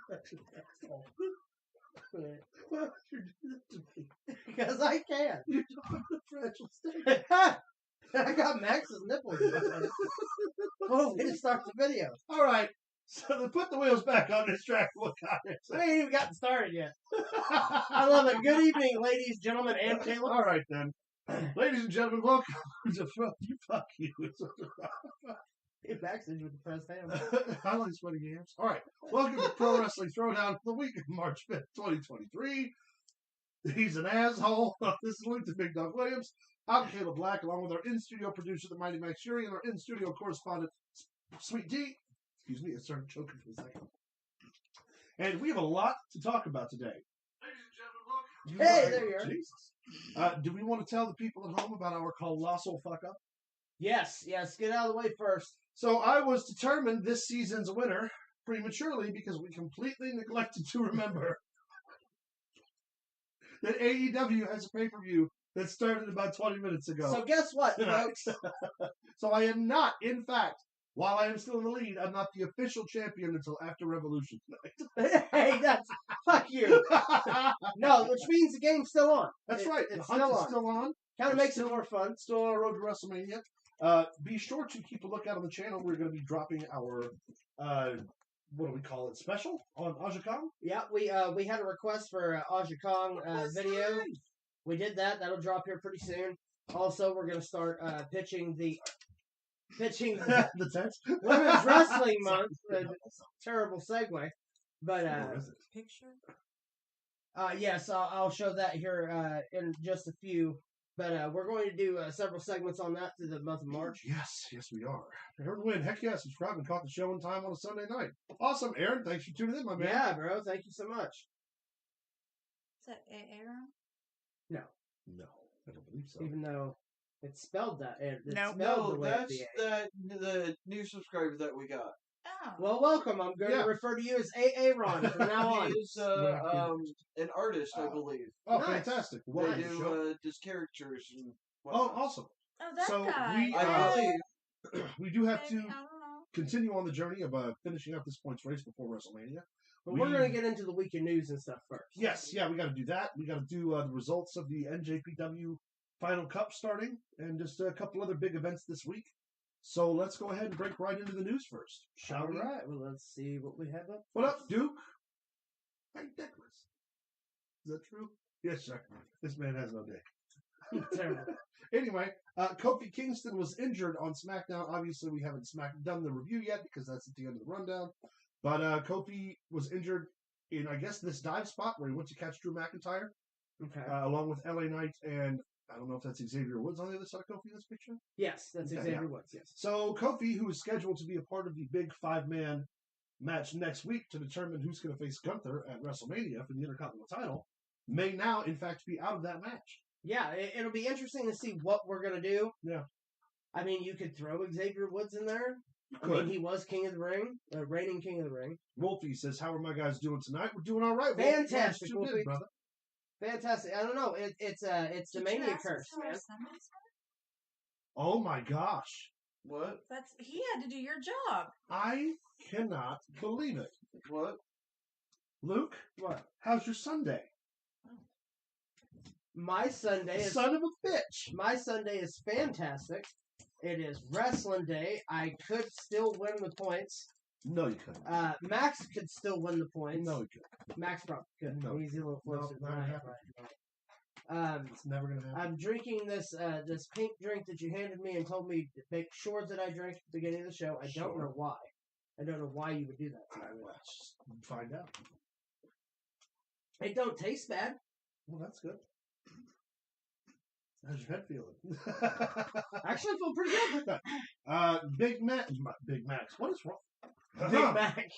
Why would you do that to me? Because I can. You're talking a fragile state. I got Max's nipples. Well, we just start the video. All right. So to put the wheels back on this track, what comments? We ain't even gotten started yet. I love it. Good evening, ladies, gentlemen, and Caleb. All right, then. Ladies and gentlemen, welcome to Fuck You. Hey, Backstage with the press hand. I like sweaty games. All right. Welcome to Pro Wrestling Throwdown for the week of March 5th, 2023. He's an asshole. This is Luke to Big Dog Williams. I'm Caleb Black, along with our in-studio producer, the Mighty Max Fury, and our in-studio correspondent, Sweet D. Excuse me, I started choking for a second. And we have a lot to talk about today. Ladies and gentlemen, welcome. Hey, there you are. Jesus. Do we want to tell the people at home about our colossal fuck-up? Yes, get out of the way first. So I was determined this season's winner prematurely because we completely neglected to remember that AEW has a pay-per-view that started about 20 minutes ago. So guess what, folks? So I am not, in fact, while I am still in the lead, I'm not the official champion until after Revolution tonight. Hey, fuck you. No, which means the game's still on. That's right. It's the hunt is still on. Kind of makes it more fun. Still on our road to WrestleMania. Be sure to keep a lookout on the channel. We're going to be dropping our, what do we call it, special on Aja Kong? Yeah, we had a request for Aja Kong video. Nice. We did that. That'll drop here pretty soon. Also, we're going to start pitching the the text. Women's Wrestling Month. Terrible segue. But, Picture? yes, I'll show that here in just a few. But we're going to do several segments on that through the month of March. Yes, we are. Heard the win. Heck yeah, subscribe and caught the show in time on a Sunday night. Awesome, Aaron. Thanks for tuning in, my man. Yeah, bro. Thank you so much. Is that Aaron? No, I don't believe so. Even though it's spelled that. It's No. spelled the way that's it's the new subscriber that we got. Oh. Well, welcome. I'm going to refer to you as Aaron from now on. He's an artist, I believe. Oh, Nice. fantastic. They Welcome to the show. do just characters and Oh, whatnot. awesome. Oh, that So guy. I believe. we do have I to don't know. continue on the journey of finishing up this points race before WrestleMania. But we're going to get into the weekend news and stuff first. Yes, we got to do that. We got to do the results of the NJPW Final Cup starting and just a couple other big events this week. So let's go ahead and break right into the news first, shall All we? right. Well, let's see what we have up. What up, Duke? Hey, Dickless. Is that true? Yes, sir. This man has no dick. Terrible. Anyway, Kofi Kingston was injured on SmackDown. Obviously, we haven't done the review yet because that's at the end of the rundown. But Kofi was injured in, I guess, this dive spot where he went to catch Drew McIntyre, Okay. along with LA Knight and I don't know if that's Xavier Woods on the other side of Kofi in this picture. Yes, that's Okay, Xavier yeah. Woods. Yes. So Kofi, who is scheduled to be a part of the big 5-man match next week to determine who's going to face Gunther at WrestleMania for the Intercontinental title, may now, in fact, be out of that match. Yeah, it'll be interesting to see what we're going to do. Yeah. I mean, you could throw Xavier Woods in there. I Could. mean, he was King of the Ring, reigning King of the Ring. Wolfie says, "How are my guys doing tonight? We're doing all right. Fantastic, Wolfie. Wolfie. Brother. Fantastic. I don't know. It's the Did Mania you ask curse, us for our man. Sunday Oh my gosh. What? He had to do your job. I cannot believe it. What? Luke, What? how's your Sunday? My Sunday is Son of a bitch. my Sunday is fantastic. It is wrestling day. I could still win the points. No, you couldn't. Max could still win the points. No, you couldn't. Max probably could. No. He's a little closer No, than not I gonna am. It's never going to happen. I'm drinking this this pink drink that you handed me and told me to make sure that I drank at the beginning of the show. I don't know why. I don't know why you would do that. Let's find out. It don't taste bad. Well, that's good. How's your head feeling? Actually, I feel pretty good. Big Max. What is wrong? Big Mac.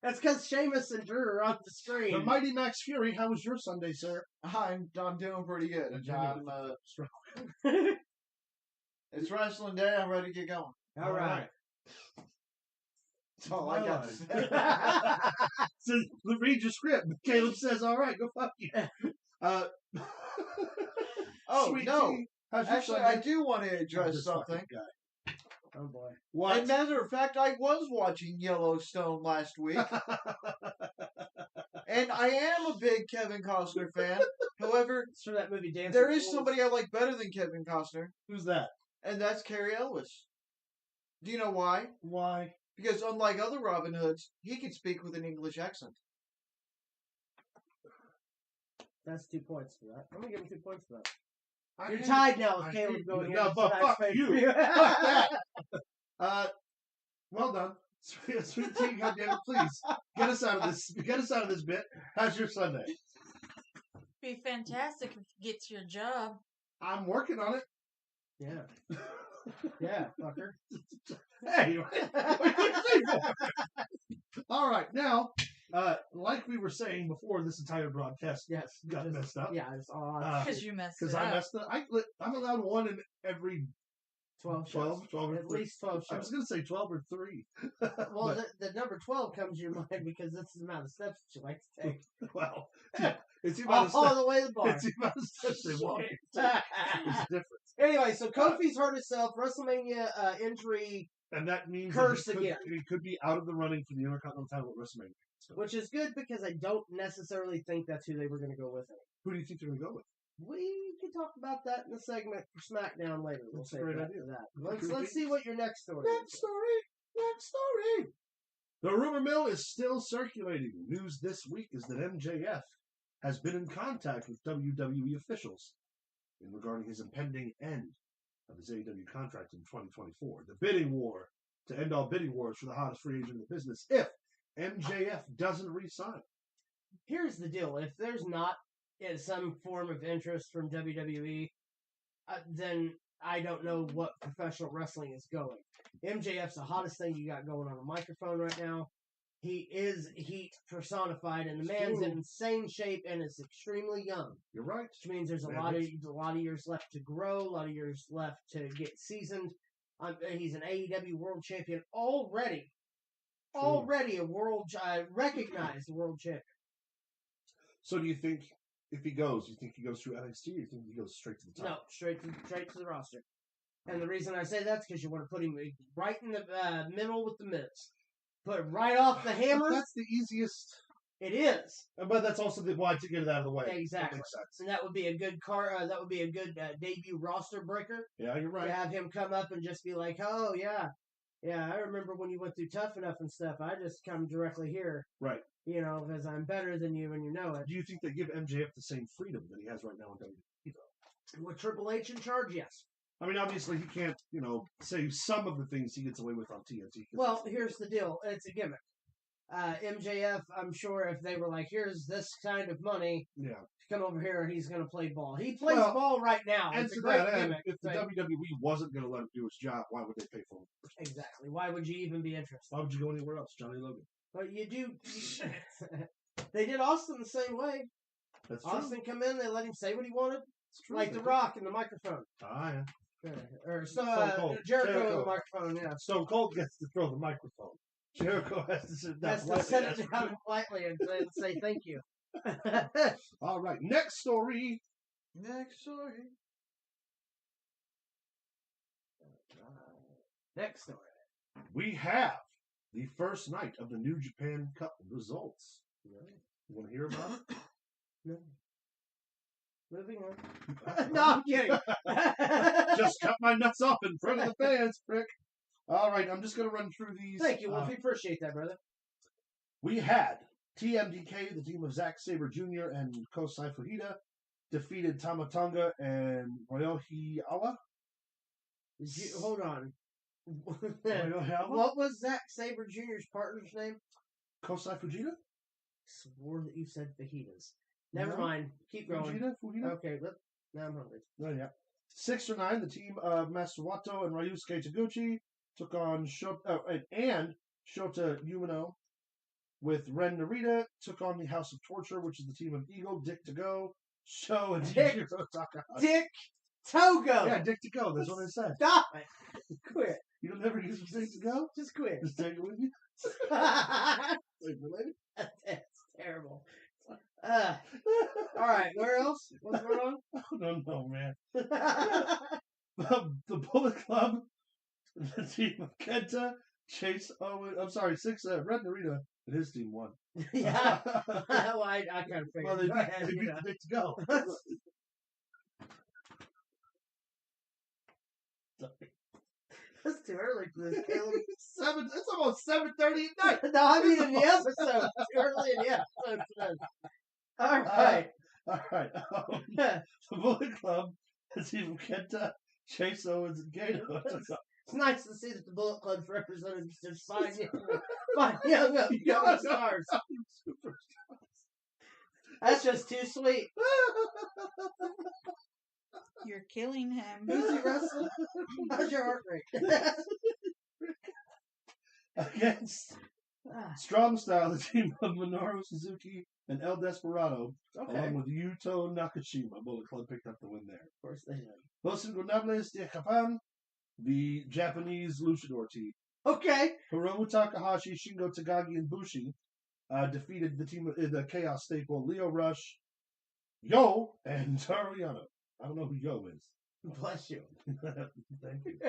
That's because Sheamus and Drew are on the screen. The Mighty Max Fury. How was your Sunday, sir? I'm doing pretty good. It's wrestling day. I'm ready to get going. All right. That's all I got to say. So, read your script. Caleb says, all right, go fuck you. Oh, Sweet no. tea. How's your Actually, Sunday? I do want to Oh, address this something. fucking guy. Oh boy. As a What? matter of fact, I was watching Yellowstone last week. And I am a big Kevin Costner fan. However, It's from that movie Dance. there with is Wolves. somebody I like better than Kevin Costner, Who's that? and that's Carrie Ellis. Do you know why? Why? Because unlike other Robin Hoods, he can speak with an English accent. That's 2 points for that. I'm gonna give him 2 points for that. I You're hate- tied now with I Caleb hate- going No, here. but That's fuck nice you. for Fuck that. Well done. Sweet tea, goddamn it, please get us out of this. Get us out of this bit. How's your Sunday? Be fantastic if you get your job. I'm working on it. Yeah. Yeah, fucker. Hey, all right. Now, like we were saying before, this entire broadcast Yes. got just- messed up. Yeah, it's all Because you messed Because it I up. messed up. I'm allowed one in every 12 12, shots. 12 At least 12 I was shots. going to say 12 or 3. Well, But, the number 12 comes to your mind because that's the amount of steps that you like to take. well, yeah, it's the amount of all steps. the way to the bar. It's the amount of steps they want. It's different. Anyway, so Kofi's hurt himself. WrestleMania injury, And that means Curse that again. he could be out of the running for the Intercontinental title at WrestleMania. So, which is good because I don't necessarily think that's who they were going to go with. who do you think they're going to go with? We can talk about that in the segment for SmackDown later. We'll That's a save great that idea. for that. Could Let's be. see what your next story is. Next story. The rumor mill is still circulating. News this week is that MJF has been in contact with WWE officials in regarding his impending end of his AEW contract in 2024. The bidding war to end all bidding wars for the hottest free agent in the business if MJF doesn't re-sign. Here's the deal: if there's not some form of interest from WWE, then I don't know what professional wrestling is going. MJF's the hottest thing you got going on a microphone right now. He is heat personified, and the man's in insane shape and is extremely young. You're right. Which means there's a lot of years left to grow, a lot of years left to get seasoned. He's an AEW World Champion already. True. Already a recognized world champion. So do you think if he goes, you think he goes through NXT or you think he goes straight to the top? No, straight to the roster. And the reason I say that's because you want to put him right in the middle with the Miz. Put him right off the hammer. That's the easiest. It is. But that's also why to get it out of the way. Exactly. That makes sense. And that would be a good that would be a good debut roster breaker. Yeah, you're right. To have him come up and just be like, oh yeah, I remember when you went through Tough Enough and stuff. I just come directly here. Right. You know, because I'm better than you and you know it. Do you think they give MJF the same freedom that he has right now in WWE? With Triple H in charge, yes. I mean, obviously he can't, say some of the things he gets away with on TNT. Well, here's the deal. It's a gimmick. MJF, I'm sure if they were like, here's this kind of money, yeah, come over here, he's going to play ball. He plays Well, ball right now. and It's to a great that end, gimmick. if the but- WWE wasn't going to let him do his job, why would they pay for him? Exactly. Why would you even be interested? Why would you go anywhere else, Johnny Logan? But you do. They did Austin the same way. That's true. Austin come in, they let him say what he wanted, That's true. like The Rock in the microphone. Ah, yeah. Or Stone Cold. Jericho in Jericho. the microphone, yeah. Stone Cold gets to throw the microphone. Jericho has to sit down. Has to set it down politely and say thank you. All right, next story. Next story. Next story. We have the first night of the New Japan Cup results. You want to hear about it? No. Moving on. No, I'm kidding. Just cut my nuts off in front of the fans, prick. All right, I'm just going to run through these. Thank you, Wolfie. Appreciate that, brother. We had TMDK, the team of Zack Sabre Jr. and Kosai Fujita, defeated Tamatonga and Ryohei Awa. Hold on. Ryohei Awa? What was Zack Sabre Jr.'s partner's name? Kosai Fujita? Swore that you said fajitas. Never No. mind. Keep going. Fujita? Okay, now I'm hungry. Oh, yeah. 6 or 9, the team of Masuwato and Ryusuke Taguchi took on Shota Umino, with Ren Narita took on the House of Torture, which is the team of Eagle, Dick to Go, Sho, and Dick. Jiro Takahashi. Dick Togo. Yeah, Dick to Go. That's what I said. Stop it. Quit. You don't ever use Dick to Go? Just quit. Just take it with you. That's Like, related? terrible. All right, where else? What's going on? I don't know, man. The Bullet Club, the team of Kenta, Chase Owen, 6, Red Narita And his team won. Yeah. Well, I kind of figured. Well, they Go ahead, beat you know. the Big to go. It's too early for this, Caleb. It's almost 7:30 at night. No, I mean in the episode. Too early in the episode for this. All right. All right. The Bullet Club has even Kenta, Chase Owens, and Gato. It's nice to see that the Bullet Club's represented just fine young stars. That's just too sweet. You're killing him. Who's he wrestling? How's your heart rate? Against Strong Style, the team of Minoru Suzuki and El Desperado, along with Yuto Nakashima. Bullet Club picked up the win there. Of course they did. Los Ingobernables de Japan, the Japanese luchador team. Okay. Hiromu Takahashi, Shingo Takagi, and Bushi defeated the team of the Chaos staple, Leo Rush, Yo, and Tariano. I don't know who Yo is. Bless you. Thank you.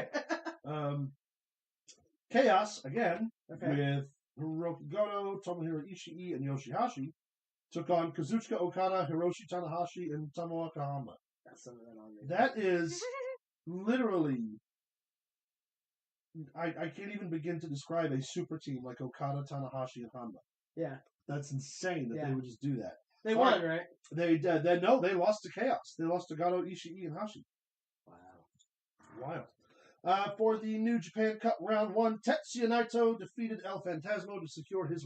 Chaos, again, with Hiroki Goto, Tomohiro Ishii, and Yoshihashi, took on Kazuchika Okada, Hiroshi Tanahashi, and Tomoaki Honma. That's something on me. That is literally... I can't even begin to describe a super team like Okada, Tanahashi, and Honma. Yeah. That's insane that they would just do that. They won, right? They did. No, they lost to Chaos. They lost to Goto, Ishii, and Hashi. Wow. Wild. For the New Japan Cup Round 1, Tetsuya Naito defeated El Phantasmo to secure his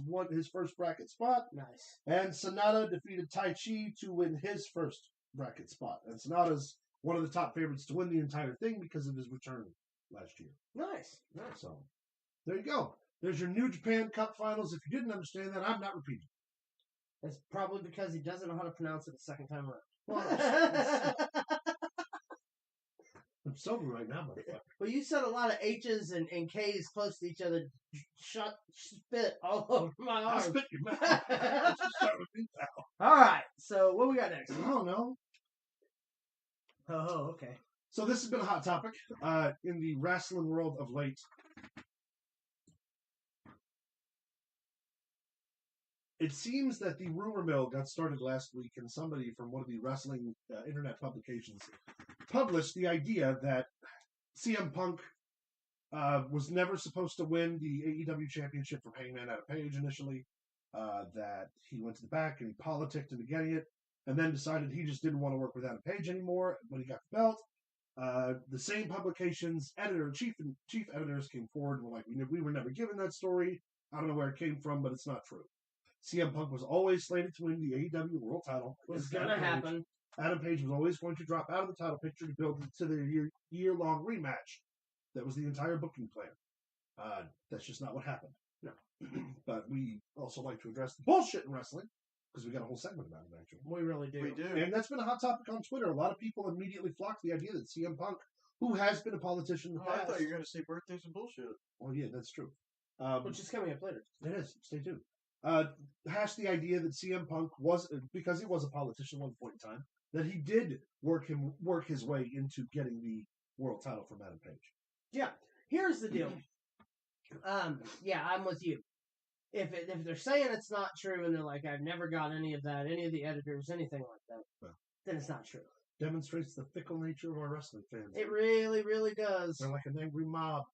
first bracket spot. Nice. And Sonata defeated Tai Chi to win his first bracket spot. And Sonata's one of the top favorites to win the entire thing because of his return last year. Nice. So, there you go. There's your New Japan Cup Finals. If you didn't understand that, I'm not repeating. It's probably because he doesn't know how to pronounce it the second time around. Well, I'm sober right now, motherfucker. Well, you said a lot of H's and K's close to each other. Spit all over my arm. I'll spit your mouth. Let's just start with me, pal. All right. So, what we got next? I don't know. Oh, okay. So this has been a hot topic in the wrestling world of late. It seems that the rumor mill got started last week, and somebody from one of the wrestling internet publications published the idea that CM Punk was never supposed to win the AEW championship from Hangman Adam Page initially, that he went to the back and he politicked into getting it, and then decided he just didn't want to work with Adam Page anymore when he got the belt. The same publication's chief editors came forward and were like, we were never given that story. I don't know where it came from, but it's not true. CM Punk was always slated to win the AEW World Title. It was going to happen. Adam Page was always going to drop out of the title picture to build to the year-long rematch. That was the entire booking plan. That's just not what happened. No. But we also like to address the bullshit in wrestling, because we got a whole segment about it, actually. We really do. We do. And that's been a hot topic on Twitter. A lot of people immediately flocked to the idea that CM Punk, who has been a politician in the I past... thought you were going to say birthdays and bullshit. Oh, yeah, that's true. Which is coming up later. It is. Stay tuned. Hashed the idea that CM Punk was, because he was a politician at one point in time, that he did work his way into getting the world title from Adam Page. Yeah. Here's the deal. Yeah, I'm with you. If they're saying it's not true and they're like, I've never got any of that, any of the editors, anything like that, then it's not true. Demonstrates the fickle nature of our wrestling fans. It really, really does. They're like an angry mob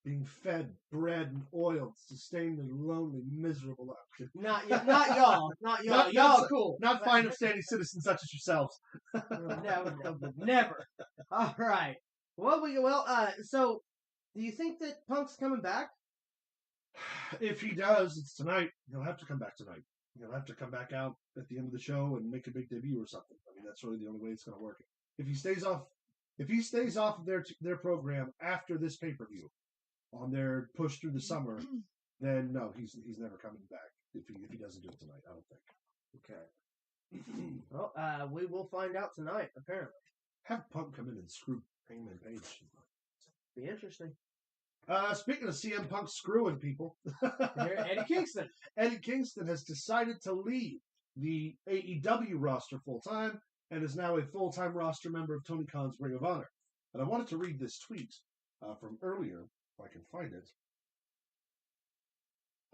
being fed bread and oil to sustain their lonely, miserable lives. Not y'all. Not y'all. Y'all cool. Not fine, upstanding citizens such as yourselves. Never. All right. So, do you think that Punk's coming back? If he does, it's tonight. He'll have to come back tonight. He'll have to come back out at the end of the show and make a big debut or something. I mean, that's really the only way it's going to work. If he stays off of their program after this pay-per-view on their push through the summer, then no, he's never coming back. If he doesn't do it tonight, I don't think. Okay. Well, we will find out tonight. Apparently, have Punk come in and screw Hangman Page. Be interesting. Speaking of CM Punk screwing people, Eddie Kingston. Eddie Kingston has decided to leave the AEW roster full-time and is now a full-time roster member of Tony Khan's Ring of Honor. And I wanted to read this tweet from earlier, if I can find it.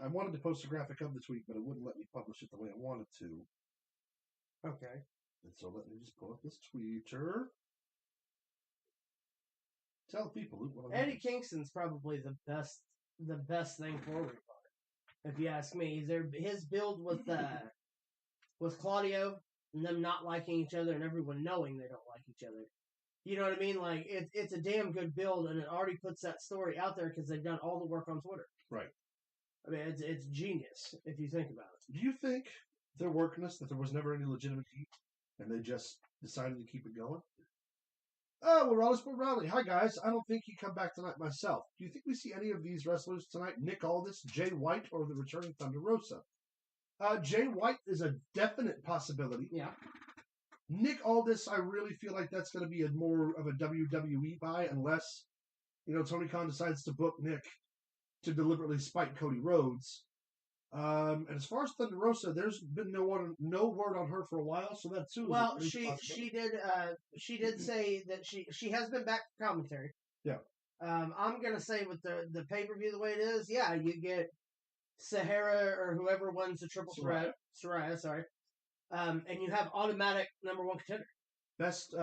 I wanted to post a graphic of the tweet, but it wouldn't let me publish it the way I wanted to. Okay. And so let me just pull up this tweeter. Tell people what I'm Eddie Kingston's probably the best thing for Ring of Honor, if you ask me. His build with Claudio and them not liking each other and everyone knowing they don't like each other. You know what I mean? Like it's a damn good build, and it already puts that story out there because they've done all the work on Twitter. Right. I mean, it's genius if you think about it. Do you think they're working us that there was never any legitimate heat, and they just decided to keep it going? Oh, we're all Sport Rally. Hi, guys. I don't think he'd come back tonight myself. Do you think we see any of these wrestlers tonight? Nick Aldis, Jay White, or the returning Thunder Rosa? Jay White is a definite possibility. Yeah. Nick Aldis, I really feel like that's going to be more of a WWE buy unless, Tony Khan decides to book Nick to deliberately spite Cody Rhodes. And as far as Thunder Rosa, there's been no word on her for a while, so that too. Well, she did say that she has been back for commentary. Yeah. I'm gonna say with the pay-per-view the way it is, yeah, you get Sahara or whoever wins the triple threat, Saraya, sorry, and you have automatic number one contender. Best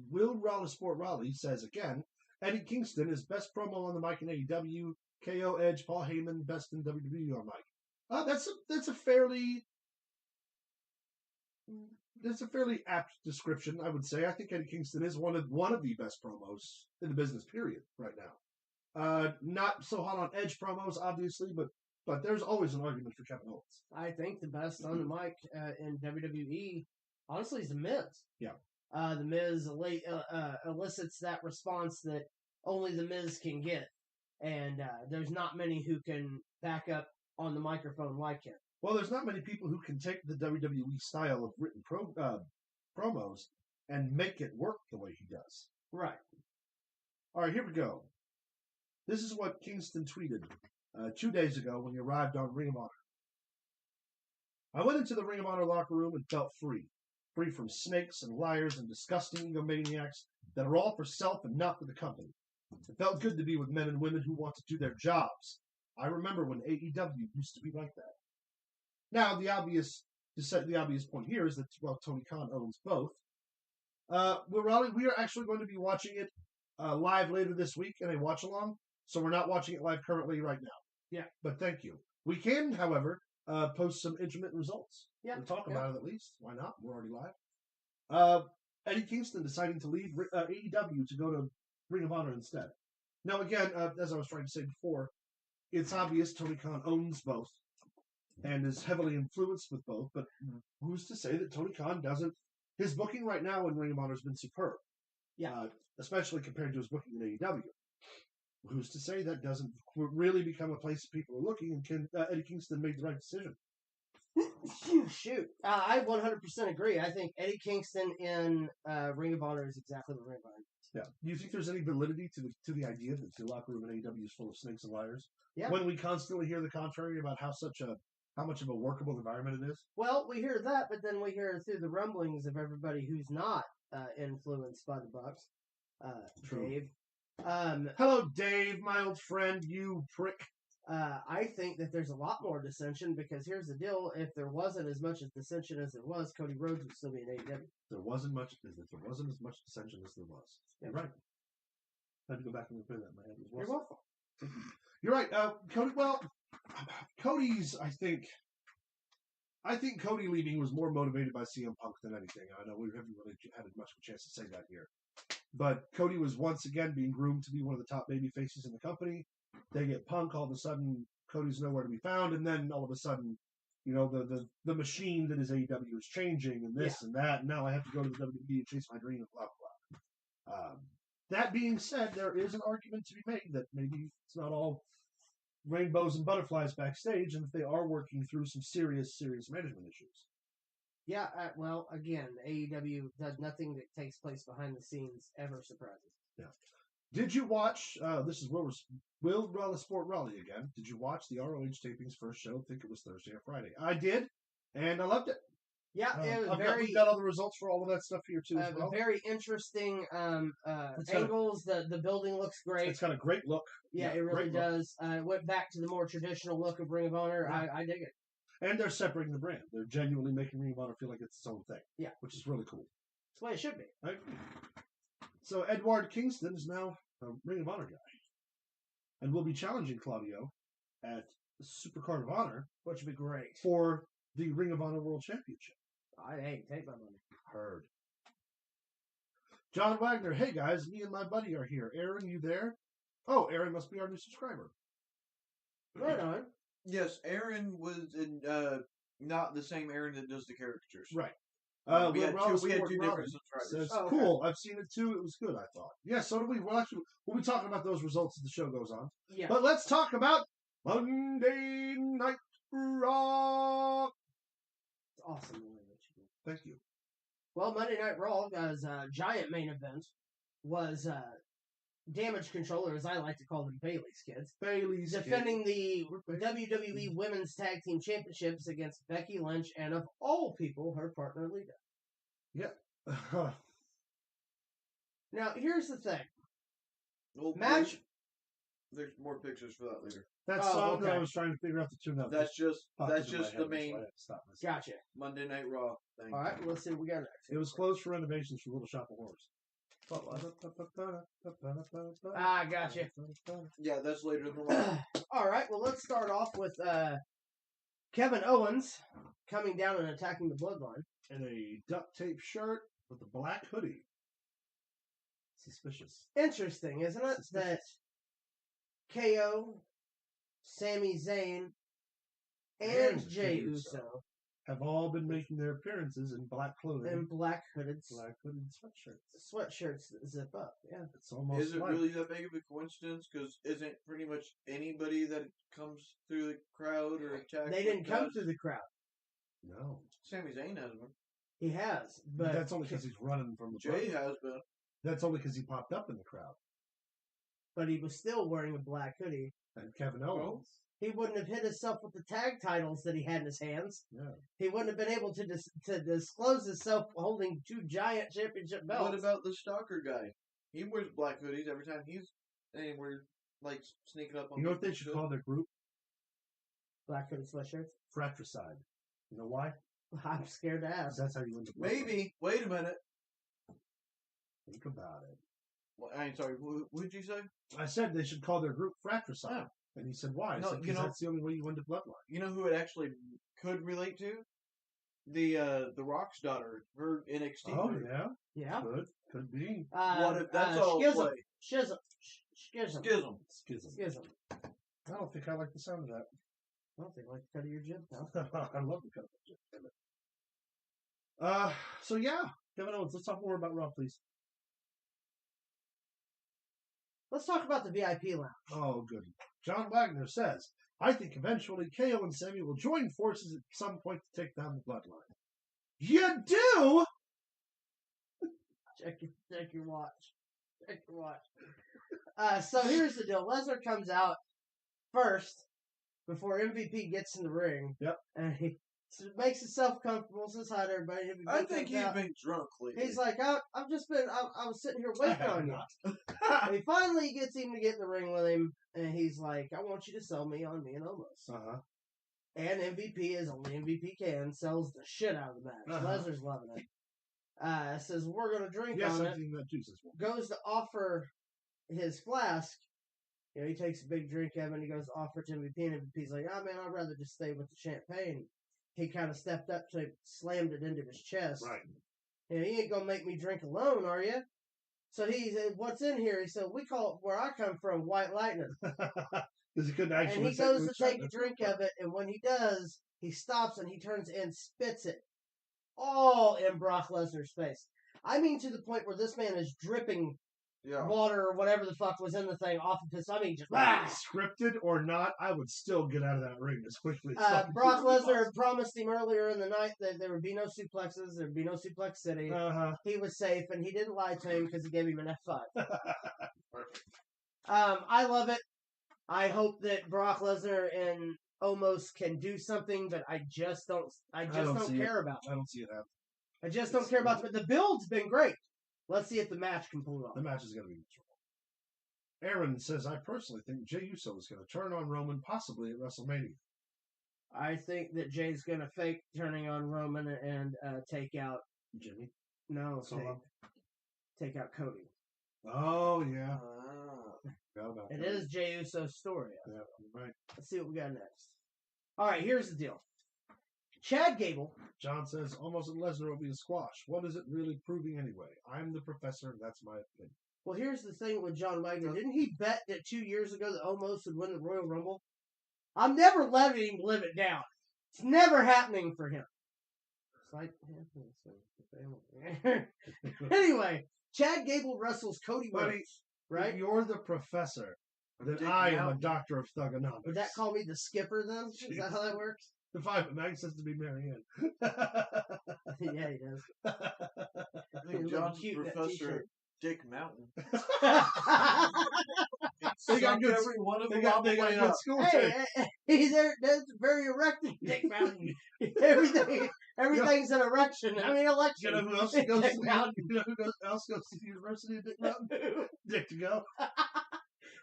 Will Raleigh Sport Raleigh says again, Eddie Kingston is best promo on the mic in AEW. KO, Edge, Paul Heyman, best in WWE on mic. That's a fairly apt description, I would say. I think Eddie Kingston is one of the best promos in the business, period, right now. Not so hot on Edge promos, obviously, but there's always an argument for Kevin Owens. I think the best on the mic in WWE, honestly, is The Miz. Yeah. The Miz elicits that response that only The Miz can get. And there's not many who can back up on the microphone like him. Well, there's not many people who can take the WWE style of written promos and make it work the way he does. Right. All right, here we go. This is what Kingston tweeted 2 days ago when he arrived on Ring of Honor. I went into the Ring of Honor locker room and felt free. Free from snakes and liars and disgusting egomaniacs that are all for self and not for the company. It felt good to be with men and women who want to do their jobs. I remember when AEW used to be like that. Now, the obvious point here is that, Tony Khan owns both. We are actually going to be watching it live later this week in a watch-along, so we're not watching it live currently right now. Yeah. But thank you. We can, however, post some intermittent results. Yeah. We'll talk about it at least. Why not? We're already live. Eddie Kingston deciding to leave AEW to go to Ring of Honor instead. Now, again, as I was trying to say before, it's obvious Tony Khan owns both and is heavily influenced with both, but who's to say that Tony Khan doesn't? His booking right now in Ring of Honor has been superb. Yeah. Especially compared to his booking in AEW. Who's to say that doesn't really become a place people are looking, and can Eddie Kingston make the right decision? Shoot. I 100% agree. I think Eddie Kingston in Ring of Honor is exactly what Ring of Honor is. Yeah. Do you think there's any validity to the idea that the locker room in AEW is full of snakes and liars? Yeah. When we constantly hear the contrary about how much of a workable environment it is? Well, we hear that, but then we hear through the rumblings of everybody who's not influenced by the Bucks. True. Dave. Hello, Dave, my old friend, you prick. I think that there's a lot more dissension because here's the deal. If there wasn't as much dissension as there was, Cody Rhodes would still be in AEW. There wasn't as much dissension as there was. You're right. I had to go back and replay that in my head as well. You're welcome. You're right. Cody. Well, Cody's. I think Cody leaving was more motivated by CM Punk than anything. I know we haven't really had much of a chance to say that here, but Cody was once again being groomed to be one of the top baby faces in the company. They get Punk, all of a sudden Cody's nowhere to be found, and then all of a sudden, the machine that is AEW is changing, and this and that, and now I have to go to the WWE and chase my dream, and blah blah. That being said, there is an argument to be made that maybe it's not all rainbows and butterflies backstage, and that they are working through some serious management issues. Yeah, well, again, AEW does nothing that takes place behind the scenes ever surprises. Yeah. Did you watch, this is Will Raleigh Sport Raleigh again. Did you watch the ROH tapings first show? I think it was Thursday or Friday. I did, and I loved it. Yeah, it was We've got all the results for all of that stuff here too as well. very interesting angles. The building looks great. It's got a great look. Yeah, it really does. Went back to the more traditional look of Ring of Honor. Yeah. I dig it. And they're separating the brand. They're genuinely making Ring of Honor feel like it's its own thing. Yeah. Which is really cool. That's the way it should be. I agree. So Edward Kingston is now a Ring of Honor guy. And will be challenging Claudio at the Supercard of Honor. Which would be great. For the Ring of Honor World Championship. Hey, take my money. Heard. John Wagner, hey guys, me and my buddy are here. Aaron, you there? Oh, Aaron must be our new subscriber. Right on. Yes, Aaron was in, not the same Aaron that does the caricatures. Right. We had two different subscribers. Says, cool. I've seen it too. It was good, I thought. Yeah, so do we. We'll be talking about those results as the show goes on. Yeah. But let's talk about Monday Night Raw. It's awesome the way that you do. Thank you. Well, Monday Night Raw, as a giant main event, was Damage Control, or as I like to call them, Bailey's Kids. Bailey's defending the WWE Women's Tag Team Championships against Becky Lynch and, of all people, her partner Lita. Yeah. Now, here's the thing. Well, Match. There's more pictures for that later. That song that I was trying to figure out the tune of. That's just the main. Gotcha. Monday Night Raw thing. All right, let's see what we got next. It was closed for renovations for Little Shop of Horrors. Gotcha. Yeah, that's later in the line. All right, well, let's start off with Kevin Owens coming down and attacking the Bloodline. In a duct tape shirt with a black hoodie. Suspicious. Interesting, isn't it? That KO, Sami Zayn, and Jey Uso have all been making their appearances in black clothing. And black hooded sweatshirts. Sweatshirts that zip up, yeah. It's almost Is it really that big of a coincidence? Because isn't pretty much anybody that comes through the crowd or attacks... They didn't come through the crowd. No. Sami Zayn has been. He has, but... That's only because he's running from the Jey has been. That's only because he popped up in the crowd. But he was still wearing a black hoodie. And Kevin Owens. He wouldn't have hit himself with the tag titles that he had in his hands. Yeah. He wouldn't have been able to disclose himself holding 2 giant championship belts. What about the stalker guy? He wears black hoodies every time he's anywhere, like sneaking up on. You know what they should call their group? Black hooded sweatshirts. Fratricide. You know why? I'm scared to ask. That's how you win the Maybe. Wait a minute. Think about it. Well, I'm sorry. What did you say? I said they should call their group Fratricide. And he said, why? No, because that's the only way you win the Bloodline. You know who it actually could relate to? The Rock's daughter, her NXT. Oh, group. yeah? Yeah. Could be. What if that's all play? Schism. I don't think I like the sound of that. I don't think I like the cut of your jib, pal. I love the cut of my jib. So yeah, Kevin Owens, let's talk more about Raw, please. Let's talk about the VIP lounge. Oh, good. John Wagner says, I think eventually KO and Sammy will join forces at some point to take down the Bloodline. You do? Check your watch. Check your watch. So here's the deal. Lesnar comes out first before MVP gets in the ring. Yep. And he makes himself comfortable, says hi to everybody. MVP I think he's out. been drunk lately. He's like, I was sitting here waiting on you. And he finally gets him to get in the ring with him, and he's like, I want you to sell me on me and Omos. Uh-huh. And MVP, as only MVP can, sells the shit out of the match. Lesnar's loving it. Says, we're going to drink on it. Goes to offer his flask. You know, he takes a big drink of it, and he goes to offer it to MVP, and MVP's like, oh, man, I'd rather just stay with the champagne. He kind of stepped up to him, slammed it into his chest. Right. You know, you ain't going to make me drink alone, are you? So he said, what's in here? He said, we call it, where I come from, white lightning. Because he couldn't actually. And he goes to take a drink of it, and when he does, he stops and he turns and spits it all in Brock Lesnar's face. I mean, to the point where this man is dripping water or whatever the fuck was in the thing off of his. I mean, just scripted or not, I would still get out of that ring as quickly as Brock Lesnar promised him earlier in the night that there would be no suplexes, there would be no suplex city. He was safe, and he didn't lie to him because he gave him an F5. I love it. I hope that Brock Lesnar and Omos can do something, but I just don't care about it. I don't see it happening. I just don't care about it. But the build's been great. Let's see if the match can pull it off. The match is going to be miserable. Aaron says, I personally think Jey Uso is going to turn on Roman, possibly at WrestleMania. I think that Jay's going to fake turning on Roman and take out Jimmy? No, Solo? take out Cody. Oh, yeah. Forgot about It Cody. is Jey Uso's story. Yeah, right. Let's see what we got next. All right, here's the deal. Chad Gable. John says, almost Lesnar will be a squash. What is it really proving anyway? I'm the professor, and that's my opinion. Well, here's the thing with John Wagner. Didn't he bet that 2 years ago that Omos would win the Royal Rumble? I'm never letting him live it down. It's never happening for him. It's like anyway, Chad Gable wrestles Cody Rhodes, right? If you're the professor, then I am a doctor of thugonomics. Would that call me the skipper then? Is that how that works? The 5 Mag says to be Marianne. Yeah, he does. I think John's Professor Dick Mountain. They got good. Every one of They them got all the way good up. school. He's there. That's very erected, Dick Mountain. Everything's an erection. I mean, election. You know who else goes? Dick Mountain. You know who else goes to the University of Dick Mountain? Dick to go.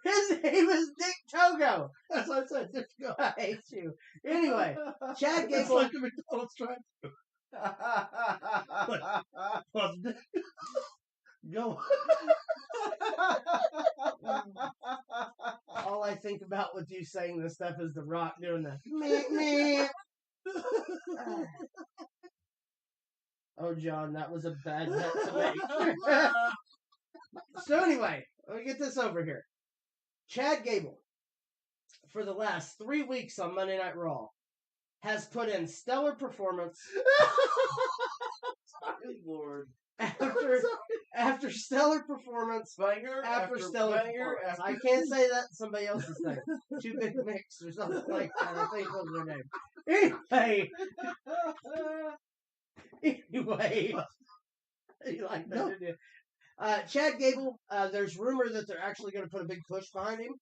His name is Dick Togo. That's what I said. Dick to go. I hate you. Anyway, Chad It's Gable. like a McDonald's drive. Go. All I think about with you saying this stuff is The Rock doing the meh. Oh, John, that was a bad bet to make. So anyway, let me get this over here. Chad Gable, for the last 3 weeks on Monday Night Raw, has put in stellar performance. Good Lord. After stellar performance, Banger after stellar banger performance. after... I can't say that somebody else's name. Two Big Mix or something like that. I think was their name. Anyway. You like that, didn't you? Chad Gable, there's rumor that they're actually going to put a big push behind him,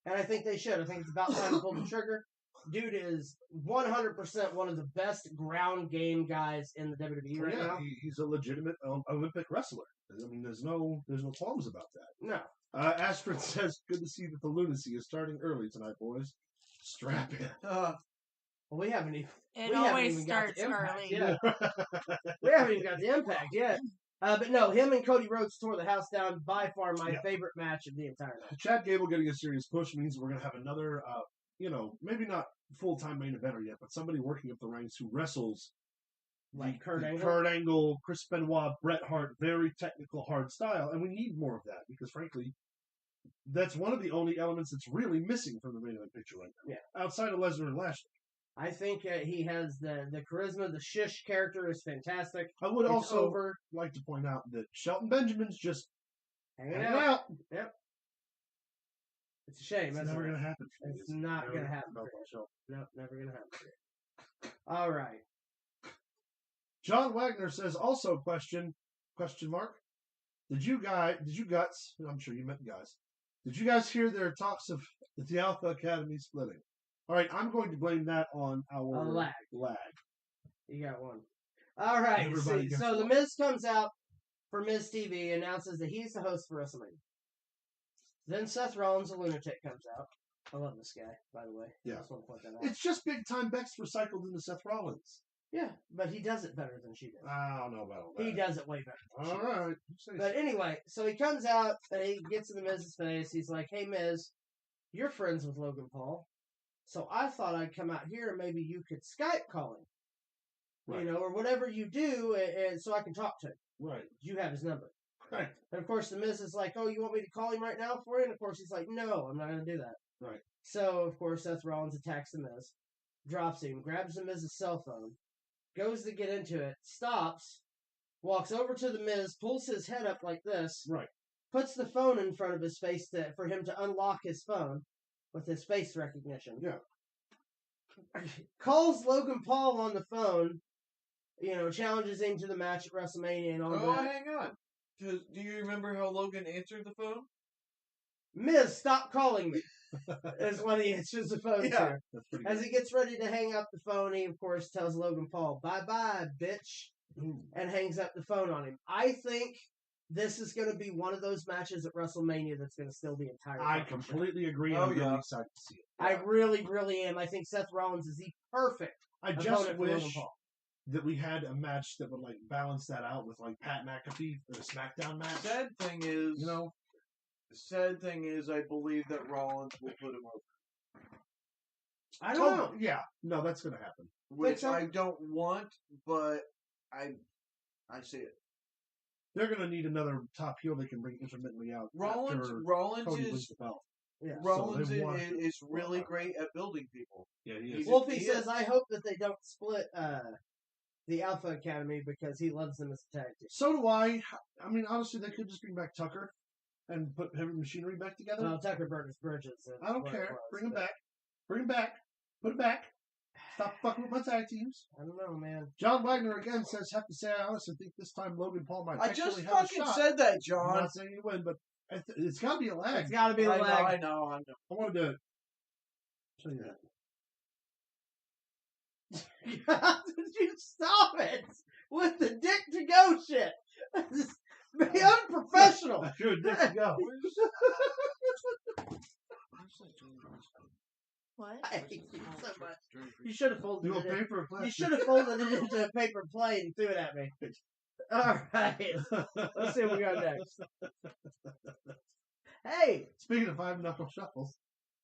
and I think they should. I think it's about time to pull the trigger. Dude is 100% one of the best ground game guys in the WWE right now. He's a legitimate Olympic wrestler. I mean, there's no qualms about that. No. Astrid says, good to see that the lunacy is starting early tonight, boys. Strap in. Well, we haven't even. It we always haven't even got starts the impact early. yet. We haven't even got the impact yet. But no, him and Cody Rhodes tore the house down. By far my favorite match of the entire night. Chad Gable getting a serious push means we're going to have another, maybe not full-time main eventer yet, but somebody working up the ranks who wrestles Like Kurt Angle? Kurt Angle, Chris Benoit, Bret Hart, very technical, hard style, and we need more of that because, frankly, that's one of the only elements that's really missing from the main event picture right now. Yeah. Outside of Lesnar and Lashley. I think he has the charisma. The Shish character is fantastic. I would It's also over. like to point out that Shelton Benjamin's just Hanging hanging out. out. Yep. It's a shame. It's isn't never it? going to happen. It's not going to happen. Nope, never going to happen. All right. John Wagner says, also question mark. Did you guys, I'm sure you meant guys, did you guys hear their talks of the Alpha Academy splitting? All right, I'm going to blame that on our lag. lag. You got one. All right. Everybody gets So The one. Miz comes out for Miz TV, announces that he's the host for WrestleMania. Then Seth Rollins, a lunatic, comes out. I love this guy, by the way. Yeah. I just want to point that out. It's just big time Bex recycled into Seth Rollins. Yeah, but he does it better than she does. I don't know about all that. He does it way better than she All does. right. You say But so. anyway, so he comes out and he gets in the Miz's face. He's like, hey, Miz, you're friends with Logan Paul. So I thought I'd come out here and maybe you could Skype call him. Right. You know, or whatever you do, and so I can talk to him. Right. You have his number. Right. And of course, the Miz is like, oh, you want me to call him right now for you? And of course, he's like, no, I'm not going to do that. Right. So, of course, Seth Rollins attacks the Miz, drops him, grabs the Miz's cell phone, goes to get into it, stops, walks over to the Miz, pulls his head up like this, Right. puts the phone in front of his face for him to unlock his phone with his face recognition. Yeah. Calls Logan Paul on the phone, challenges him to the match at WrestleMania and all Oh, that. hang on. Do you remember how Logan answered the phone? Miz, stop calling me. is when he answers the phone Yeah. to. That's pretty As good. he gets ready to hang up the phone, he, of course, tells Logan Paul, bye-bye, bitch, and hangs up the phone on him. I think this is going to be one of those matches at WrestleMania that's going to still be entirely. I completely agree. Oh, I'm really yeah. excited to see it. I really, really am. I think Seth Rollins is the perfect I opponent just for Logan wish Paul. that we had a match that would like balance that out with like Pat McAfee for the SmackDown match. Sad thing is, You know, I believe that Rollins will put him over, I don't know. Yeah, no, that's gonna happen. which so? I don't want, but I see it. They're gonna need another top heel they can bring intermittently out. Rollins after Cody wins is the belt. Yeah. Rollins So they want- is really great at building people. Yeah, he He's is. a- Wolfie he says, is. I hope that they don't split the Alpha Academy because he loves them as a tag team. So do I. I mean, honestly, they could just bring back Tucker and put Heavy Machinery back together. Well, Tucker burned his bridges. and I don't what it care. was, Bring him but back. Bring him back. Put him back. Stop fucking with my tag teams. I don't know, man. John Wagner again says, have to say, I honestly think this time Logan Paul might I actually just have fucking a shot. said that, I'm John. not saying you win, but it's got to be a lag. It's got to be the lag. I know. I wanted to show you that. Did you stop it with the dick to go shit? Be unprofessional. You're a dick to go. What? I hate you so much. You should have folded Do a it. paper You plastic. should have folded it into a paper plate and threw it at me. All right. Let's see what we got next. Hey, Speaking of 5-knuckle shuffles,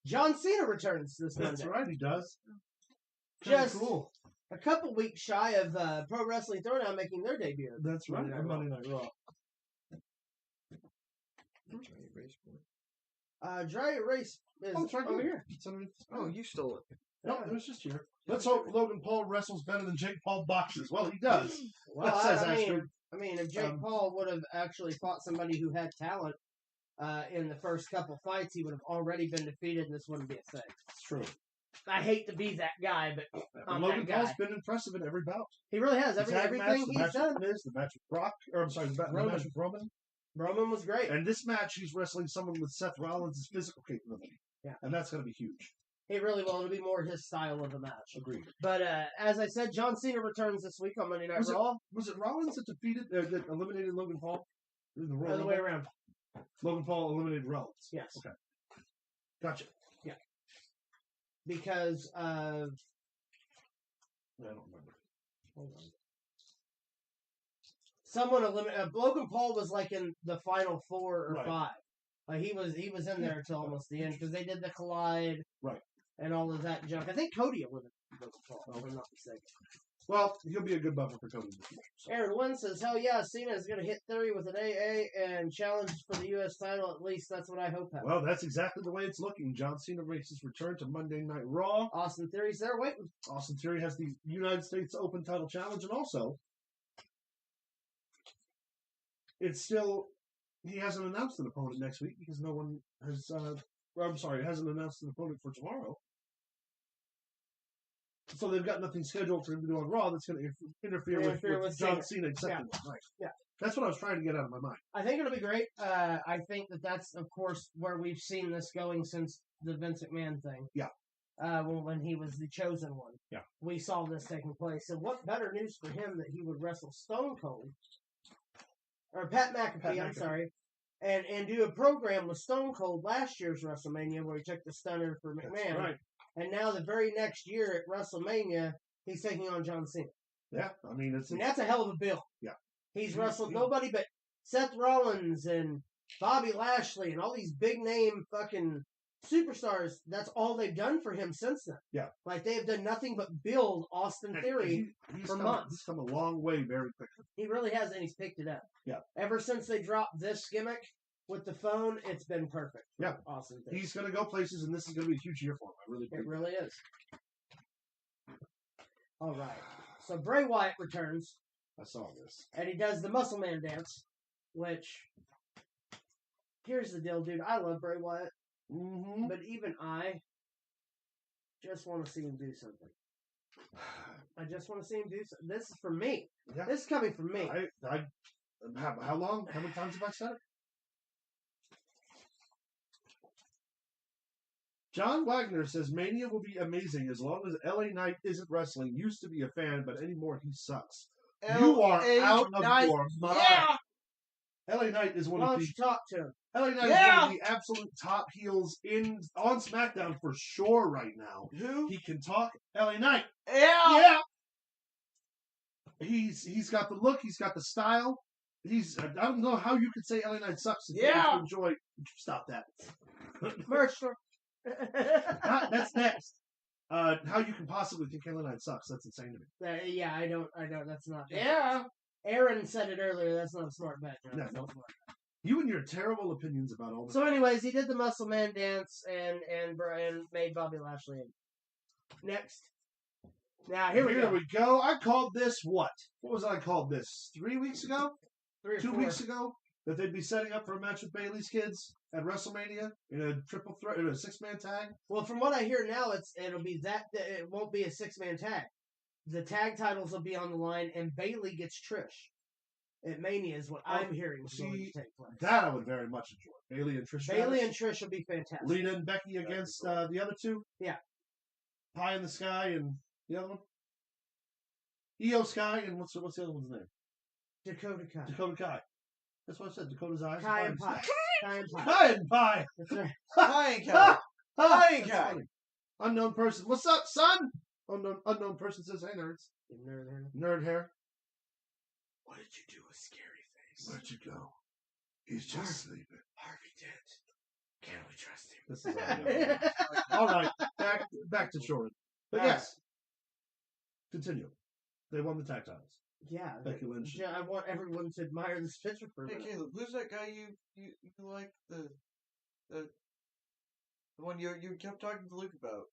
John Cena returns this that's Monday. right, he does. Kinda Just cool. a couple weeks shy of Pro Wrestling Throwdown making their debut. That's right. Monday On Night Monday Night Raw. Dry erase is Oh, it's right over here. here. It's underneath the Oh, screen. you stole it. No, it was just here. Let's hope Logan Paul wrestles better than Jake Paul boxes. Well, he does. Well, That says I extra. mean, if Jake Paul would have actually fought somebody who had talent in the first couple fights, he would have already been defeated, and this wouldn't be a thing. It's true. I hate to be that guy, but I'm Logan that Paul's guy. been impressive in every bout. He really has. The tag match, Everything the he's match done. with Miz, the match with Brock, or I'm sorry, the Roman. match with Roman. Roman was great. And this match, he's wrestling someone with Seth Rollins' physical capability. Yeah. And that's going to be huge. He really will. It'll be more his style of a match. Agreed. But as I said, John Cena returns this week on Monday Night Was it- Raw. Was it Rollins that defeated, that eliminated Logan Paul? In the Royal Other way Rumble? around. Logan Paul eliminated Rollins. Yes. Okay. Gotcha. Because of... I don't remember. Hold on. Someone eliminated... Logan Paul was like in the final 4 or Right. 5. He was in there until almost the end because they did the collide. Right. And all of that junk. I think Cody eliminated Logan Paul, if I'm not mistaken. Well, he'll be a good buffer for Cody in the future. So. Aaron Wynn says, hell yeah, Cena is going to hit Theory with an AA and challenge for the U.S. title. At least that's what I hope happens. Well, that's exactly the way it's looking. John Cena makes his return to Monday Night Raw. Austin Theory's there waiting. Austin Theory has the United States Open title challenge, and also, it's still, he hasn't announced an opponent next week because no one has, hasn't announced an opponent for tomorrow. So they've got nothing scheduled for him to do on Raw that's going to interfere with John Cena accepting it. Right. Yeah. That's what I was trying to get out of my mind. I think it'll be great. I think that's, of course, where we've seen this going since the Vince McMahon thing. Yeah. When he was the chosen one. Yeah. We saw this taking place. And what better news for him that he would wrestle Stone Cold, or Pat McAfee, I'm sorry, and do a program with Stone Cold last year's WrestleMania where he took the stunner for McMahon. That's right. And now the very next year at WrestleMania, he's taking on John Cena. Yeah. I mean, That's a hell of a bill. Yeah. He's wrestled nobody but Seth Rollins and Bobby Lashley and all these big name fucking superstars. That's all they've done for him since then. Yeah. Like they have done nothing but build Austin Theory for months. He's come a long way very quickly. He really has, and he's picked it up. Yeah. Ever since they dropped this gimmick with the phone, it's been perfect. Yeah. Austin Theory. He's going to go places, and this is going to be a huge year for him. I really It believe. really is. All right. So Bray Wyatt returns. I saw this. And he does the Muscle Man dance, which, here's the deal, dude. I love Bray Wyatt, Mm-hmm. but even I just want to see him do something. I just want to see him do something. This is for me. Yeah. This is coming from me. How long? How many times have I said it? John Wagner says Mania will be amazing as long as LA Knight isn't wrestling. Used to be a fan, but anymore he sucks. You are out of your mind. Yeah. LA Knight is one Why of don't the you talk to him? LA Knight is Yeah. one of the absolute top heels on SmackDown for sure right now. Who? He can talk. LA Knight. Yeah. Yeah. He's got the look. He's got the style. I don't know how you could say LA Knight sucks if you Yeah. enjoy. Stop that. Merch store. That's next. How you can possibly think LA Knight sucks? That's insane to me. Yeah, I don't. That's not. Yeah. Aaron said it earlier. That's not a smart bet. John. No, no. You and your terrible opinions about all this. So, anyways, he did the Muscle Man dance and made Bobby Lashley in. Next. Now here we go. I called this what? What was I called this? 3 weeks ago? 3 or 2 4. weeks ago? That they'd be setting up for a match with Bayley's kids at WrestleMania in a triple threat, in a 6-man tag. Well, from what I hear now, it'll be it won't be a 6-man tag. The tag titles will be on the line, and Bayley gets Trish. At Mania is what I'm hearing is going to take place. That I would very much enjoy. Bayley and Trish. Bayley and Trish will be fantastic. Lita and Becky against the other two. Yeah. Pie in the Sky and the other one. Io Sky and what's the other one's name? Dakota Kai. Dakota Kai. That's what I said. Dakota's eyes. Kai and Pie. Kai and Pie. Kai and Pie. That's right. Hi, Cal. Hi, That's Cal. funny. Unknown person. What's up, son? Unknown person says, "Hey, nerds." Nerd hair. What did you do with Scary Face? Where'd you go? He's just sleeping. Harvey Dent. Can we trust him? This is all right. Back to Jordan. But All yes, continue. They won the tag titles. Yeah. Becky Lynch. Yeah, I want everyone to admire this picture for a Hey, minute. Caleb, who's that guy you like? The one you kept talking to Luke about?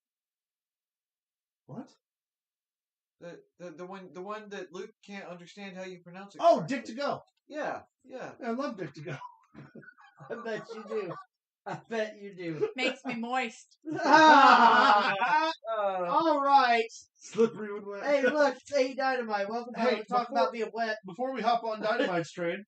What? The one that Luke can't understand how you pronounce it. Oh, correctly. Dick to Go. Yeah. I love Dick to Go. I bet you do. I bet you do. Makes me moist. All right. Slippery when wet. Hey, look, it's A Dynamite. Welcome Hey, to talk about being wet. Before we hop on Dynamite's train,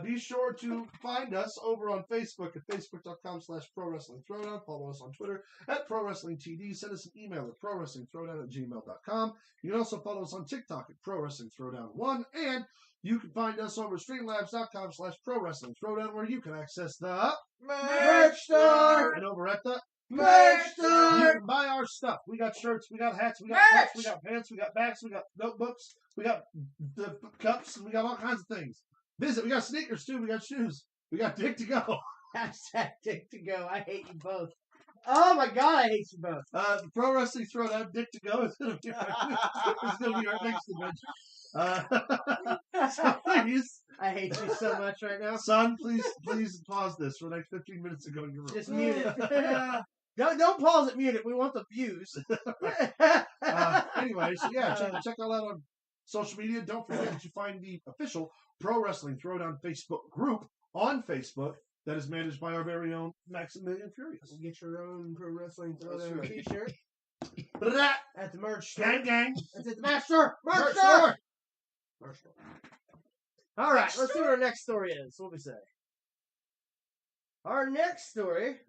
be sure to find us over on Facebook at facebook.com/Pro Wrestling Throwdown. Follow us on Twitter at Pro Wrestling TD. Send us an email at prowrestlingthrowdown@gmail.com. You can also follow us on TikTok at Pro Wrestling Throwdown 1. And you can find us over at streamlabs.com/Pro Wrestling Throwdown, where you can access the Merch store. and over at the Merch you store. can buy our stuff. We got shirts, we got hats, we got Merch. cups, we got pants, we got bags, we got notebooks, we got the cups, we got all kinds of things. Visit. We got sneakers too. We got shoes. We got Dick to Go. Hashtag Dick to Go. I hate you both. Oh my God, I hate you both. The Pro Wrestling Throwdown Dick to Go is going to be our next event. So please, I hate you so much right now. son, please pause this for the next 15 minutes to go in your room. Just mute it. Don't pause it, mute it. We want the views. Anyway, so yeah, check all out on social media. Don't forget that you find the official Pro Wrestling Throwdown Facebook group on Facebook that is managed by our very own Maximilian Furious. Get your own Pro Wrestling That's Throwdown right. t-shirt Blah, at the merch store. gang, gang. That's at the merch store. Merch Merch store. store. Merch store. All right, let's see what our next story is. What do we say? Our next story,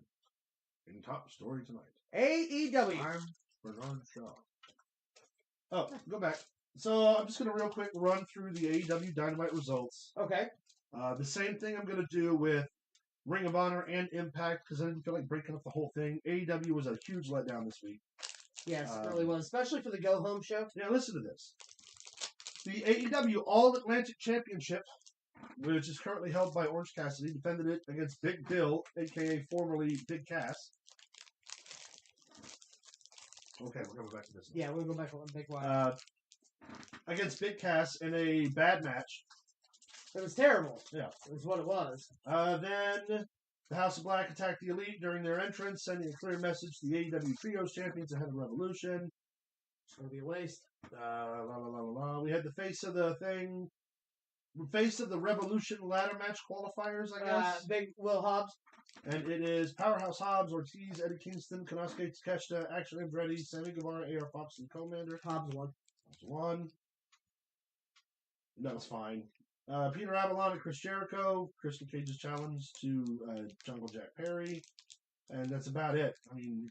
In top story tonight. AEW. I'm Bernard Shaw. Oh, go back. So I'm just going to real quick run through the AEW Dynamite results. Okay. The same thing I'm going to do with Ring of Honor and Impact because I didn't feel like breaking up the whole thing. AEW was a huge letdown this week. Yes, it really was, especially for the Go Home show. Now listen to this. The AEW All-Atlantic Championship, which is currently held by Orange Cassidy, defended it against Big Bill, a.k.a. formerly Big Cass. Okay, we're coming back to this. Yeah, we'll go back a big while. Against Big Cass in a bad match. It was terrible. Yeah. It was what it was. Then the House of Black attacked the Elite during their entrance, sending a clear message to the AEW Trios champions ahead of Revolution. It's going to be a waste. We had the face of the thing. Face of the Revolution ladder match qualifiers, I guess. Big Will Hobbs. And it is Powerhouse Hobbs, Ortiz, Eddie Kingston, Konosuke Takeshita, Action Andretti, Sammy Guevara, AR Fox, and Commander. Hobbs won. One. That was fine. Peter Avalon and Chris Jericho. Christian Cage's challenge to Jungle Jack Perry. And that's about it. I mean,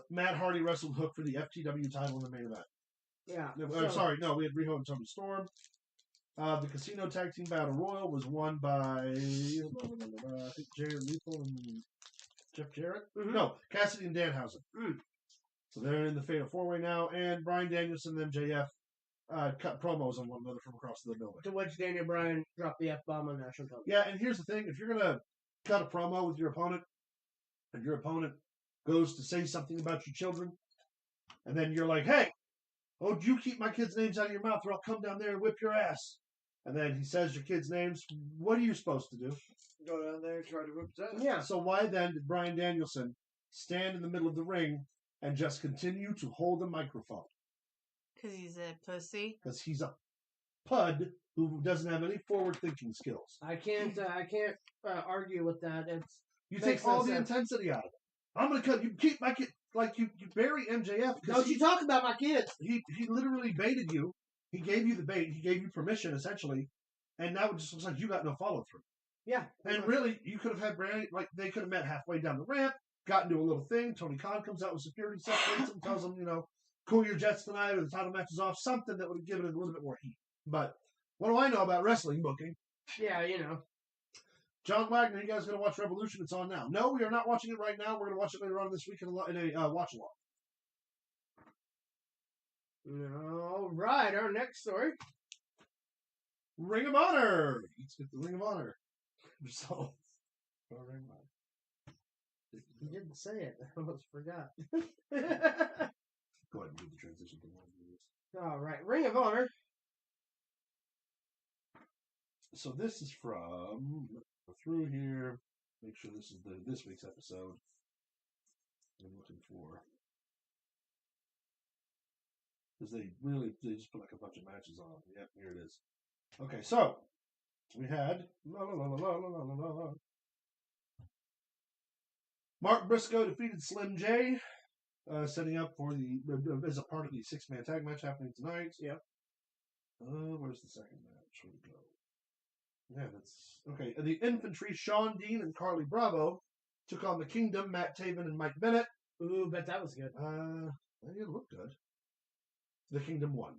Matt Hardy wrestled Hook for the FTW title in the main event. Yeah. Sorry, no, we had Riho and Tony Storm. The Casino Tag Team Battle Royal was won by I think Jared Lethal and Jeff Jarrett. Mhm. No, Cassidy and Danhausen. So they're in the Fatal 4-Way now, and Bryan Danielson and MJF cut promos on one another from across the building. To which Daniel Bryan dropped the F-bomb on national television. Yeah, and here's the thing. If you're going to cut a promo with your opponent, and your opponent goes to say something about your children, and then you're like, hey, you keep my kids' names out of your mouth or I'll come down there and whip your ass. And then he says your kids' names. What are you supposed to do? Go down there and try to whip his ass. Yeah. So why then did Bryan Danielson stand in the middle of the ring and just continue to hold the microphone? Because he's a pussy. Because he's a pud who doesn't have any forward-thinking skills. I can't argue with that. You Makes take all no the sense. intensity out of it. I'm going to cut. You keep my kid. Like, you bury MJF. Don't you talk about my kids. He literally baited you. He gave you the bait. He gave you permission, essentially. And now it just looks like you got no follow-through. Yeah. And really, you could have had Bryan, like, they could have met halfway down the ramp, got into a little thing. Tony Khan comes out with security, separates him, tells him, cool your jets tonight, or the title match is off. Something that would have given it a little bit more heat. But what do I know about wrestling booking? Yeah, John Wagner, you guys going to watch Revolution? It's on now. No, we are not watching it right now. We're going to watch it later on this week in a watch-along. All right, our next story. Ring of Honor. Let's get the Ring of Honor results. Ring of Honor. You didn't say it. I almost forgot. Go ahead and do the transition. All right, Ring of Honor. So this is from go through here. Make sure this is this week's episode. I'm looking for because they just put like a bunch of matches on. Yep, here it is. Okay, so we had Mark Briscoe defeated Slim J, setting up for as a part of the 6-man tag match happening tonight. Yep. Where's the second match? Where'd it go? Yeah, that's okay. The Infantry, Sean Dean and Carly Bravo took on the Kingdom, Matt Taven and Mike Bennett. Ooh, bet that was good. It looked good. The Kingdom won.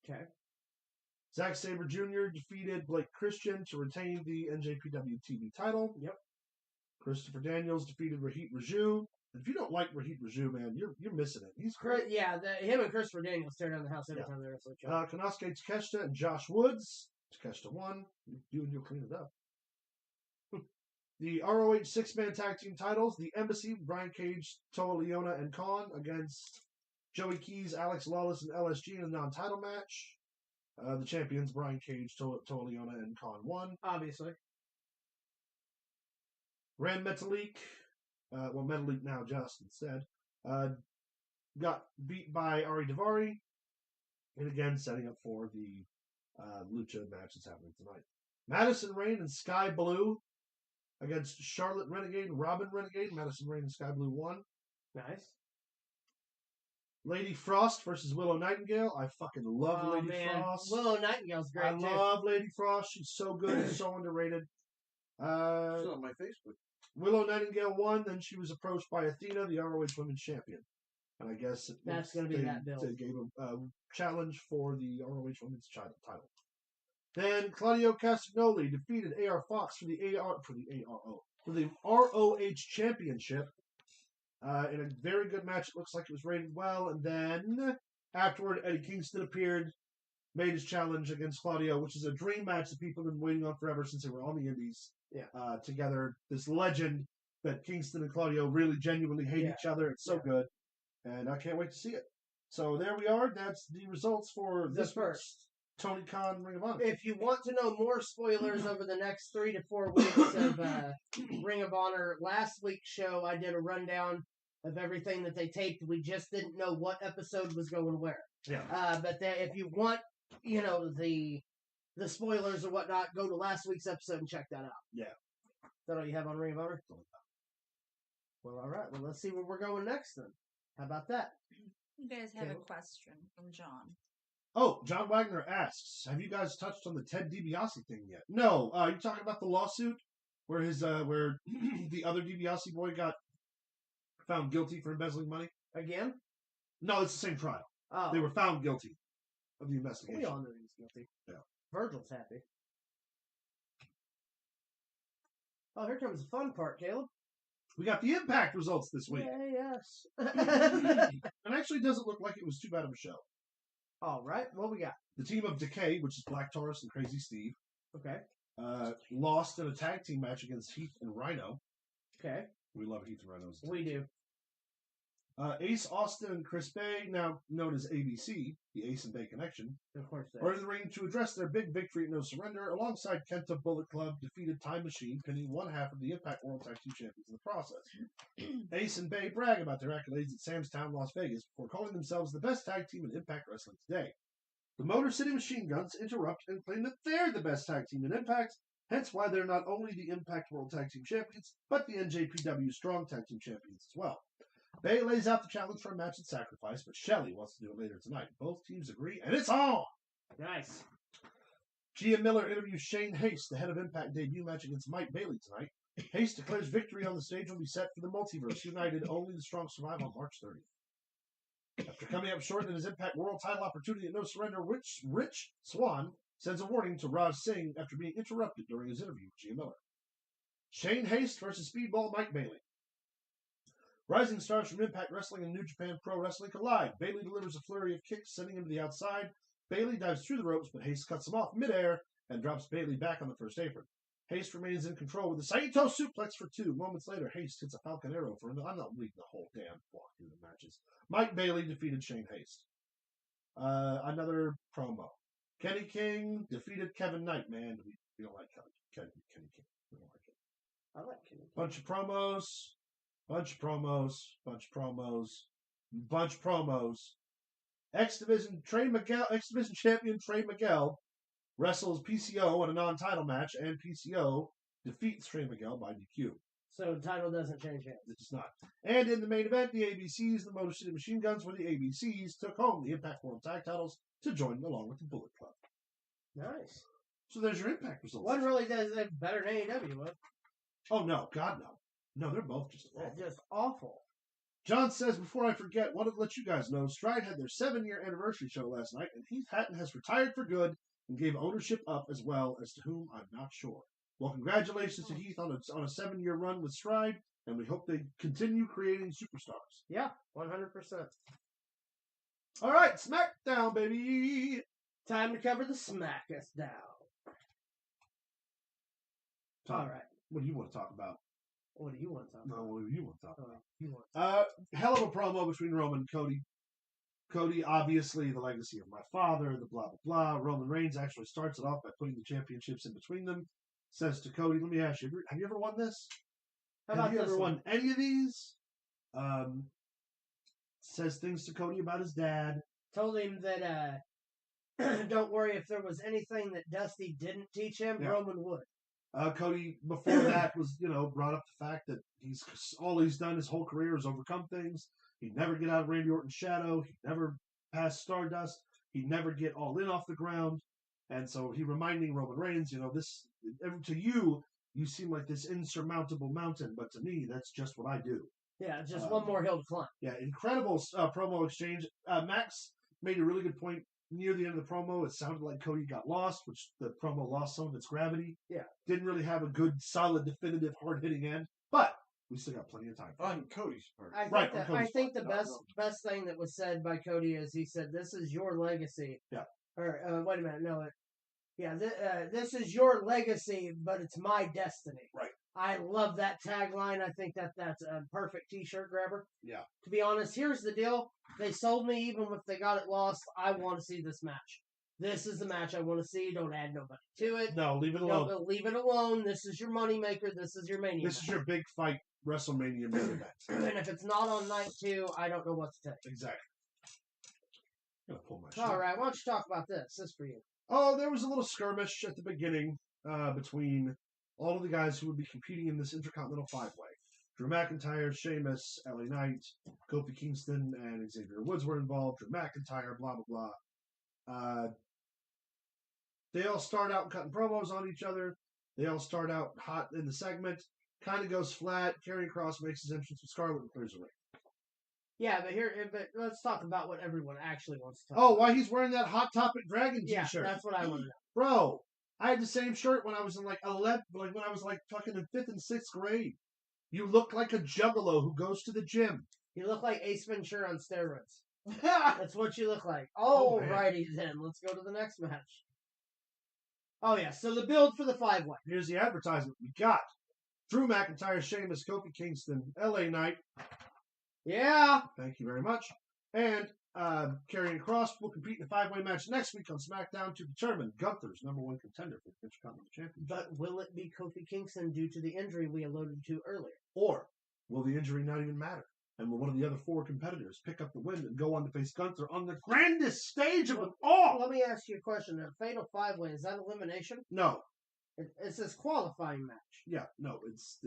Okay. Zack Sabre Jr. defeated Blake Christian to retain the NJPW TV title. Yep. Christopher Daniels defeated Rahit Raju. If you don't like Rahit Raju, man, you're missing it. He's great. Yeah, him and Christopher Daniels tear down the house every time they wrestle each other. Konosuke Takeshita and Josh Woods. Takeshita won. You'll clean it up. The ROH 6-man tag team titles. The Embassy, Brian Cage, Toa Leona, and Khan against Joey Keys, Alex Lawless, and LSG in a non-title match. The champions, Brian Cage, Toa Leona, and Khan won. Obviously. Ran Metalik, Metalik now just instead, got beat by Ari Daivari. And again, setting up for the Lucha match that's happening tonight. Madison Rayne and Sky Blue against Charlotte Renegade and Robin Renegade. Madison Rayne and Sky Blue won. Nice. Lady Frost versus Willow Nightingale. I fucking love Lady Frost. Willow Nightingale's great, I love Lady Frost. She's so good and so underrated. It's on my Facebook. Willow Nightingale won. Then she was approached by Athena, the ROH Women's Champion. And I guess that's going to be that bill. They gave a challenge for the ROH Women's title. Then Claudio Castagnoli defeated AR Fox for the ROH Championship in a very good match. It looks like it was rated well. And then afterward, Eddie Kingston appeared, made his challenge against Claudio, which is a dream match that people have been waiting on forever since they were on the Indies. Yeah. Together, this legend that Kingston and Claudio really genuinely hate each other. It's so good. And I can't wait to see it. So there we are. That's the results for this first Tony Khan Ring of Honor. If you want to know more spoilers over the next 3 to 4 weeks of Ring of Honor, last week's show I did a rundown of everything that they taped. We just didn't know what episode was going where. Yeah. But if you want, the spoilers or whatnot, go to last week's episode and check that out. Yeah. Is that all you have on Ring of Honor? Well, all right. Well, let's see where we're going next then. How about that? You guys have a question from John. Oh, John Wagner asks, have you guys touched on the Ted DiBiase thing yet? No. You talking about the lawsuit where where the other DiBiase boy got found guilty for embezzling money? Again? No, it's the same trial. Oh. They were found guilty of the investigation. We all know he's guilty. Yeah. Virgil's happy. Oh, here comes the fun part, Caleb. We got the Impact results this week. Yeah, yes. And actually doesn't look like it was too bad of a show. All right, what we got? The team of Decay, which is Black Taurus and Crazy Steve, Okay. lost in a tag team match against Heath and Rhino. Okay. We love Heath and Rhino. We do. Ace Austin and Chris Bay, now known as ABC, the Ace and Bay Connection, Of course. are in the ring to address their big victory at No Surrender, alongside Kenta Bullet Club, defeated Time Machine, pinning one half of the Impact World Tag Team Champions in the process. Ace and Bay brag about their accolades at Sam's Town, Las Vegas, before calling themselves the best tag team in Impact Wrestling today. The Motor City Machine Guns interrupt and claim that they're the best tag team in Impact, hence why they're not only the Impact World Tag Team Champions, but the NJPW Strong Tag Team Champions as well. Bay lays out the challenge for a match at Sacrifice, but Shelley wants to do it later tonight. Both teams agree, and it's on! Nice. Gia Miller interviews Shane Haste, the head of Impact debut match against Mike Bailey tonight. Haste declares victory on the stage will be set for the Multiverse United. Only the strong survive on March 30th. After coming up short in his Impact World title opportunity at No Surrender, Rich Swann sends a warning to Raj Singh after being interrupted during his interview with Gia Miller. Shane Haste versus Speedball Mike Bailey. Rising stars from Impact Wrestling and New Japan Pro Wrestling collide. Bailey delivers a flurry of kicks, sending him to the outside. Bailey dives through the ropes, but Haste cuts him off midair and drops Bailey back on the first apron. Haste remains in control with a Saito suplex for 2. Moments later, Haste hits a Falcon Arrow for another. I'm not reading the whole damn walk through the matches. Mike Bailey defeated Shane Haste. Another promo. Kenny King defeated Kevin Knight. Man, we don't like Kenny King. We don't like it. I like Kenny King. Bunch of promos. X Division champion Trey Miguel wrestles PCO in a non-title match, and PCO defeats Trey Miguel by DQ. So the title doesn't change hands. It does not. And in the main event, the ABCs, the Motor City Machine Guns, where the ABCs took home the Impact World Tag Titles to join along with the Bullet Club. Nice. So there's your Impact results. One really does it better than AEW would. Oh no, God no. No, they're both just awful. They're just awful. John says, before I forget, wanted to let you guys know, Stride had their 7-year anniversary show last night, and Heath Hatton has retired for good and gave ownership up as well, as to whom I'm not sure. Well, congratulations to Heath on a 7-year run with Stride, and we hope they continue creating superstars. Yeah, 100%. All right, SmackDown, baby. Time to cover the SmackDown. All right. What do you want to talk about? What do you want to talk about? No, what do you want to talk about? You want Hell of a promo between Roman and Cody. Cody, obviously, the legacy of my father, the blah, blah, blah. Roman Reigns actually starts it off by putting the championships in between them. Says to Cody, let me ask you, have you ever won this? Have you ever won any of these? Says things to Cody about his dad. Told him that, don't worry, if there was anything that Dusty didn't teach him, Yeah. Roman would. Cody, before that, was, brought up the fact that all he's done his whole career is overcome things. He'd never get out of Randy Orton's shadow. He'd never pass Stardust. He'd never get All In off the ground. And so he reminding Roman Reigns, to you seem like this insurmountable mountain, but to me, that's just what I do. Yeah, just one more hill to climb. Yeah, incredible promo exchange. Max made a really good point near the end of the promo. It sounded like Cody got lost, which the promo lost some of its gravity. Yeah. Didn't really have a good, solid, definitive, hard-hitting end, but we still got plenty of time. On Cody's part. I think the best thing that was said by Cody is he said, "This is your legacy." Yeah. Or wait a minute, no. This is your legacy, but it's my destiny. Right. I love that tagline. I think that's a perfect T-shirt grabber. Yeah. To be honest, here's the deal. They sold me even if they got it lost. I want to see this match. This is the match I want to see. Don't add nobody to it. No, leave it alone. No, leave it alone. This is your moneymaker. This is your mania. This is your big fight WrestleMania main event. And if it's not on night 2, I don't know what to tell you. Exactly. I'm going to pull my shit. All right, why don't you talk about this? This is for you. Oh, there was a little skirmish at the beginning between all of the guys who would be competing in this Intercontinental 5-Way. Drew McIntyre, Sheamus, LA Knight, Kofi Kingston, and Xavier Woods were involved. Drew McIntyre, blah, blah, blah. They all start out cutting promos on each other. They all start out hot in the segment. Kind of goes flat. Karrion Kross makes his entrance with Scarlett and clears the ring. Yeah, but let's talk about what everyone actually wants to talk Oh, about. why he's wearing that Hot Topic Dragon Yeah, t-shirt. that's what I want to know. Bro, I had the same shirt when I was in like 11, like when I was like fucking in 5th and 6th grade. You look like a juggalo who goes to the gym. You look like Ace Ventura on steroids. I That's what you look like. Oh, man. Alrighty then, let's go to the next match. Oh yeah, so the build for the 5-way. Here's the advertisement. We got Drew McIntyre, Sheamus, Kofi Kingston, LA Knight. Yeah. Thank you very much. And Karrion Kross will compete in a 5-way match next week on SmackDown to determine Gunther's #1 contender for the Intercontinental Championship. But will it be Kofi Kingston due to the injury we alluded to earlier? Or will the injury not even matter? And will one of the other 4 competitors pick up the win and go on to face Gunther on the grandest stage of them all? Let me ask you a question. A fatal 5-way, is that elimination? No. It says qualifying match. Yeah, no, it's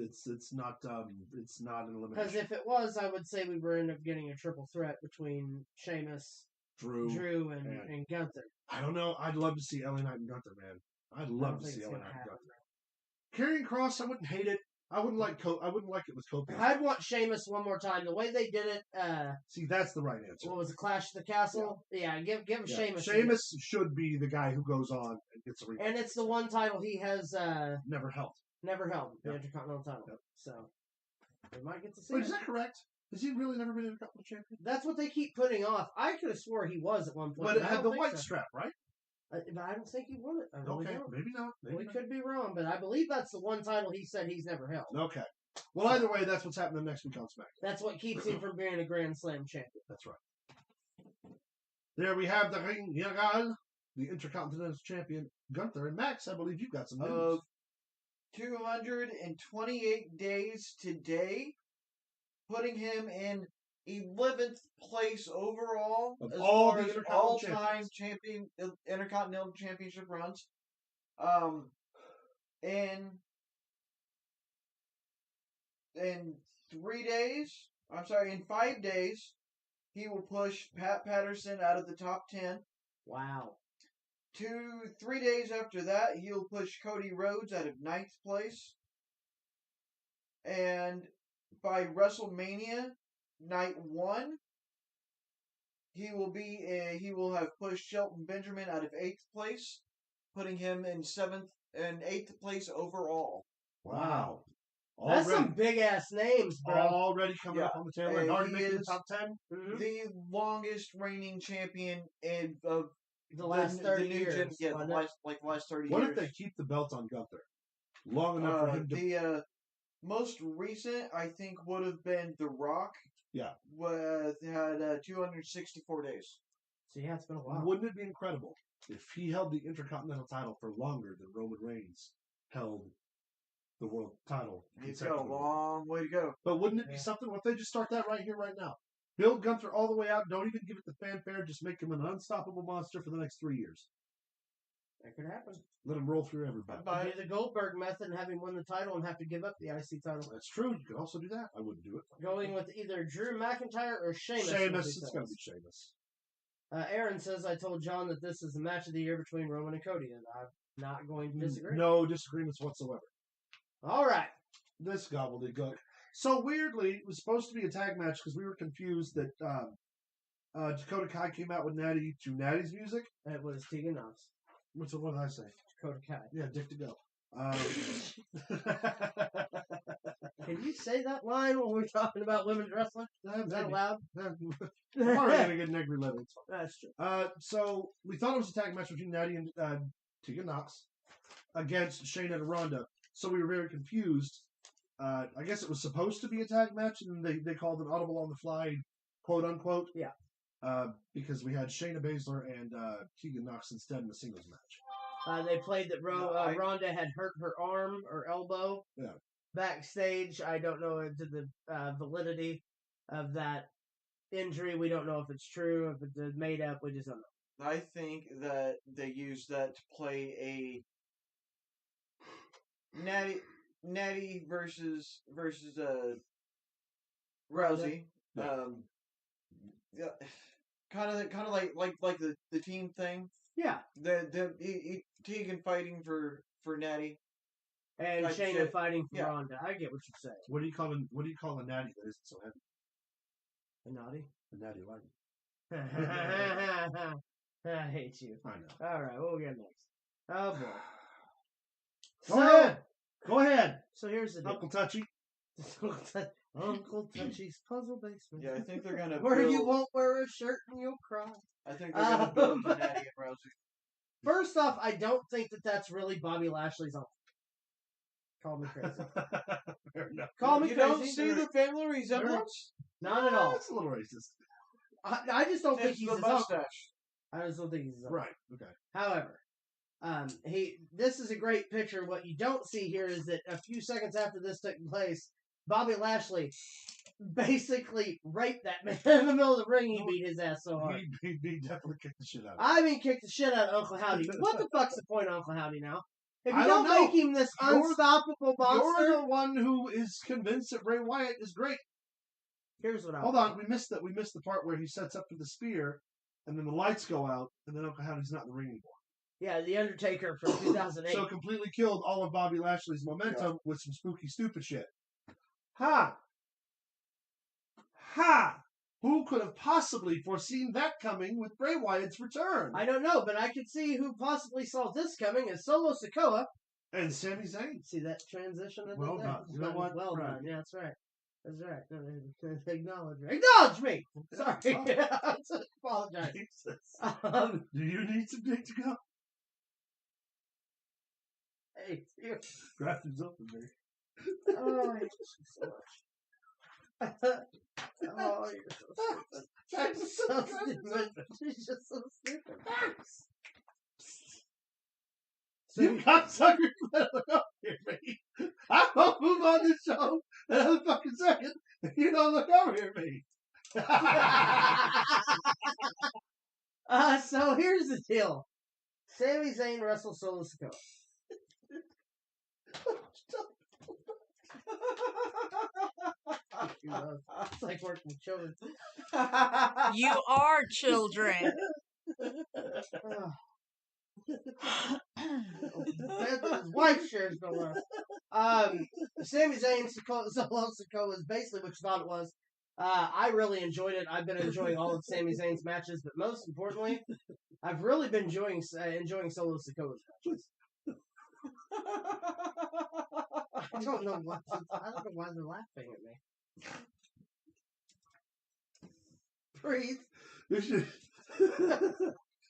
not an elimination. Because if it was, I would say we would end up getting a triple threat between Sheamus, Drew, and Gunther. I don't know. I'd love to see LA Knight and Gunther, man. I'd love to see LA Knight and Gunther. Karrion Kross, I wouldn't hate it. I wouldn't like it with Kofi. I'd want Sheamus one more time. The way they did it, see, that's the right answer. what was it, Clash of the Castle? Yeah, give Sheamus. Sheamus should be the guy who goes on and gets a ring. And it's the one title he has never held. The Yep. Intercontinental title. Yep. So we might get to see Wait, it. is that correct? Has he really never been Intercontinental champion? That's what they keep putting off. I could have swore he was at one point. But it I had don't the think white so. strap, right? But I don't think he won it. I really Okay, don't. maybe not. Maybe We not. could be wrong, but I believe that's the one title he said he's never held. Okay. Well, either way, that's what's happening next week on SmackDown. That's what keeps him from being a Grand Slam champion. That's right. There we have the Ring General, the Intercontinental Champion, Gunther. And Max, I believe you've got some news. 228 days today, putting him in 11th place overall Of as all far the as Intercontinental all-time Intercontinental Championship runs. In 5 days, he will push Pat Patterson out of the top 10. Wow. 3 days after that, he'll push Cody Rhodes out of 9th place. And by WrestleMania Night 1, he will have pushed Shelton Benjamin out of 8th place, putting him in 8th place overall. Wow. That's some big ass names, bro. Already coming up on the tail end. Already making the top 10. Mhm. The longest reigning champion of The last 30 years. the wasn't it? last 30 What years. if they keep the belt on Gunther long enough for him to? The most recent, I think, would have been The Rock. Yeah. Had 264 days. So yeah, it's been a while. Wouldn't it be incredible if he held the Intercontinental title for longer than Roman Reigns held the world title? He's got a consecutively? long way to go. But wouldn't it be something? What if they just start that right here, right now? Build Gunther all the way out. Don't even give it the fanfare. Just make him an unstoppable monster for the next 3 years. That could happen. Let him roll through everybody. Do the Goldberg method and have him win the title and have to give up the IC title. That's true. You could also do that. I wouldn't do it. Going with either Drew McIntyre or Sheamus. Sheamus. It's got to be Sheamus. Aaron says, I told John that this is the match of the year between Roman and Cody, and I'm not going to disagree. No disagreements whatsoever. All right. This gobbledygook. So weirdly, it was supposed to be a tag match because we were confused that Dakota Kai came out with Natty to Natty's music. It was Tegan Knox. What did I say? Dakota Kai. Yeah, Dick to go. Can you say that line when we're talking about women's wrestling? Is that allowed? I'm already going to get an angry letter. That's true. So we thought it was a tag match between Natty and Tegan Knox against Shayna and Ronda. So we were very confused. I guess it was supposed to be a tag match, and they called it audible on the fly, quote unquote. Yeah. Because we had Shayna Baszler and Tegan Knox instead in the singles match. They played that Ronda had hurt her arm or elbow. Yeah. Backstage, I don't know the validity of that injury. We don't know if it's true, if it's made up. We just don't know. I think that they used that to play a Natty versus Rousey. Yeah. Kind of like the team thing. Yeah. The Tegan fighting for Natty. And Type Shayna shit. fighting for Yeah. Ronda. I get what you're saying. What do you call a natty that isn't so heavy? A naughty? A natty light. I hate you. I know. All right, what we got next? Oh boy. Go ahead. Go ahead. So here's the deal. Uncle Touchy. Uncle Touchy's puzzle basement. Yeah, I think they're gonna. Where you build- won't wear a shirt and you'll cry. I think they're gonna build Um, the Natty and Rousey. First off, I don't think that that's really Bobby Lashley's uncle. Call me crazy. Fair enough. Call me You crazy. don't see the family resemblance? Not at all. That's a little racist. I just don't think It's he's the his uncle. mustache. I just don't think he's his uncle. Right. Okay. However, this is a great picture. What you don't see here is that a few seconds after this took place, Bobby Lashley basically raped that man in the middle of the ring. He beat his ass so hard. He definitely kicked the shit out of him. I mean, kicked the shit out of Uncle Howdy. What the fuck's the point of Uncle Howdy now? If you I don't don't know. make him this You're- unstoppable monster, You're the one who is convinced that Bray Wyatt is great. here's what I Hold on, we missed the part where he sets up for the spear, and then the lights go out, and then Uncle Howdy's not in the ring anymore. Yeah, The Undertaker from 2008. So completely killed all of Bobby Lashley's momentum with some spooky, stupid shit. Ha! Ha! Who could have possibly foreseen that coming with Bray Wyatt's return? I don't know, but I could see who possibly saw this coming as Solo Sikoa. And Sami Zayn. See that transition? I did Well there? done. You know what? Well Right. done. Yeah, that's right. That's right. Acknowledge me. Acknowledge me! Sorry. I apologize. Jesus. Do you need some dick to go? Hey, you. Grafton's open, baby. Oh, I hate you so much. Oh, you're so stupid. So stupid. She's just so stupid. So You cocksucker, look up here, me. I won't move on this show another fucking second if you don't look over here, me. So here's the deal. Sami Zayn wrestles Solo Sikoa. It's like working with children. You are children. His wife shares no less. Sami Zayn Solo Sikoa is basically what you thought it was. I really enjoyed it. I've been enjoying all of Sami Zayn's matches, but most importantly, I've really been enjoying Solo Sikoa's matches. I don't know why they're laughing at me. Breathe.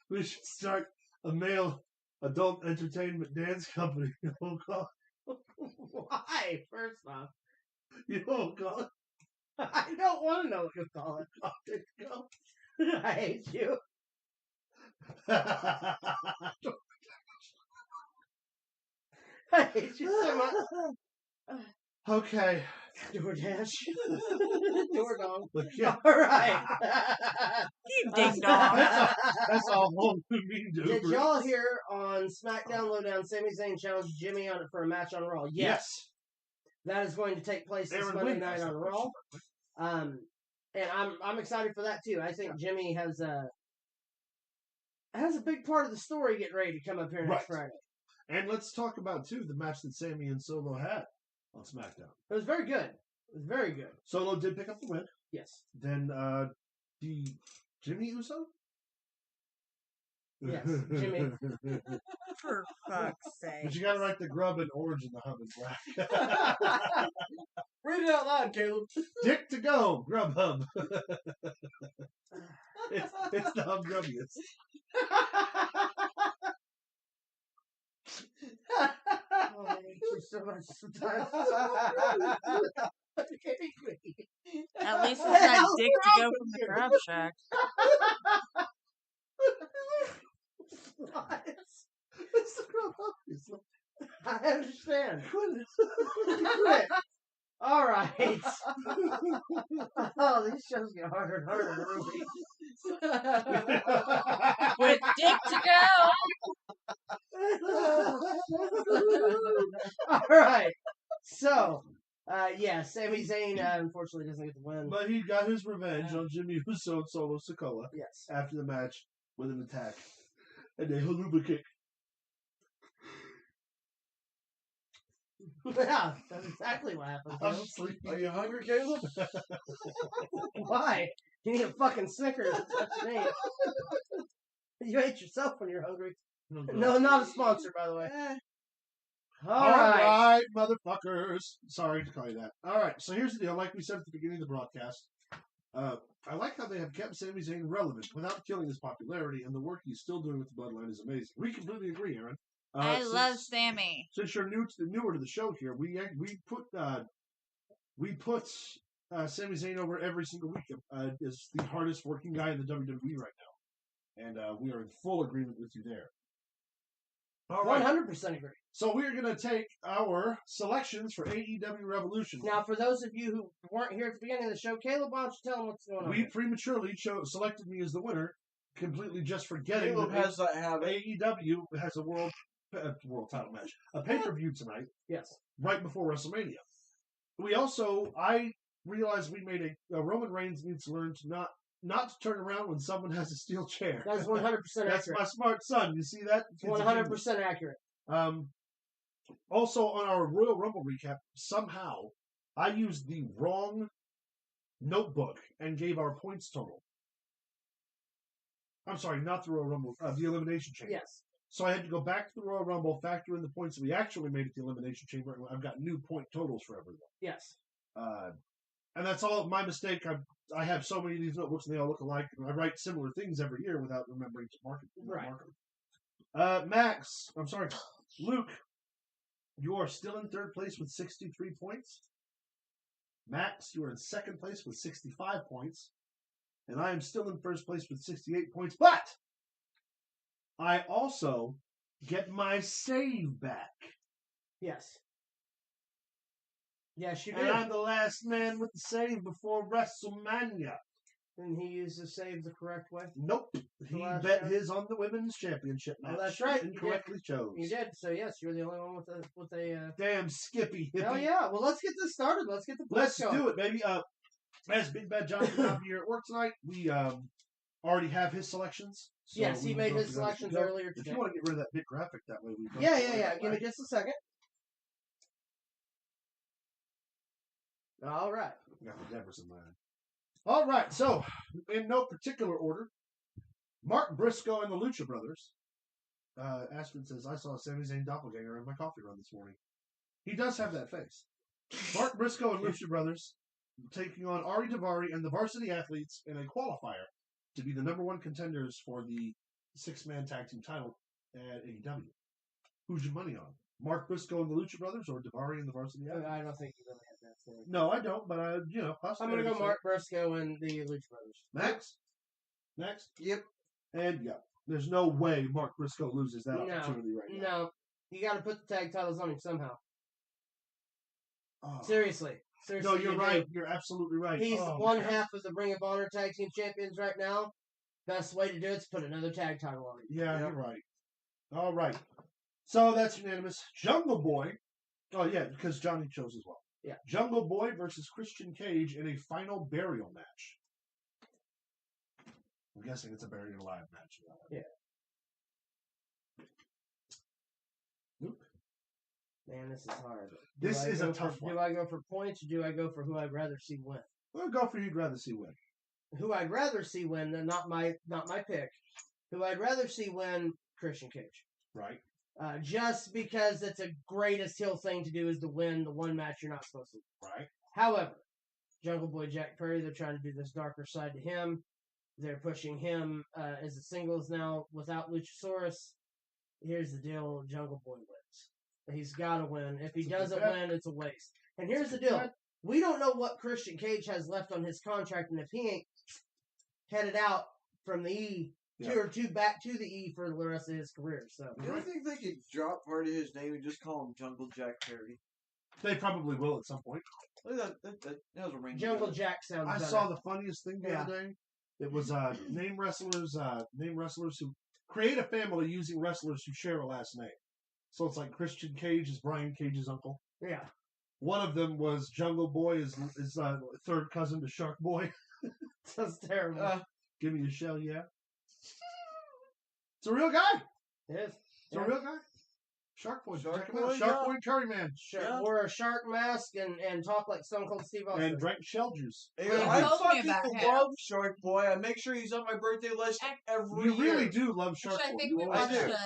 We should start a male adult entertainment dance company. We'll call Why? First off, it. You'll call it. I don't want to know what you call it. Go. I hate you. I hate you so much. Okay. DoorDash. DoorDong. Look, yeah, All right. You ding dong. that's a whole new mean dude. Did y'all hear on SmackDown Lowdown, Sami Zayn challenged Jimmy on for a match on Raw? Yes. That is going to take place this Aaron Monday Wynn night has on that Raw. question. And I'm excited for that too. I think Jimmy has a big part of the story getting ready to come up here next Right. Friday. And let's talk about, too, the match that Sammy and Solo had on SmackDown. It was very good. It was very good. Solo did pick up the win. Yes. Then the Jimmy Uso? Yes, Jimmy. For fuck's sake. But you gotta write the grub in orange and the hub in black. Read it out loud, Caleb. Dick to go, grub hub. it's the hub grubbiest. Oh, I hate you so much sometimes. At least it's not dick to go from the crab shack. What? It's the grub obviously. I understand. Quit Quit. All right. Oh, these shows get harder and harder to Ruby. With dick to All right. So, yeah, Sami Zayn unfortunately doesn't get the win. But he got his revenge on Jimmy Uso and Solo Sikoa Yes. after the match with an attack and a haluba kick. Yeah, that's exactly what happened. I'm Caleb. sleepy. Are you hungry, Caleb? Why? You need a fucking Snickers. That's what you need. You ate yourself when you're hungry. No, not a sponsor, by the way. All All right. right, motherfuckers. Sorry to call you that. All right, so here's the deal. Like we said at the beginning of the broadcast, I like how they have kept Sami Zayn relevant without killing his popularity, and the work he's still doing with the Bloodline is amazing. We completely agree, Aaron. I love Sammy. Since you're newer to the show here, we put Sami Zayn over every single week as the hardest working guy in the WWE right now, and we are in full agreement with you there. All right, 100% agree. so we're gonna take our selections for AEW Revolution. Now, for those of you who weren't here at the beginning of the show, Caleb, why don't you tell them what's going on? We prematurely selected me as the winner, completely just forgetting Caleb that has that habit. AEW has a world title match, a pay-per-view tonight, Yes. right before WrestleMania. I realized we made a Roman Reigns needs to learn to not to turn around when someone has a steel chair. That is 100% That's accurate. my smart son. You see that? It's 100% accurate. Also, on our Royal Rumble recap, somehow I used the wrong notebook and gave our points total. I'm sorry, not the Royal Rumble, the Elimination Chamber. Yes. So I had to go back to the Royal Rumble, factor in the points that we actually made at the Elimination Chamber, and I've got new point totals for everyone. Yes. And that's all my mistake. I have so many of these notebooks, and they all look alike. And I write similar things every year without remembering to mark them. Right. Luke, you are still in third place with 63 points. Max, you are in second place with 65 points. And I am still in first place with 68 points. But I also get my save back. Yes. Yes, you And did. I'm the last man with the save before WrestleMania. And he used the save the correct way. Nope. He last bet show? his on the women's championship match. Oh, that's right. And You correctly chose. You did. So yes, you're the only one with a. Damn Skippy. Hell yeah! Well, let's get this started. Let's get the. Let's going. do it, baby. As Big Bad John cannot be here at work tonight, we already have his selections. So Yes, he we will made go his through those selections together. earlier If today. you want to get rid of that big graphic, that way we don't. Yeah. Give me just a second. All right. Got the Devers in mind. All right, so in no particular order, Mark Briscoe and the Lucha Brothers. Aspen says, I saw a Sami Zayn doppelganger in my coffee run this morning. He does have that face. Mark Briscoe and Lucha Brothers taking on Ari Daivari and the Varsity Athletes in a qualifier to be the #1 contenders for the 6-man tag team title at AEW. Who's your money on? Mark Briscoe and the Lucha Brothers or Daivari and the Varsity Athletes? I don't think you really have that story. No, I don't, but I'm going to go say- Mark Briscoe and the Lucha Brothers. Max? Next? Yep. And yeah, there's no way Mark Briscoe loses that No. opportunity right now. No, you got to put the tag titles on him somehow. Oh. Seriously. No, you're you right. do. You're absolutely right. He's Oh, one man. half of the Ring of Honor Tag Team Champions right now. Best way to do it is put another tag title on him. Yeah, Yep. you're right. All right. So that's unanimous. Jungle Boy. Oh, yeah, because Johnny chose as well. Yeah. Jungle Boy versus Christian Cage in a final burial match. I'm guessing it's a buried alive match. Yeah. Luke? Man, this is hard. This is a go tough for, one. Do I go for points or do I go for who I'd rather see win? We'll go for you'd rather see win. Who I'd rather see win, and not my pick. Who I'd rather see win, Christian Cage. Right. Just because it's a greatest heel thing to do is to win the one match you're not supposed to win. Right. However, Jungle Boy Jack Perry, they're trying to do this darker side to him. They're pushing him as a singles now without Luchasaurus. Here's the deal, Jungle Boy wins. He's got to win. If he doesn't win, it's a waste. And here's the deal. We don't know what Christian Cage has left on his contract, and if he ain't headed out from the E or two back to the E for the rest of his career. So Do you think they could drop part of his name and just call him Jungle Jack Perry? They probably will at some point. Look at that was a ring. Jungle Jack sounds I better. saw the funniest thing the other day. It was name wrestlers who create a family using wrestlers who share a last name. So it's like Christian Cage is Brian Cage's uncle. Yeah. One of them was Jungle Boy is third cousin to Shark Boy. That's terrible. Give me a shell, yeah. It's a real guy. It is. It's a real guy. Shark Boy. Shark Check him out. Boy, Shark yeah. Boy Curry Man. Yeah. Wear a shark mask and talk like Stone Cold Steve Austin. And drank shell juice. Hey, You I told me fucking about him. love Shark Boy. I make sure he's on my birthday list every You year. really do love Shark Which I Boy. think You we always watched have. a Yeah.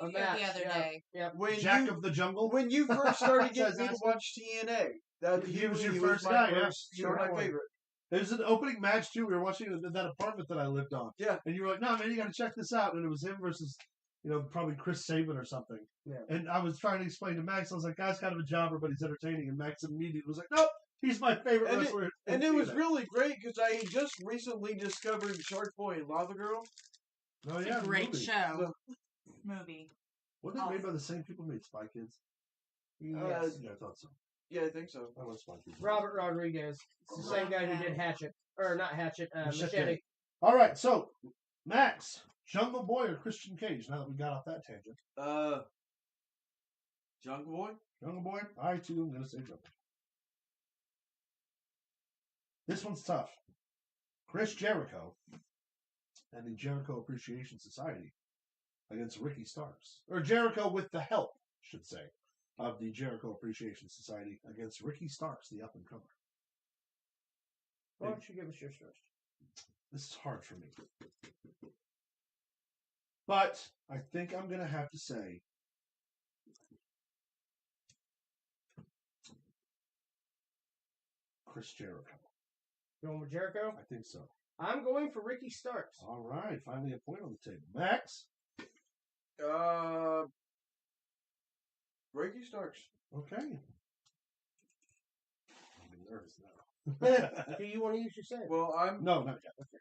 video match, the other yeah. day. Yep. When Jack you of the Jungle. when you first started Says getting me to Aspen. watch TNA, that He was your he first my guy, yeah. first, he Sure. was my favorite. There's an opening match too. We were watching it in that apartment that I lived on. Yeah. And you were like, "No, man, you got to check this out." And it was him versus, probably Chris Sabin or something. Yeah. And I was trying to explain to Max. I was like, "Guy's kind of a jobber, but he's entertaining." And Max immediately was like, "Nope, he's my favorite And wrestler." And it was really great because I just recently discovered Shark Boy and Lava Girl. oh It's yeah, a great movie. show. Movie. Wasn't it made by the same people who made Spy Kids? Yes. Yeah, I thought so. Yeah, I think so. I love Spy Kids. Robert Rodriguez. It's the same guy who did Hatchet. Or not Hatchet, Machete. Machete. All right, so Max, Jungle Boy or Christian Cage? Now that we got off that tangent, Jungle Boy. Jungle Boy. I too am gonna say Jungle. This one's tough. Chris Jericho and the Jericho Appreciation Society against Ricky Starks, or Jericho with the help, I should say, of the Jericho Appreciation Society against Ricky Starks, the up and comer. Why don't you give us yours first? This is hard for me. But I think I'm going to have to say Chris Jericho. Going with Jericho? I think so. I'm going for Ricky Starks. All right. Finally a point on the table. Max? Ricky Starks. Okay. I'm nervous now. Do you want to use your say? Well, No, not yet. Okay.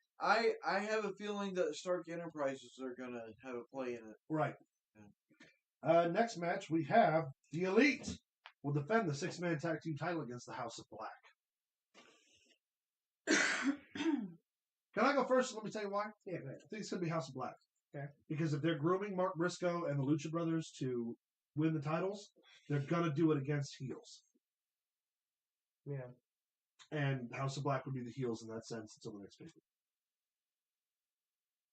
I have a feeling that Stark Enterprises are gonna have a play in it. Right. Next match, we have the Elite will defend the six-man tag team title against the House of Black. Can I go first? Let me tell you why. Yeah, go I think it's going to be House of Black. Okay. Because if they're grooming Mark Briscoe and the Lucha Brothers to win the titles, they're going to do it against heels. Yeah. And House of Black would be the heels in that sense until the next pay-per-view.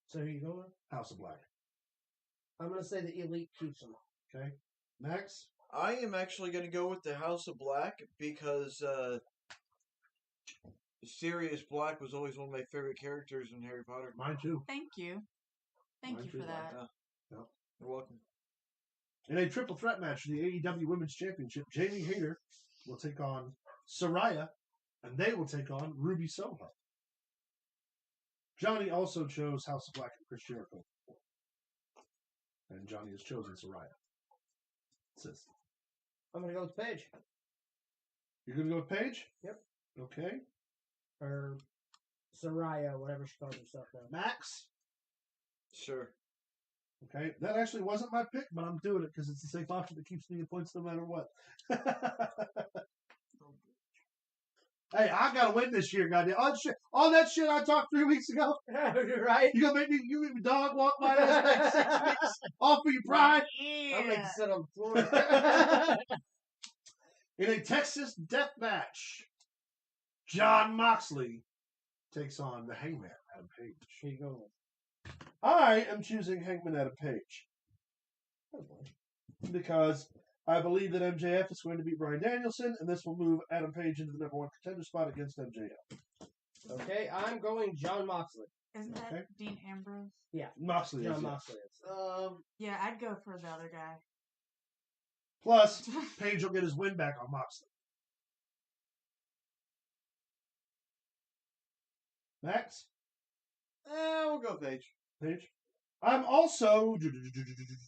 So who you going with? House of Black. I'm going to say the Elite keeps them. Okay. Max? I am actually gonna go with the House of Black because Sirius Black was always one of my favorite characters in Harry Potter. Mine too. Thank you. Thank Mine you too, for that. Yeah. You're welcome. In a triple threat match for the AEW Women's Championship, Jamie Hayter will take on Saraya, and they will take on Ruby Soho. Johnny also chose House of Black and Chris Jericho. And Johnny has chosen Saraya. Sis. I'm going to go with Paige. You're going to go with Paige? Yep. Okay. Or Saraya, whatever she calls herself now. Max? Sure. Okay. That actually wasn't my pick, but I'm doing it because it's the safe option that keeps me in points no matter what. Hey, I gotta win this year, goddamn. All that shit I talked 3 weeks ago. Right? You gonna make me dog walk my ass back 6 weeks off for your pride? Yeah. I'm going to sit on the floor. In a Texas death match, John Moxley takes on the Hangman, Adam Page. Here you go. I am choosing Hangman Adam Page because I believe that MJF is going to beat Bryan Danielson, and this will move Adam Page into the #1 contender spot against MJF. Okay, I'm going John Moxley. Isn't that Okay. Dean Ambrose? Moxley John is, yeah. Moxley is. Yeah, I'd go for the other guy. Plus, Page will get his win back on Moxley. Max? We'll go Paige. Page? I'm also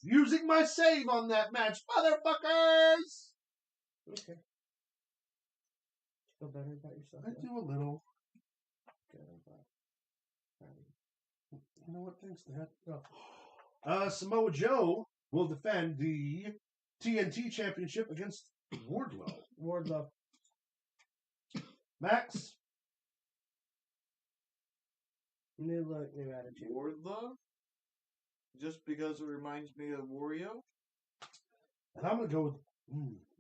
using my save on that match, motherfuckers! Okay. Feel better about yourself? I now? do a little. Good. You know what? Thanks, Dad. Samoa Joe will defend the TNT Championship against Wardlow. Wardlow. Max? New look, new attitude. Wardlow? Just because it reminds me of Wario? And I'm gonna go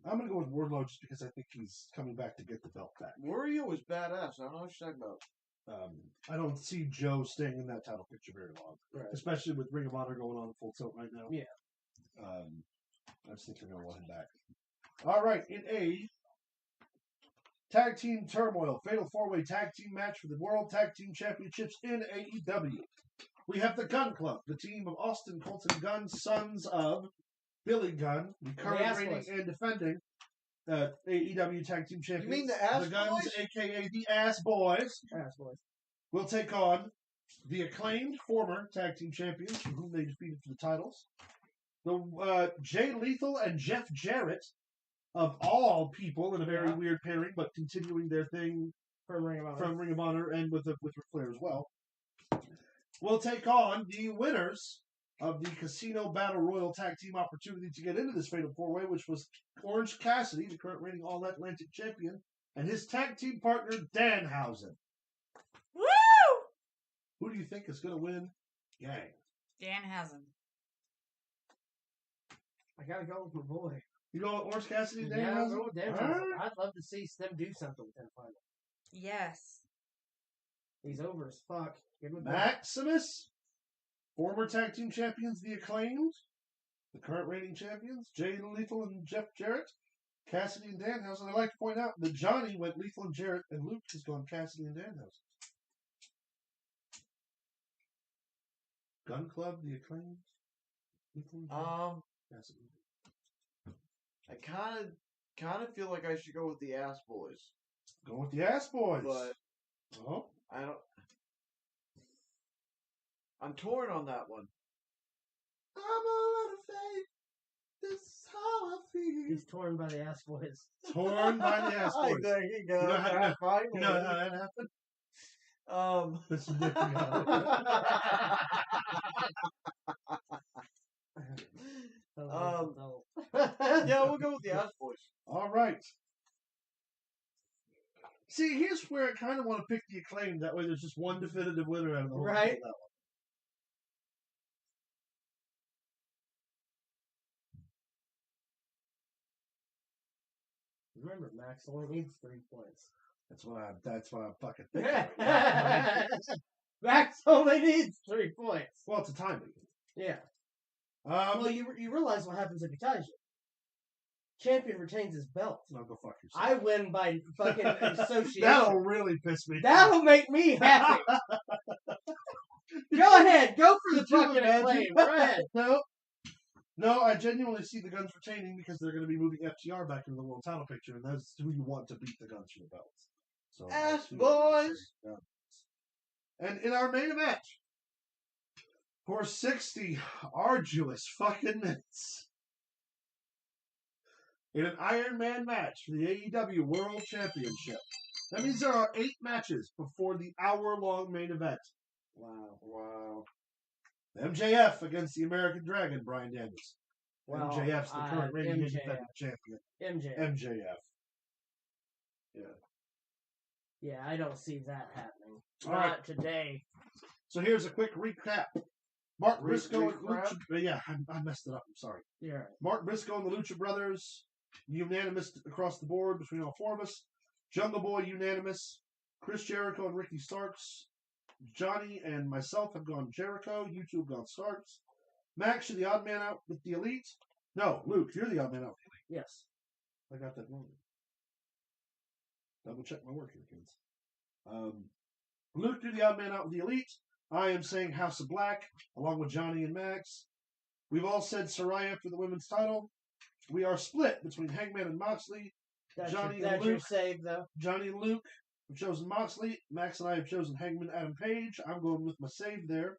with Wardlow just because I think he's coming back to get the belt back. Wario was badass. I don't know what you're talking about. I don't see Joe staying in that title picture very long, Right. especially with Ring of Honor going on full tilt right now. Yeah. I just think they're going to want him back. All right, in a tag team turmoil, fatal four-way tag team match for the World Tag Team Championships in AEW. We have the Gun Club, the team of Austin Colton Gunn, sons of Billy Gunn, the current reigning and defending AEW Tag Team Champions. You mean the Ass The Guns, Boys? a.k.a. the Ass Boys. Ass Boys. Will take on the acclaimed former Tag Team Champions, whom they defeated for the titles. The Jay Lethal and Jeff Jarrett, of all people, in a very weird pairing, but continuing their thing from Ring of Honor and with Ric Flair as well. Will take on the winners of the Casino Battle Royal Tag Team opportunity to get into this Fatal 4-Way, which was Orange Cassidy, the current reigning All-Atlantic Champion, and his tag team partner, Danhausen. Woo! Who do you think is going to win? Gang. Danhausen. I gotta go with my boy. You go with Orange Cassidy and Yeah, Danhausen? I'll go with Danhausen. Right. I'd love to see them do something with him finally. Yes. He's over as fuck. Give him a Maximus, former tag team champions, the Acclaimed, the current reigning champions, Jay Lethal and Jeff Jarrett, Cassidy and Danhausen. I'd like to point out that Johnny went Lethal and Jarrett, and Luke has gone Cassidy and Danhausen. Gun Club, the Acclaimed, Lethal and Jarrett, Cassidy. I kind of feel like I should go with the Ass Boys. Go with the Ass Boys. But I don't. I'm torn on that one. I'm all out of faith. This is how I feel. He's torn by the Ass Boys. Torn by the Ass Boys. There you go. You know how That that happened? This is different. Yeah, we'll go with the Ass Boys. All right. See, here's where I kind of want to pick the Acclaimed. That way there's just one definitive winner out of the whole Right. thing. Remember, Max only needs 3 points. That's what I'm fucking thinking. Max only needs 3 points. Well, it's a timing. Yeah. Well, you realize what happens if he ties you. Champion retains his belt. No, go fuck yourself. I win by fucking association. That'll really piss me. That'll make me happy. Go ahead. Go for the fucking Acclaim. Go ahead. No, I genuinely see the Guns retaining because they're going to be moving FTR back into the world title picture, and that's who you want to beat the Guns for the belts. So, Ass Boys! And in our main match, for 60 arduous fucking minutes, in an Iron Man match for the AEW World Championship. That means there are 8 matches before the hour-long main event. Wow. MJF against the American Dragon, Bryan Daniels. Well, MJF's the current reigning independent champion. MJF. Yeah, I don't see that happening. All Not right. today. So here's a quick recap. Mark Briscoe and Lucha... Yeah, I messed it up. I'm sorry. Yeah. Mark Briscoe and the Lucha Brothers, unanimous across the board between all 4 of us. Jungle Boy, unanimous. Chris Jericho and Ricky Starks. Johnny and myself have gone Jericho. You 2 have gone Starks. Max, you're the odd man out with the Elite. No, Luke, you're the odd man out with the Elite. Yes. I got that wrong. Double check my work here, kids. Luke, you're the odd man out with the Elite. I am saying House of Black, along with Johnny and Max. We've all said Saraya for the women's title. We are split between Hangman and Moxley. That's Johnny your, and that's your Luke. save, though. Johnny and Luke have chosen Moxley. Max and I have chosen Hangman Adam Page. I'm going with my save there.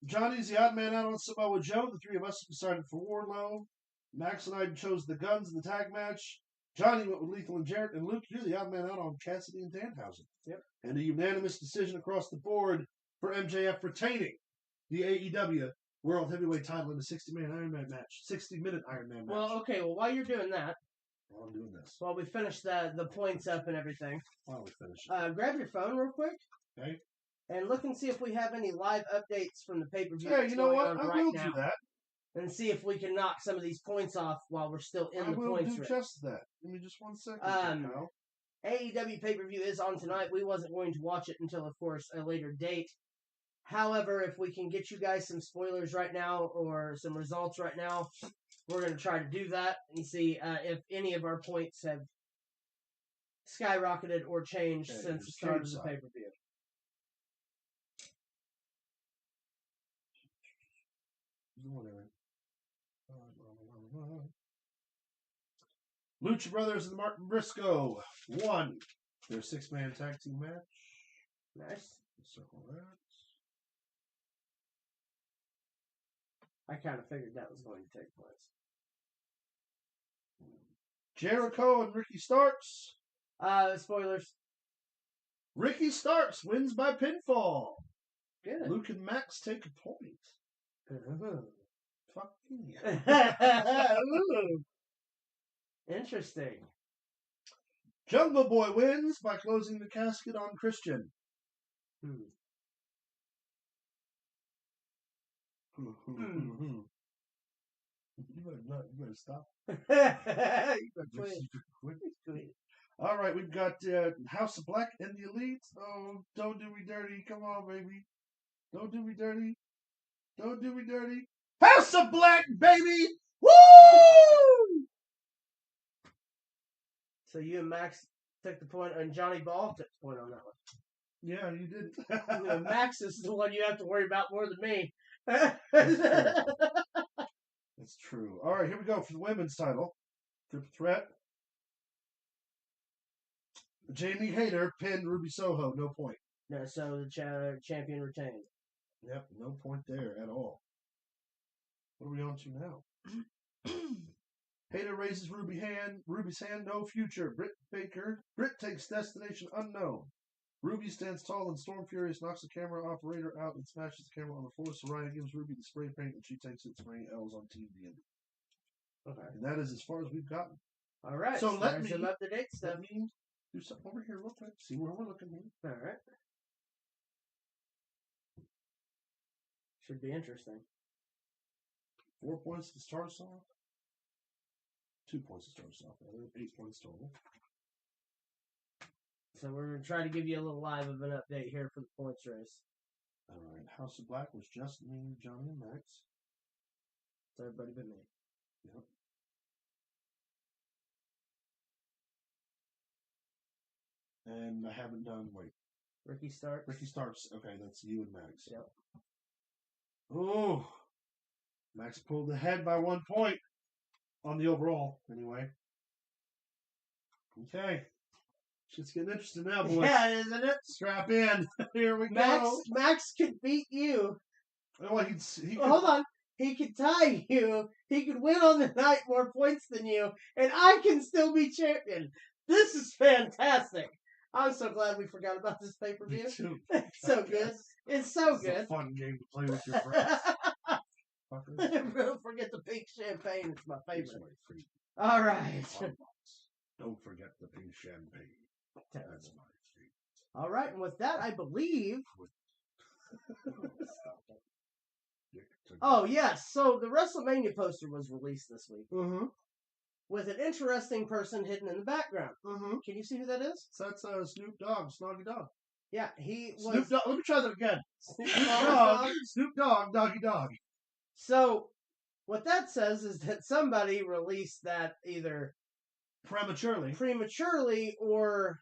Johnny's the odd man out on Samoa Joe. The 3 of us decided for Wardlow. Max and I chose the Guns in the tag match. Johnny went with Lethal and Jarrett. And Luke, you're the odd man out on Cassidy and Danhausen. Yep. And a unanimous decision across the board for MJF retaining the AEW World Heavyweight title in a 60-minute Iron Man match. 60-minute Iron Man match. Well, okay. Well, while you're doing that, While I'm doing this. while we finish the points up and everything, While we finish. grab your phone real quick. Okay. And look and see if we have any live updates from the pay-per-view. Yeah, that's you know going what? on I right will now. do that. And see if we can knock some of these points off while we're still in I the will points do race. just that. Give me just 1 second, pal. AEW pay-per-view is on tonight. We wasn't going to watch it until, of course, a later date. However, if we can get you guys some spoilers right now or some results right now, we're going to try to do that and see if any of our points have skyrocketed or changed since the start of the pay-per-view. Whatever. Lucha Brothers and Martin Briscoe won their 6-man tag team match. Nice. Circle that. I kind of figured that was going to take place. Jericho and Ricky Starks. Spoilers. Ricky Starks wins by pinfall. Good. Luke and Max take a point. Fuck me. Ooh. Interesting. Jungle Boy wins by closing the casket on Christian. You better stop. You better quit. All right, we've got House of Black and the Elite. Oh, don't do me dirty. Come on, baby. Don't do me dirty. Don't do me dirty. House of Black, baby! Woo! So you and Max took the point, and Johnny Ball took the point on that one. Yeah, you did. Max is the one you have to worry about more than me. That's true. All right, here we go for the women's title. Triple threat. Jamie Hayter pinned Ruby Soho. No point. No, so the champion retained. Yep, no point there at all. What are we on to now? Hayter raises Ruby's hand. No future. Britt takes destination unknown. Ruby stands tall and Storm Furious knocks the camera operator out and smashes the camera on the floor. Soraya gives Ruby the spray paint and she takes it, spraying L's on Team DND. Okay. And that is as far as we've gotten. All right. So let me some up-to-date stuff. Let me do something over here real quick. See where we're looking here. All right. Should be interesting. 4 points to start us off. 2 points to start us off. 8 points total. So we're going to try to give you a little live of an update here for the points race. All right. House of Black was just me, Johnny, and Max. So everybody but me. Yep. And I haven't done, wait. Ricky Starks. Ricky Starks. Okay, that's you and Max. Yep. Oh. Max pulled ahead by 1 point on the overall, anyway. Okay. Shit's getting interesting now, boys. Yeah, isn't it? Strap in. Here we go. Max could beat you. Well, he could, Hold on. He could tie you. He could win on the night more points than you. And I can still be champion. This is fantastic. I'm so glad we forgot about this pay-per-view. Me too. It's so good. It's so It's good. a fun game to play with your friends. Fuckers. Don't forget the pink champagne. It's my It's favorite. my favorite. All right. Don't forget the pink champagne. That's my favorite. All right. And with that, I believe. Oh, yes. So the WrestleMania poster was released this week. Mm-hmm. With an interesting person hidden in the background. Mm-hmm. Can you see who that is? So that's Snoop Dogg, Snoggy Dog. Yeah, he was. Snoop Dogg. Let me try that again. Snoop Snoop Dogg, Doggy Dog. So, what that says is that somebody released that either prematurely or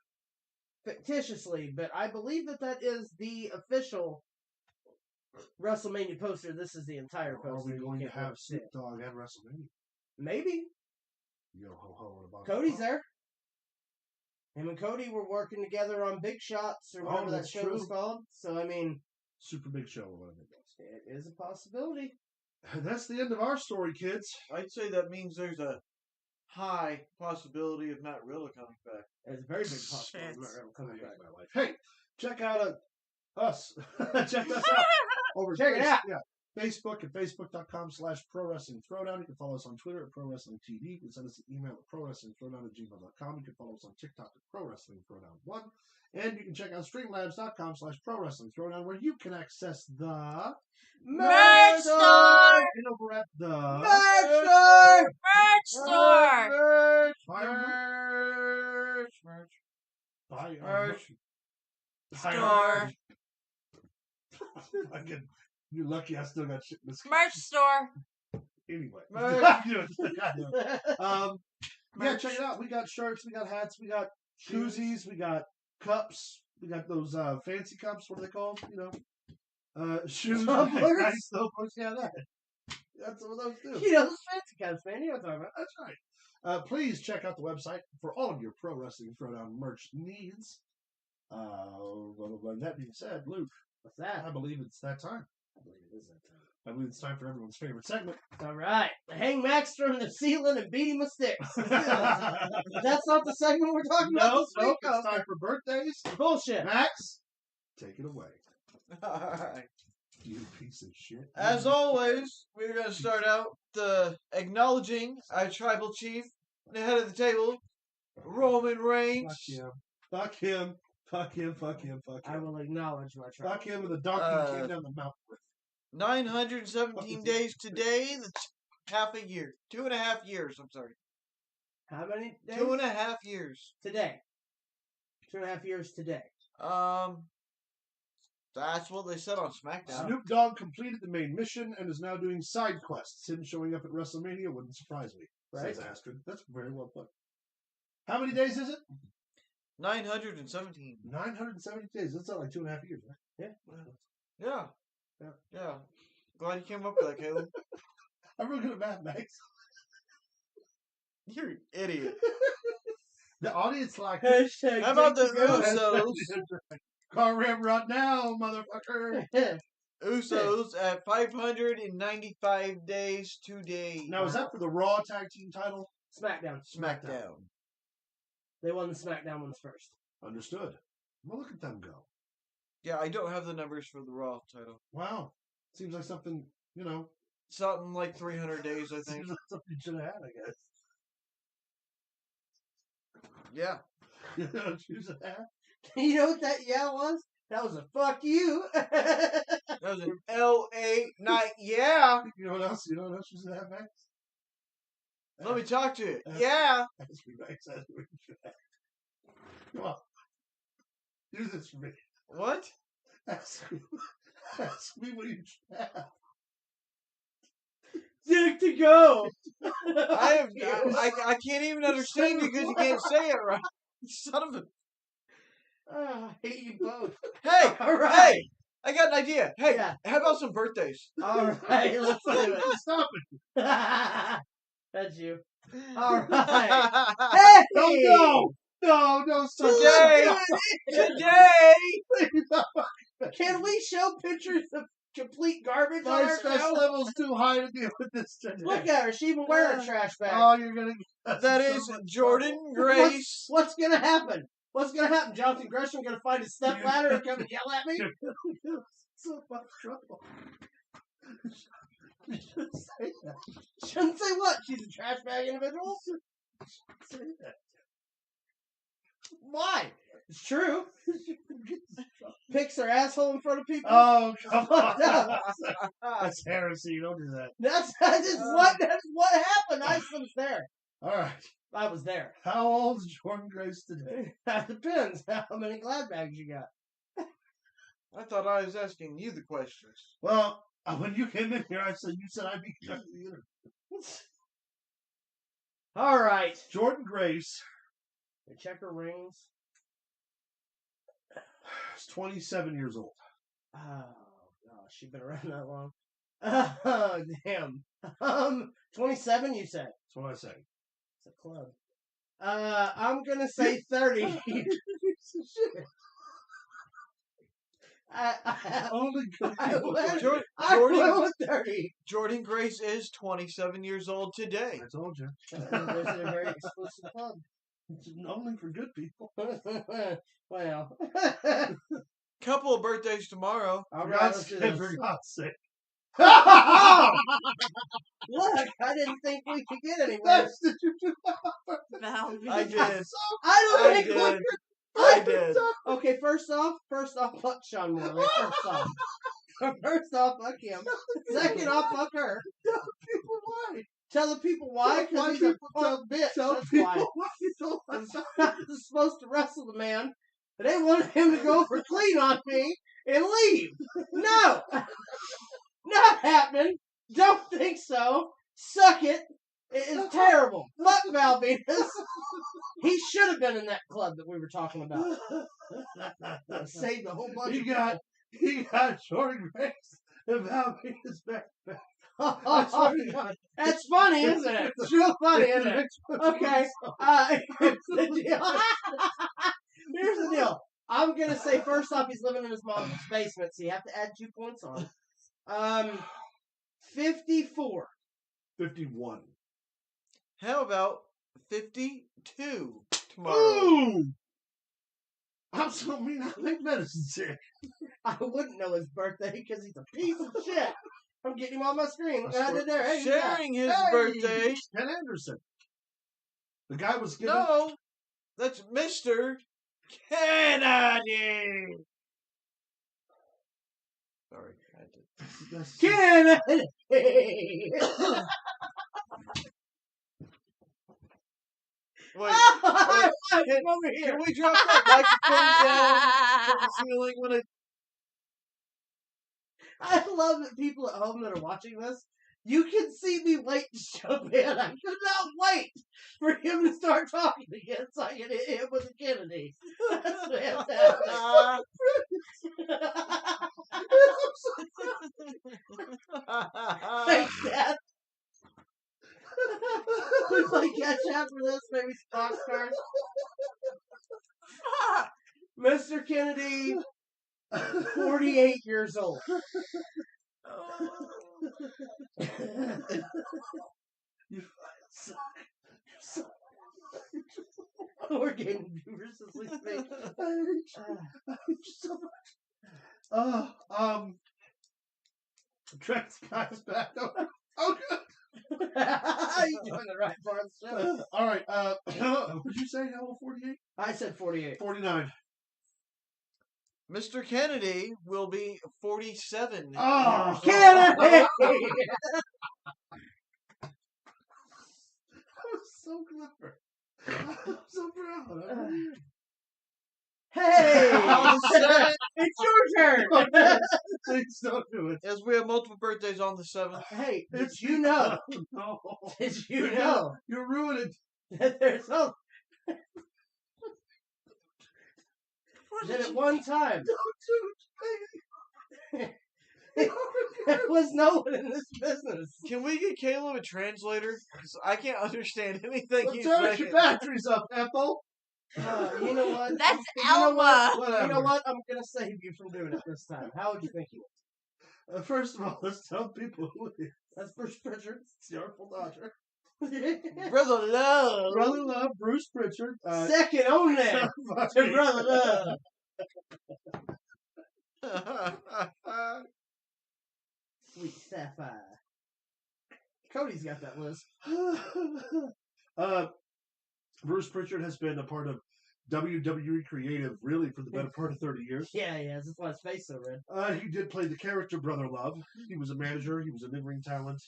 fictitiously, but I believe that is the official WrestleMania poster. This is the entire poster. Are we You going to can't have really see Snoop it. Dogg at WrestleMania? Maybe. Yo ho ho about Cody's there. Him and Cody were working together on Big Shots or whatever that that's show was true. called. So, I mean, Super Big Show or whatever it was. it is a possibility. That's the end of our story, kids. I'd say that means there's a high possibility of Matt Riddle coming back. It's a very big possibility. Shit. Matt Riddle coming back. My life. Hey, check out us. Check us out over Check it out. Yeah. Facebook at facebook.com/ProWrestlingThrowdown. You can follow us on Twitter at ProWrestlingTV. You can send us an email at ProWrestlingThrowdown@gmail.com. You can follow us on TikTok at ProWrestlingThrowdown1. And you can check out streamlabs.com/ProWrestlingThrowdown where you can access the Merch store! And over at the Merch store! Merch store! Buy our merch. Store. Fucking, you're lucky I still got shit in this. Merch store. Anyway. Merch. Yeah, check it out. We got shirts, we got hats, we got koozies, we got cups, we got those fancy cups. What are they called? You know, shoes. Tumblers? Yeah, that. That's what those do. You know, those fancy cups, man. You know what I'm talking about. That's right. Please check out the website for all of your Pro Wrestling Throwdown merch needs. That being said, Luke, What's that? I believe it's that time. I believe it is that time. I believe it's time for everyone's favorite segment. All right. Hang Max from the ceiling and beat him with sticks. That's not the segment we're talking about No, this no, week? it's time for birthdays. Bullshit. Max, take it away. Alright. You piece of shit. As always, we're going to start out acknowledging our tribal chief, the head of the table, Roman Reigns. Fuck him. Fuck him. Fuck him. Fuck him. Fuck I him. will acknowledge my trial. Fuck him with a donkey came down the mountain with. 917 days today. That's half a year. 2.5 years, I'm sorry. How many days? 2.5 years. Today. 2.5 years today. That's what they said on SmackDown. Snoop Dogg completed the main mission and is now doing side quests. Him showing up at WrestleMania wouldn't surprise me. Right? Says Astrid. That's very well put. How many days is it? 917. 970 days. That's not like 2.5 years, right? Yeah. Yeah. Yeah. Glad you came up with that, Caleb. I'm real good at math, Max. You're an idiot. The audience like Hashtag How about the take go. Usos? car ram right now, motherfucker. Usos at 595 days today. Now, is that for the Raw Tag Team title? SmackDown. SmackDown? They won the SmackDown ones first. Understood. Well, look at them go. Yeah, I don't have the numbers for the Raw title. Wow. Seems like something, you know. Something like 300 days, I think. Seems like something you should have had, I guess. Yeah. Choose a hat. You know what that yeah was? That was a fuck you. That was an LA night. Yeah. You know what else? You know what else you should have, Max? Let me talk to you. Yeah. Ask me, Max. Ask me what you should have. Come on. Do this for me. What? Ask me what you should have. Dick to go. I can't even understand you because you can't say it right. Son of a. I hate you both. Hey, All right. hey, I got an idea. Hey, Yeah. how about some birthdays? All right, let's do it. Stop it. That's you. All right. Hey! No, stop Today, it. Can we show pictures of complete garbage on My our stress show? level's too high to deal with this today. Look at her. She even wearing a trash bag. Oh, you're gonna. that is Jordan Grace. What's gonna happen? What's gonna happen? Jonathan Gresham gonna find his stepladder and come and yell at me? So much trouble. You shouldn't say that. Shouldn't say what? She's a trash bag individual? Say that. Why? It's true. Picks her asshole in front of people. Oh, come on. No. That's heresy. Don't do that. That's what happened. I was there. All right. I was there. How old's Jordan Grace today? That depends how many glad bags you got. I thought I was asking you the questions. Well, when you came in here, you said I'd be conducting the interview. All right. Jordan Grace The checker rings. is 27 years old. Oh gosh, she's been around that long. Oh damn. 27. You said That's what I say. it's a club. I'm gonna say 30. Shit. Only good I people. went- Jordan, I went with 30. Jordan Grace is 27 years old today. I told you. There's a very exclusive club. It's only for good people. Well, Couple of birthdays tomorrow. all For right, God's let's do sake, this. for God's sake. Look, I didn't think we could get anywhere. That's did you do? Val. I did. I don't I think did. we I did. Okay, first off, fuck Sean Morley. First off, fuck him. Second off, fuck her. Tell people why. Tell the people why, Why because he's a people punk bitch. Tell That's people why. why you don't like I was supposed to wrestle the man. They wanted him to go for clean on me and leave. No, not happening. Don't think so. Suck it. It is terrible. Fuck Val Venus. He should have been in that club that we were talking about. Saved a whole bunch. He got Jordan Grace and Val Venus back. Oh, God. That's funny, isn't it? It's real funny, isn't it? Okay. Here's the deal. Here's the deal. I'm gonna say first off, he's living in his mom's basement, so you have to add 2 points on. 54. 51. How about 52 tomorrow? Ooh! I'm so mean. I make medicine sick. I wouldn't know his birthday because he's a piece of shit. I'm getting him on my screen. Look what I did there. Hey, Sharing his birthday. Ken Anderson. The guy was given. No, that's Mr. Kennedy. Sorry, I had to. Kennedy. Wait, Come over here. can we drop that microphone down from the ceiling when it? I love that people at home that are watching this, you can see me wait to jump in. I could not wait for him to start talking again so I can hit him with a Kennedy. That's fantastic. Thanks, Dad. We play catch after this, maybe some box cards. Mr. Kennedy, 48 years old. You suck. You suck. We're getting viewers as we speak. I hate you so much. Trent's guy's back. Oh, good. You're doing the right part of the show. All right. Would you say how old? 48? I said 48. 49. Mr. Kennedy will be 47. Oh, Kennedy! I'm so clever. I'm so proud. Hey! On the 7th, It's your turn! Please don't do it. as we have multiple birthdays on the 7th. Hey, did you know? No. Did you know You're ruining that there's no... that at one time, there was no one in this business. Can we get Caleb a translator? Because I can't understand anything it. he's Turn saying. your batteries up, Ethel. You know what? That's You know Alma. what? You know what? I'm going to save you from doing it this time. How would you think you would? First of all, let's tell people who it is. That's Bruce Pritchard. It's the Artful Dodger. Brother Love. Brother Love, Bruce Pritchard. Second only to Brother Love. Sweet Sapphire. Cody's got that list. Bruce Pritchard has been a part of WWE Creative really for the better part of 30 years. Yeah, that's why his face so red. He did play the character Brother Love. He was a manager. He was an in-ring talent.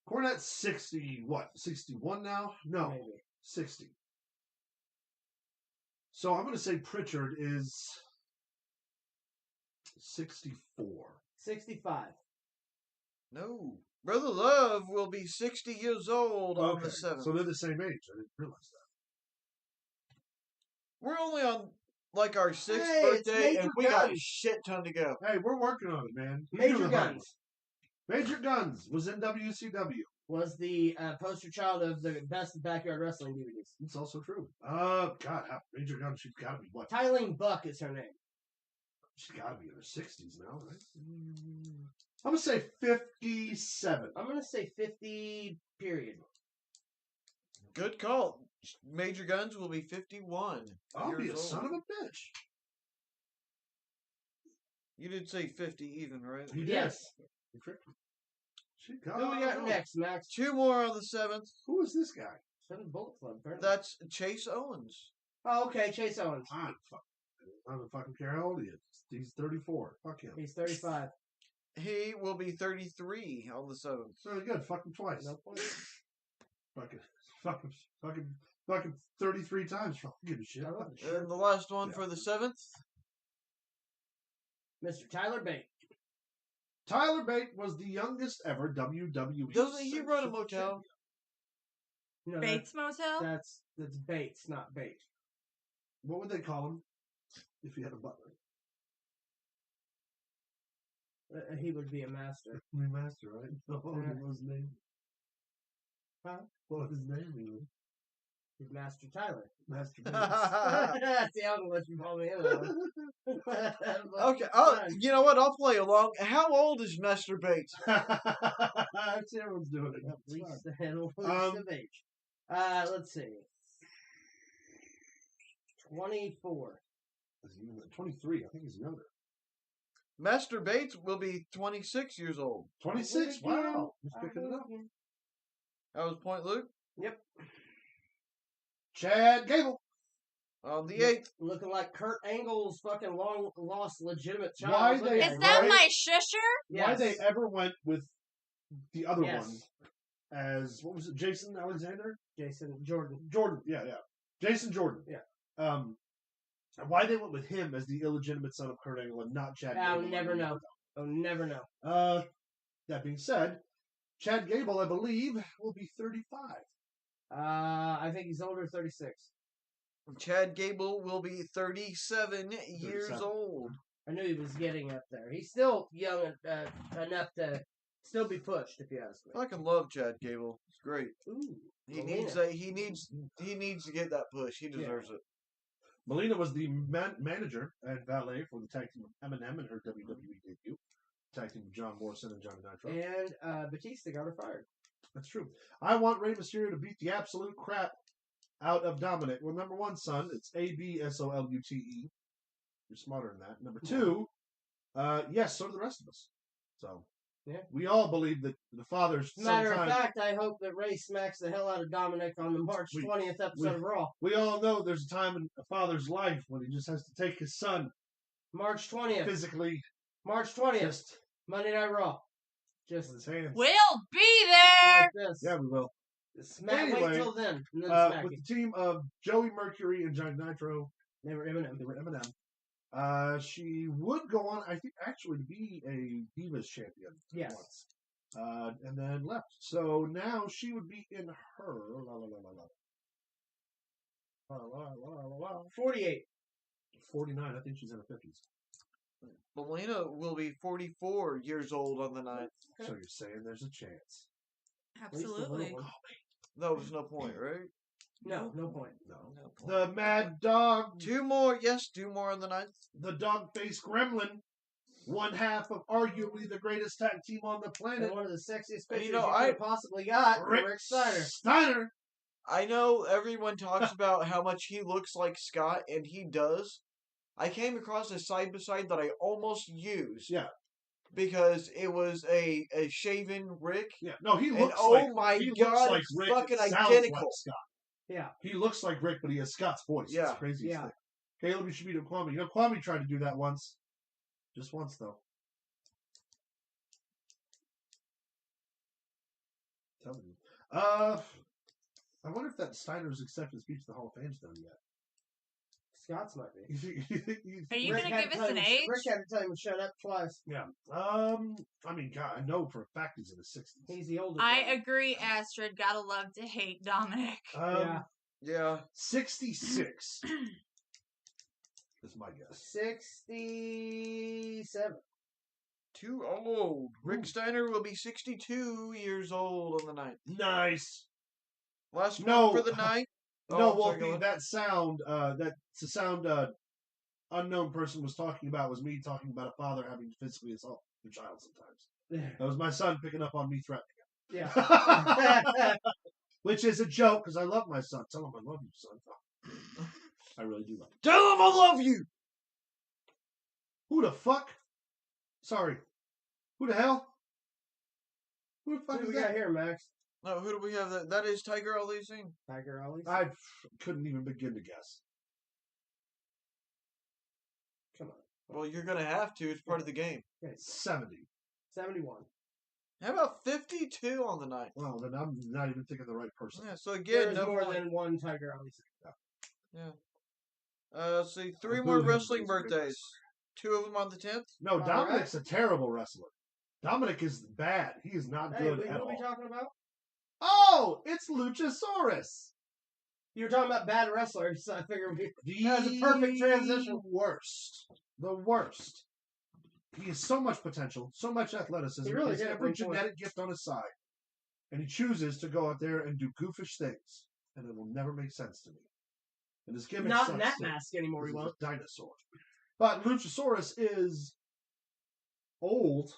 Cornette's 60, what, 61 now? No, Maybe. 60. So I'm going to say Pritchard is 64. 65. No. Brother Love will be 60 years old on the 7th. So they're the same age. I didn't realize that. We're only on like our 6th Hey, it's birthday, Major and we got a Guns. shit ton to go. Hey, we're working on it, man. You do Major the hard Guns work. Major Guns was in WCW. was the poster child of the best backyard wrestling DVDs. It's also true. God, Major Guns, she's got to be what? Tylene Buck is her name. She's got to be in her 60s now, right? I'm going to say 57. I'm going to say 50, period. Good call. Major Guns will be 51. I'll be a years son old. of a bitch. You did say 50 even, right? You did. Yes. You tricked me. Who we got next, Max? 2 more on the 7th. Who is this guy? Seven Bullet Club, apparently. That's Chase Owens. Oh, okay, Chase Owens. I don't fucking care how old he is. He's 34. Fuck him. He's 35. He will be 33 on the 7th. Really good. Fuck him twice. No point. Fucking 33 times. Fuck, give a shit. I love the And shirt. the last one Yeah. for the 7th, Mr. Tyler Bate. Tyler Bate was the youngest ever WWE. Doesn't he run a Central motel? Champion. No, Bates Motel? That's Bates, not Bate. What would they call him if he had a butler? He would be a master. Master, right? What was his name? Huh? What was his name? Even? He's Master Tyler. Master Bates. See, I'm gonna let you call me in that one. Okay. Oh, you know what? I'll play along. How old is Master Bates? Everyone's doing it. At It's least fine. the least of age. Let's see. 24. Is he 23? I think he's younger. Master Bates will be 26 years old. 26? Wow. Just picking it up. That was point, Luke. Yep. Chad Gable. On the 8th. Looking like Kurt Angle's fucking long lost legitimate child. Why Look they- at Is him. that Right? my shusher? Why Yes. they ever went with the other Yes. one as, what was it, Jason Alexander? Jason Jordan. Jordan, yeah. Jason Jordan. Yeah. And why they went with him as the illegitimate son of Kurt Angle and not Chad I'll Gable. never know. I'll never know. That being said, Chad Gable, I believe, will be 35. I think he's older, 36. Chad Gable will be 37 years 37. old. I knew he was getting up there. He's still young enough to still be pushed, if you ask me. I fucking love Chad Gable. It's great. Ooh, He Melina. needs that. He needs to get that push. He deserves it. Melina was the manager and valet for the tag team of Eminem in her WWE debut. Tag team with John Morrison and Johnny Nitro. And Batista got her fired. That's true. I want Rey Mysterio to beat the absolute crap out of Dominic. Well, number one, son, it's ABSOLUTE. You're smarter than that. Number two, yes, so do the rest of us. So, yeah, we all believe that the father's Matter of sometime. fact, I hope that Ray smacks the hell out of Dominic on the March 20th episode of Raw. We all know there's a time in a father's life when he just has to take his son March 20th. physically, March 20th. just Monday Night Raw. with Just his hands. We'll be there. like this. Yeah, we will. Smack. Anyway, Wait till then. And then smack With it. the team of Joey Mercury and Johnny Nitro, They were Eminem. they were Eminem. She would go on, I think, actually to be a Divas champion Yes. once. And then left. So now she would be in her 48. 49. I think she's in her 50s. Melina will be 44 years old on the 9th. So you're saying there's a chance. At least a little Absolutely. one. That was no point, right? No, no point. No. No point. The Mad Dog, Two more on the 9th. the Dog-Faced Gremlin, one half of arguably the greatest tag team on the And planet, one of the sexiest And pictures you know, you I- could possibly got. Rick Steiner. Steiner. I know everyone talks about how much he looks like Scott, and he does. I came across a side-by-side that I almost used. Yeah. Because it was a shaven Rick. Yeah, no, he And looks oh like my he looks god, like it's Rick. fucking It sounds identical. like Scott. Yeah. He looks like Rick, but he has Scott's voice. Yeah. It's crazy. Yeah. Caleb, you should meet Kwame. You know, Kwame tried to do that once. Just once, though. Telling you. I wonder if that Steiner's acceptance speech to the Hall of Fame's done yet. Scott's might be. Are you Rick gonna had give to us tell an him- age? Rick had to tell him to shut up twice. Yeah. I mean, God, I know for a fact he's in his 60s. He's the oldest. I one. agree, Astrid. Gotta love to hate Dominic. Yeah. Yeah. 66 is my guess. 67. Too old. Rick Ooh. Steiner will be 62 years old on the 9th. Nice. Last No. one for the 9th. No, Oh, well, sorry, go ahead. that sound, that's the sound unknown person was talking about was me talking about a father having to physically assault the child sometimes. That was my son picking up on me threatening Yeah. him. Which is a joke, because I love my son. Tell him I love you, son. I really do love him. Tell him I love you! Who the fuck? Sorry. Who the hell? Who the Who fuck do is we got that? here, Max? No, who do we have? That is Tiger Ali Singh. Tiger Ali. I couldn't even begin to guess. Come on. Well, you're going to have to. It's part of the game. Okay. 70. 71. How about 52 on the 9th? Well, then I'm not even thinking of the right person. Yeah, so again, There's no more point. than one Tiger Ali. Let's see, 3 Boo more him, wrestling he's a big birthdays. 2 of them on the 10th. No, All Dominic's a terrible wrestler. Dominic is bad. He is not Hey, good who at are we all. talking about? Oh, it's Luchasaurus. You were talking about bad wrestlers, so I figured that was a perfect transition. The worst. He has so much potential, so much athleticism. He really He has did at every one point. genetic gift on his side. And he chooses to go out there and do goofish things. And it will never make sense to me. And his gimmick Not sucks in that too. mask anymore, he He's won't. a dinosaur. But Luchasaurus is old,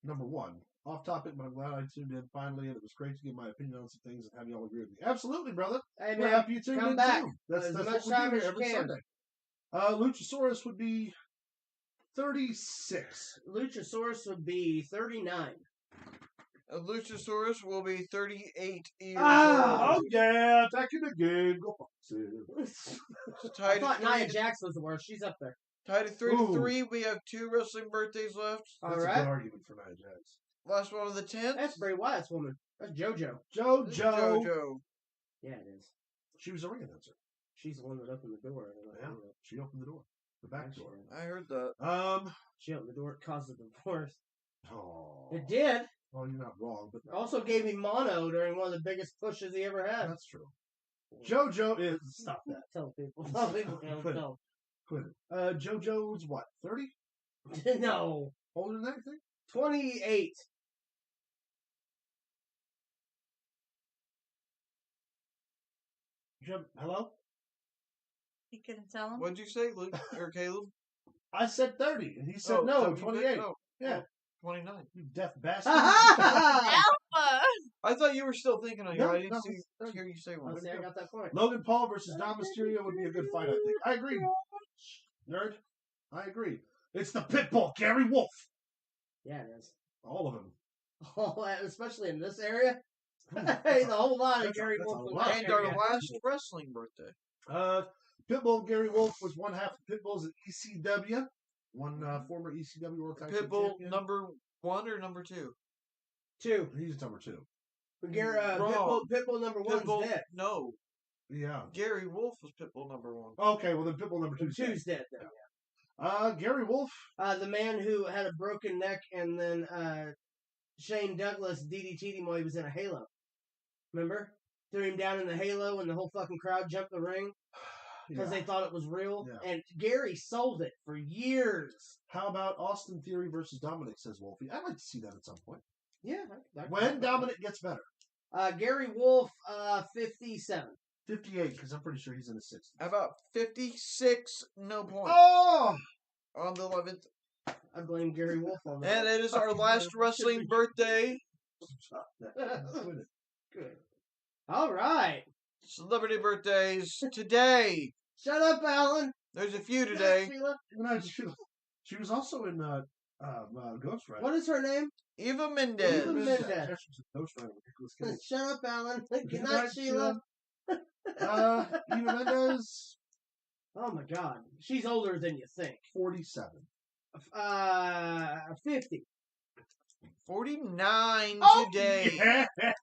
number one. Off topic, but I'm glad I tuned in finally, and it was great to get my opinion on some things and have you all agree with me. Absolutely, brother. Hey, We're man, happy you tuned come in back. too. That's As what much we time do as here you every can. Sunday. Luchasaurus would be 36. Luchasaurus would be 39. Luchasaurus will be 38 years Oh old. yeah, back in the game. Go Foxes. I Tied thought at Nia 3 Jax was the worst. She's up there. tied at 3 Ooh. to 3. We have 2 wrestling birthdays left. All That's a right. good argument for Nia Jax. Last one of the 10th. That's Bray Wyatt's woman. That's JoJo. JoJo. JoJo. Yeah, it is. She was a ring announcer. She's the one that opened the door. Yeah, she opened the door, the back door. I heard that. She opened the door. It caused a divorce. Oh, It did. Well, you're not wrong, but Also gave me mono during one of the biggest pushes he ever had. that's true. JoJo is Stop that. Tell people. Tell people. Quit it. No. Quit it. JoJo's what? 30? No. Older than that, you think? 28. Hello? You couldn't tell him? What'd you say, Luke or Caleb? I said 30, and he said Oh, no, so you 28. picked- oh, Yeah. 29. You deaf bastard. Alpha! I thought you were still thinking on here. No, I didn't no, see, no. hear you say Oh, one. see, I got that point. Logan Paul versus Dom Mysterio would be a good fight, I think. I agree. Nerd. I agree. It's the Pitbull, Gary Wolf. Yeah, it is. All of them. Oh, especially in this area. Hey, the whole lot of That's a- Gary that's a Wolf. lot. And our last wrestling birthday. Pitbull, Gary Wolf was one half of Pitbull's in ECW. One former ECW World Tag Team Pitbull champion. number 1 or number 2? 2. He's number 2. Pitbull, Pitbull number 1's Pitbull, dead. no. Yeah. Gary Wolf was Pitbull number 1. Okay, well then Pitbull number 2's dead. 2's dead. Then. Gary Wolf. The man who had a broken neck and then Shane Douglas DDT'd him while he was in a halo. Remember? Threw him down in the halo and the whole fucking crowd jumped the ring because they thought it was real. Yeah. And Gary sold it for years. How about Austin Theory versus Dominic, says Wolfie. I'd like to see that at some point. Yeah. When Dominic gets better. Gary Wolf, 57. 58, because I'm pretty sure he's in his 60s. How about 56, no points. Oh! On the 11th. I blame Gary Wolf on that. And it is our last wrestling birthday. Good. All right. Celebrity birthdays today. Shut up, Alan. There's a few today. She was also in Ghost Rider. What is her name? Eva Mendez. Eva Mendez. Yeah, she was in Ghost Rider with Nicolas Cage. Shut up, Alan. Good Good night, night, Sheila. Eva Mendez, Oh my God, she's older than you think. 47. 50. 49 today. Yeah. That's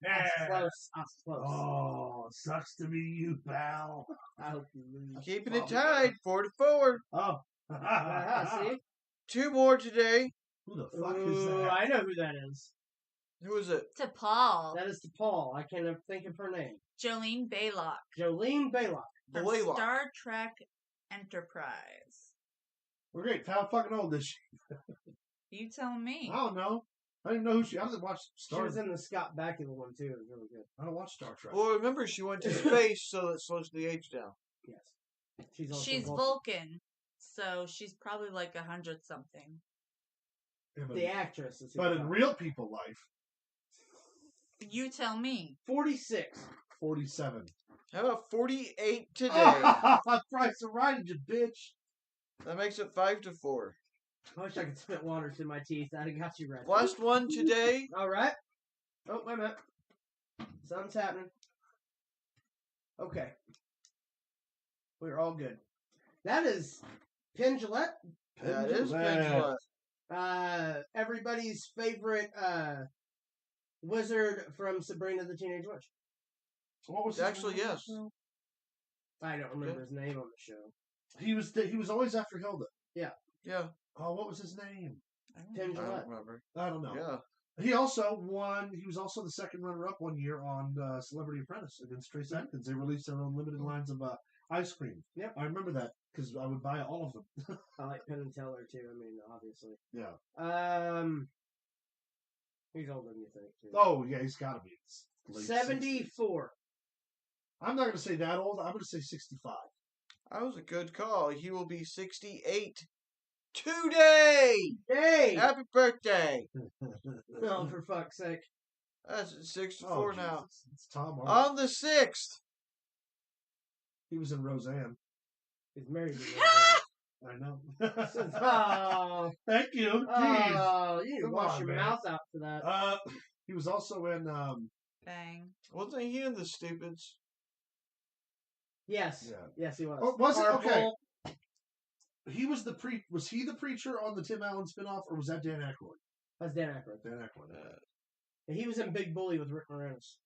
close. That's close. Oh, sucks to be you, pal. I hope you lose. Keeping it tied, 4-4. Oh. See? 2 more today. Who the fuck is Ooh, that? I know who that is. Who is it? To Paul. That is to Paul. I can't think of her name. Jolene Baylock. Jolene Baylock. From Blaylock. Star Trek Enterprise. We're great. How fucking old is she? You tell me. I don't know. I didn't know who she. I didn't watch She Star. was in the Scott Bakula one too. It was really good. I don't watch Star Trek. Well, remember, she went to space, so that slows the age down. Yes. She's also She's Vulcan. Vulcan, so she's probably like 100 something. Yeah, but The actress is. but in real people life, You tell me. 46. 47. How about 48 today? Price of right, you bitch. That makes it 5-4. I wish I could spit water through my teeth. I'd have got you right. Last one today. All right. Oh, wait a minute. Something's happening. Okay. We're all good. That is Penn Jillette. That is Pendulum. Pendulum. Everybody's favorite wizard from Sabrina the Teenage Witch. What was his Actually, name? yes. I don't remember his name on the show. He was always after Hilda. Yeah. Oh, what was his name? Tim I Gillette. don't remember. I don't know. Yeah. He also won. He was also the second runner-up one year on Celebrity Apprentice against Trace Adkins. They released their own limited lines of ice cream. Yep. I remember that because I would buy all of them. I like Penn and Teller too. I mean, obviously. Yeah. He's older than you think. Too. Oh yeah, he's got to be. It's late 74. 60s. I'm not going to say that old. I'm going to say 65. That was a good call. He will be 68 today. Hey! Happy birthday. Oh, for fuck's sake. That's 64 now. Jesus. It's Tom Hardy. On the 6th. He was in Roseanne. He's married to I know. Oh, Thank you. Jeez. oh, you need to Come wash on, your man. mouth out for that. He was also in. Bang. Wasn't he in The Stupids? Yes. Yeah. Yes, he was. Oh, was it? Okay. Carpool. He was Was he the preacher on the Tim Allen spinoff, or was that Dan Aykroyd? That's Dan Aykroyd. Dan Aykroyd. And he was in Big Bully with Rick Moranis.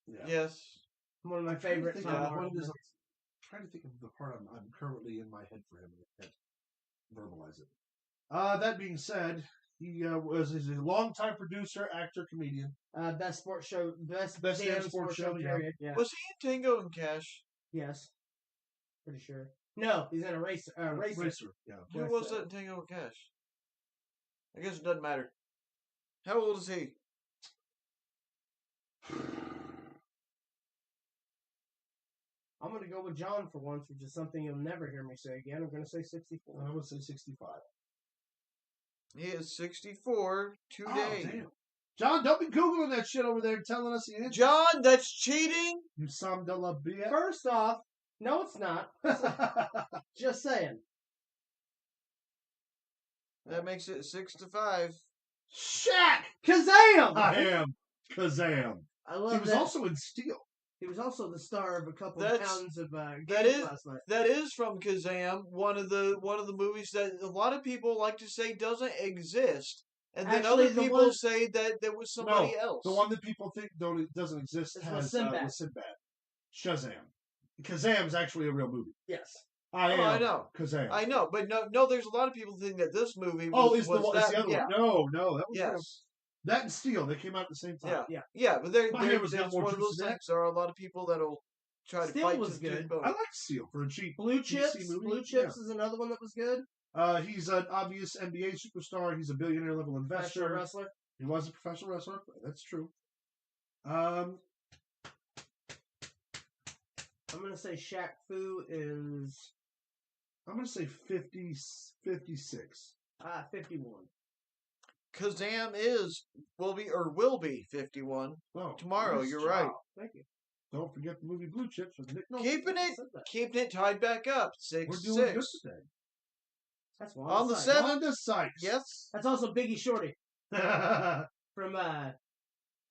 Yeah. Yes. One of my I'm trying to favorite think Tom of what Hardy it is. movies. I'm trying to think of the part I'm currently in my head for him. I can't verbalize it. That being said, he's a longtime producer, actor, comedian. Best sports show. Best Best damn damn sports show, yeah. period. Yeah. Was he in Tango and Cash? Yes. Pretty sure. No, he's in a racer. Racer. Yeah. Who Yes, was that in Tango and Cash? I guess it doesn't matter. How old is he? I'm going to go with John for once, which is something you'll never hear me say again. I'm going to say 64. I would say 65. He is 64 today. Oh, damn. John, don't be Googling that shit over there and telling us the answer. John, that's cheating. You some de la bitch. First off, no, it's not. Just saying. That makes it 6-5. Shaq! Kazam! I am Kazam. I love He was that. also in Steel. He was also the star of a couple of That's- pounds of that games is- last night. That is from Kazam, one of the movies that a lot of people like to say doesn't exist, and then Actually, other the people one- say that there was somebody else. The one that people think doesn't exist It's has with Sinbad. with Sinbad. Shazam. Kazam's actually a real movie. Yes. I I know. Kazam. I know, but no. There's a lot of people think that this movie was, Oh, it's was the one. that, It's the other yeah. one. No, that was Yes. that and Steel. They came out at the same time. Yeah, but there, My hair was got there's more one of those juice than that. things. There are a lot of people that'll try to Steel fight was to do good. both. I like Steel for a cheap. Blue DC Chips. movie? Blue Chips is another one that was good. He's an obvious NBA superstar. He's a billionaire level Professional investor. wrestler. He was a professional wrestler. That's true. I'm gonna say Shaq Fu is gonna say 56. 51. Kazam will be 51 Oh, tomorrow. nice You're job. right. Wow, thank you. Don't forget the movie Blue Chips with Nick Nolte. Keeping it said that. keeping it tied back up. We're 6-6 doing good today. That's on the side. 7th. Wanda Sykes. Yes. That's also Biggie Shorty from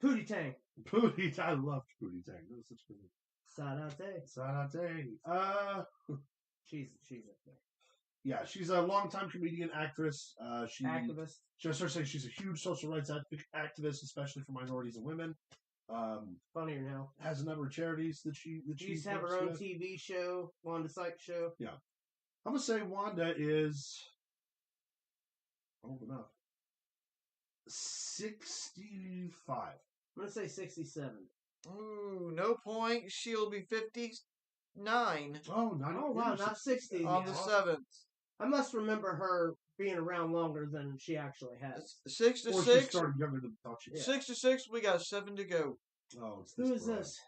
Pootie Tang. Pootie, I loved Pootie Tang. That was such a good Sadate. Sarate. She's up there. Yeah, she's a longtime comedian, actress. She Activist. just her saying she's a huge social rights activist, especially for minorities and women. Funnier now. Has a number of charities that she She used to have works her own with. TV show, Wanda Sykes show. I'm gonna say Wanda is old enough. 65. I'm gonna say 67. Ooh, no point. She'll be 59 Oh, not Oh wow, not 60. on the 7th. I must remember her being around longer than she actually has. 6 to Or she 6. started younger than I thought she was. 6 to 6. We got 7 to go. Oh, it's Who is broad. this?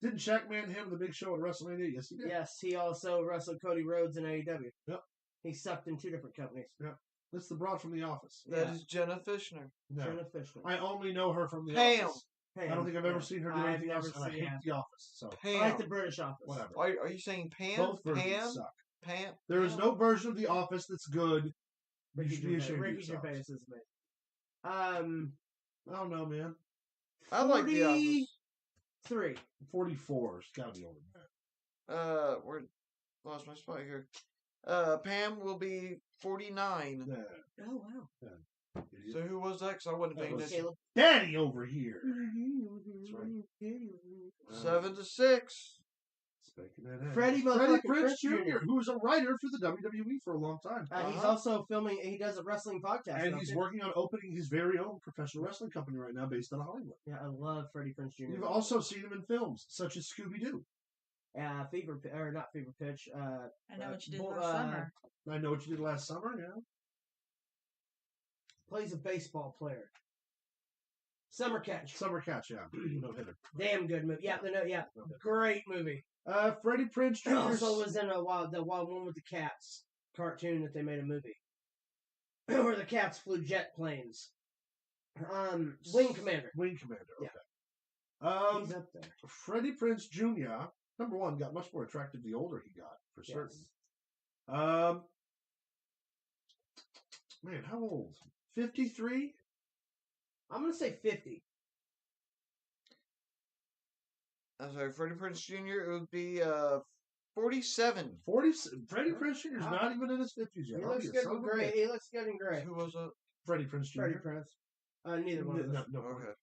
Didn't Shaq manhandle the Big Show at WrestleMania? Yes, he did. Yes, he also wrestled Cody Rhodes in AEW. Yep. He sucked in 2 different companies. That's the broad from The Office. That Yeah. is Jenna Fishner. No. Jenna Fishman. I only know her from The Pam. Office. I don't think I've ever seen her do I've anything never else, and I seen hate her. The Office. So Pam. I like the British Office. whatever. Are you saying Pam? Both versions Pam? suck. Pam? There is no version of The Office that's good. You Ricky should be ashamed of Gervais yourselves. is amazing. I don't know, man. I like The Office. 3. 44. It's got to be older than Where lost my spot here. Pam will be 49. that. Oh wow. Idiot. So who was that? Because I wasn't That paying was attention. Caleb. Daddy over here. right. 7 to 6. Faking it in. Freddie Prinze Prinze Jr., Jr. who was a writer for the WWE for a long time. He's also filming. He does a wrestling podcast, And now, he's too. working on opening his very own professional wrestling company right now based out of Hollywood. Yeah, I love Freddie Prinze Jr. You've also seen him in films such as Scooby-Doo. Not Fever Pitch. I know what you did last summer. I Know What You Did Last Summer, yeah. Plays a baseball player. Summer Catch. Summer Catch, yeah. No hitter. Damn good movie. Yeah, great movie. Freddie Prinze Jr. Also was in the Wild One with the Cats cartoon that they made a movie. Where the cats flew jet planes. Wing Commander. Wing Commander, okay. Yeah. He's up there. Freddie Prinze Jr., number one, got much more attractive the older he got, for certain. Man, how old? 53? I'm going to say 50. I'm sorry, Freddie Prinze Jr., it would be 47. 40. Freddie Prinze Jr. is not even in his 50s yet. He looks good in gray. He looks good in gray. Who was it? Freddie Prinze Jr. Freddie Prinze. Neither one of us. No. Okay.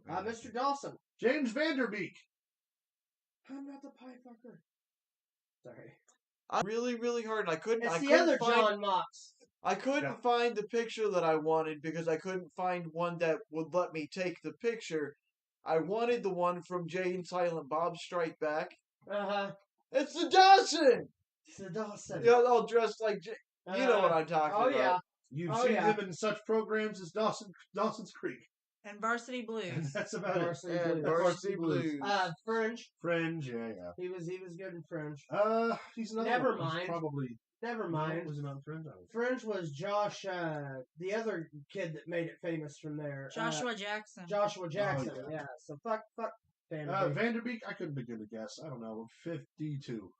I was Mr. Dawson. James Vanderbeek. I'm not the pie fucker. Sorry. Really, really hard. And I couldn't. It's I the couldn't other find, John Mox. I couldn't find the picture that I wanted because I couldn't find one that would let me take the picture. I wanted the one from Jay and Silent Bob Strike Back. It's the Dawson. It's the Dawson. Yeah, all dressed like Jay. You know what I'm talking about. Oh yeah. You've seen him in such programs as Dawson's Creek. And Varsity Blues. And that's about it. Varsity Blues. Fringe. Fringe, yeah. He was good in Fringe. He's another Never one. mind. Never mind. Was he not Fringe? Fringe was Josh, the other kid that made it famous from there. Joshua Jackson. Joshua Jackson, Oh, yeah. So fuck Vanderbeek. Vanderbeek. Vanderbeek, I couldn't begin to guess. I don't know. 52.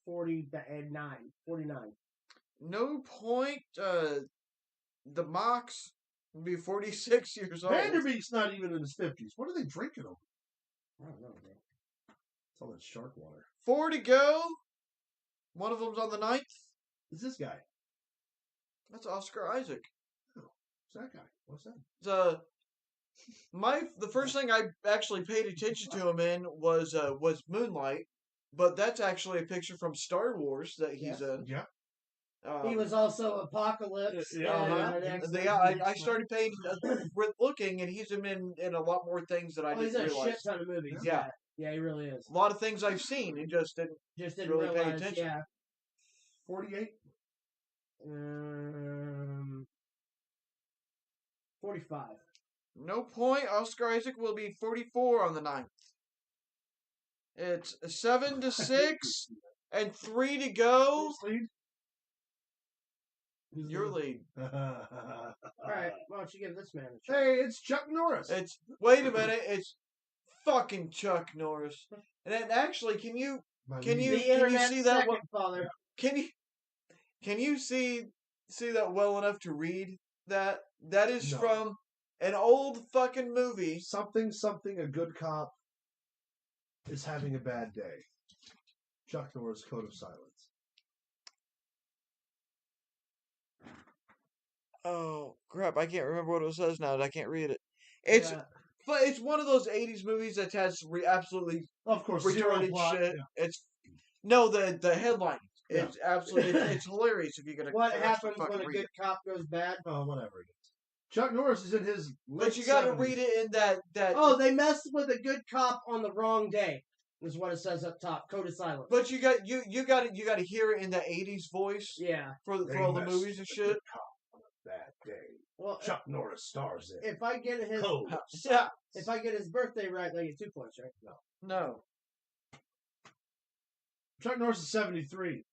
49. No point. The Mox would be 46 years old. Vanderbeek's not even in his 50s. What are they drinking over? I don't know, bro. It's all that shark water. 4 to go. One of them's on the 9th. It's this guy. That's Oscar Isaac. Who's that guy? What's that? The first thing I actually paid attention to him in was Moonlight, but that's actually a picture from Star Wars that he's in. Yeah. He was also Apocalypse. I started paying, looking, and he's in a lot more things that I didn't realize. He's in a shit ton of movies. Yeah. Yeah, he really is. A lot of things I've seen and just didn't really realize, pay attention. Yeah. 48? 45. No point. Oscar Isaac will be 44 on the 9th. It's 7 to 6 and 3 to go. Your lead. All right, why don't you give this man a shot? Hey, it's Chuck Norris. Wait a minute. It's fucking Chuck Norris. And then actually, can you see that? Father. Can you see that well enough to read that? That is from an old fucking movie. Something, a good cop is having a bad day. Chuck Norris, Code of Silence. Oh, crap. I can't remember what it says now. I can't read it. It's one of those 80s movies that has absolutely of course retarded shit. Yeah. The headline. Yeah. It's absolutely it's hilarious if you're gonna. What happens when a good cop goes bad? Oh, whatever it is. Chuck Norris is in his. But you got to read it in that. Oh, they messed with a good cop on the wrong day. Is what it says up top. Code of Silence. But you got to hear it in the 80s voice. Yeah. For all the movies and shit. That day. Well, Chuck Norris stars in. If I get his if I get his birthday right, I get 2 points, right? No. Chuck Norris is 73.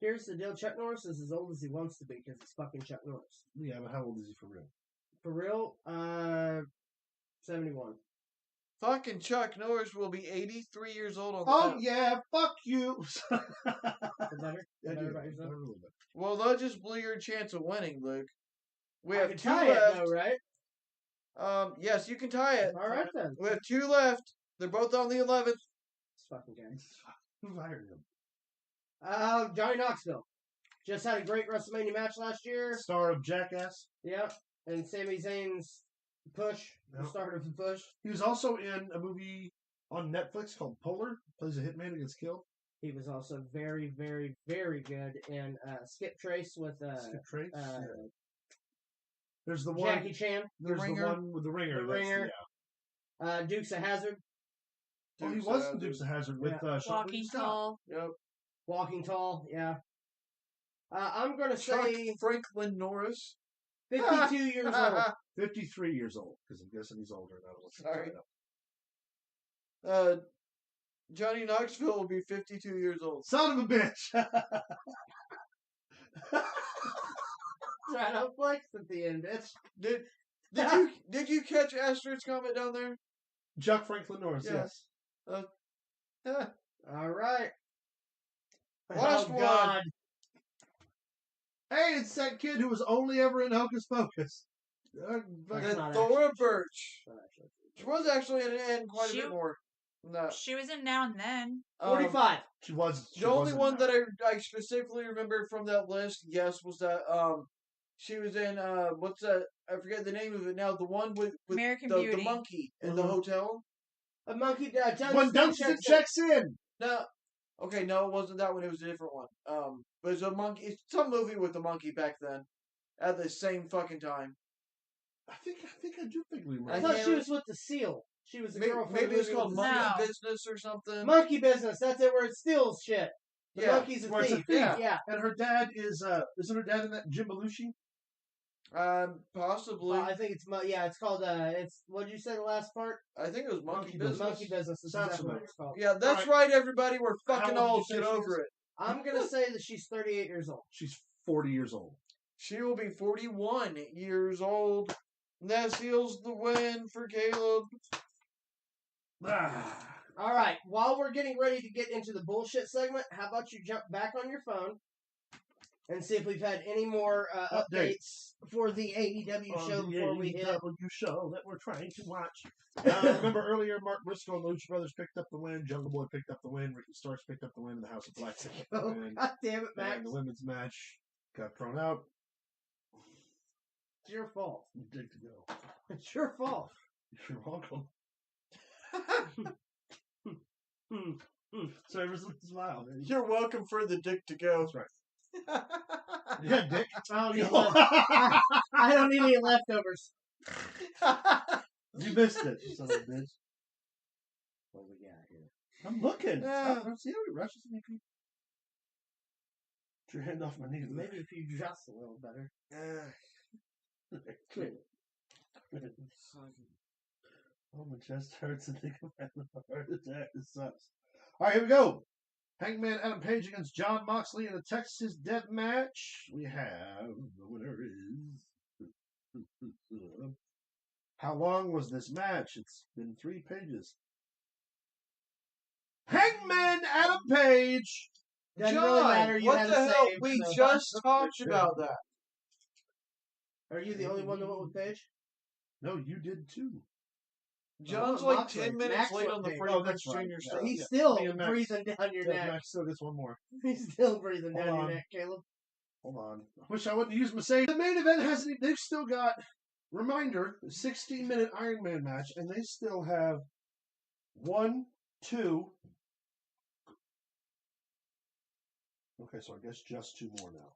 Here's the deal: Chuck Norris is as old as he wants to be because he's fucking Chuck Norris. Yeah, but how old is he for real? For real, 71. Fucking Chuck Norris will be 83 years old on the Oh, yeah, fuck you. Better? Well, that just blew your chance of winning, Luke. We have 2 left. left. Though, right? Yes, you can tie it. All right, then. We have 2 left. They're both on the 11th. This fucking guy. Who hired him? Johnny Knoxville. Just had a great WrestleMania match last year. Star of Jackass. Yep. And Sami Zayn's Push. The start of the Push. He was also in a movie on Netflix called Polar. Plays a hitman who gets killed. He was also very, very, very good in Skip Trace with Skip Trace. There's the one. Jackie Chan. There's the one with the ringer. The Ringer. Dukes of Hazzard. Oh, he was in Dukes of Hazzard with Walking Tall. Yep. Walking Tall. Yeah. I'm gonna say Franklin Norris. 52 years old. 53 years old, because I'm guessing he's older now. Sorry. Johnny Knoxville will be 52 years old. Son of a bitch! Trying to flex at the end, bitch. Did you catch Asteroid's comment down there? Chuck Franklin Norris, Yeah. yes. All right. Last oh, God. Hey, it's that kid who was only ever in Hocus Pocus. Thora Birch. She was actually in quite a bit more. No. She was in Now and Then. 45. She was. The only one that I specifically remember from that list, yes, was that she was in what's that? I forget the name of it now. The one with American the Beauty. monkey in the hotel. A monkey. When Dunstan checks in. No. Okay, no, it wasn't that one. It was a different one. But it's a monkey. It's some movie with the monkey back then, at the same fucking time. I think I do vaguely remember. I thought she was with the seal. She was the girl from maybe the it's movie called with the Monkey No. Business or something. Monkey Business. That's it, where it steals shit. The Yeah, monkey's a where it's a thief. thief. Yeah. And her dad is isn't her dad in that Jim Belushi? Possibly. I think it's it's called it's what did you say the last part? I think it was Monkey Monkey Business. Monkey Business is Sounds exactly what familiar. it's called. Yeah, that's right, everybody. We're fucking How old old. did you Get say she over is? it. I'm gonna say that she's 38 years old. She's 40 years old. She will be 41 years old. And that seals the win for Caleb. All right. While we're getting ready to get into the bullshit segment, how about you jump back on your phone and see if we've had any more updates for the AEW show before we hit. AEW show that we're trying to watch. Remember earlier, Mark Briscoe and the Lucha Brothers picked up the win. Jungle Boy picked up the win. Ricky Starks picked up the win. And the House of Black picked up the Oh, win. God damn it, Max. And the women's match got thrown out. It's your fault. Dig to go. It's your fault. You're welcome. Service is loud. You're welcome for the dick to go. That's right. Yeah, Dick. I don't need I don't need any leftovers. You missed it, you son of a bitch. What we got here? I'm looking. See how he rushes me? Get your hand off my knee. Maybe if you dress a little better. Oh, my chest hurts and think I'm having a heart attack. This sucks. All right, here we go. Hangman Adam Page against John Moxley in a Texas death match. We have the winner is. How long was this match? It's been 3 pages. Hangman Adam Page. Doesn't John, really matter. You what had the a hell? save, We so- just talked about that. Are you the only one that went with Page? No, you did too. John's Oh, like Moxley. 10 minutes Max late went on the Page. Freddie Oh, Prinze that's right. Jr. Yeah. stuff. He's still Me and Max- breathing down your Yeah, neck. Max still gets one more. He's still breathing down Hold your on. neck, Caleb. Hold on. I wish I wouldn't use my save. The main event hasn't. They've still got reminder 16-minute Iron Man match, and they still have 1, 2. Okay, so I guess just 2 more now.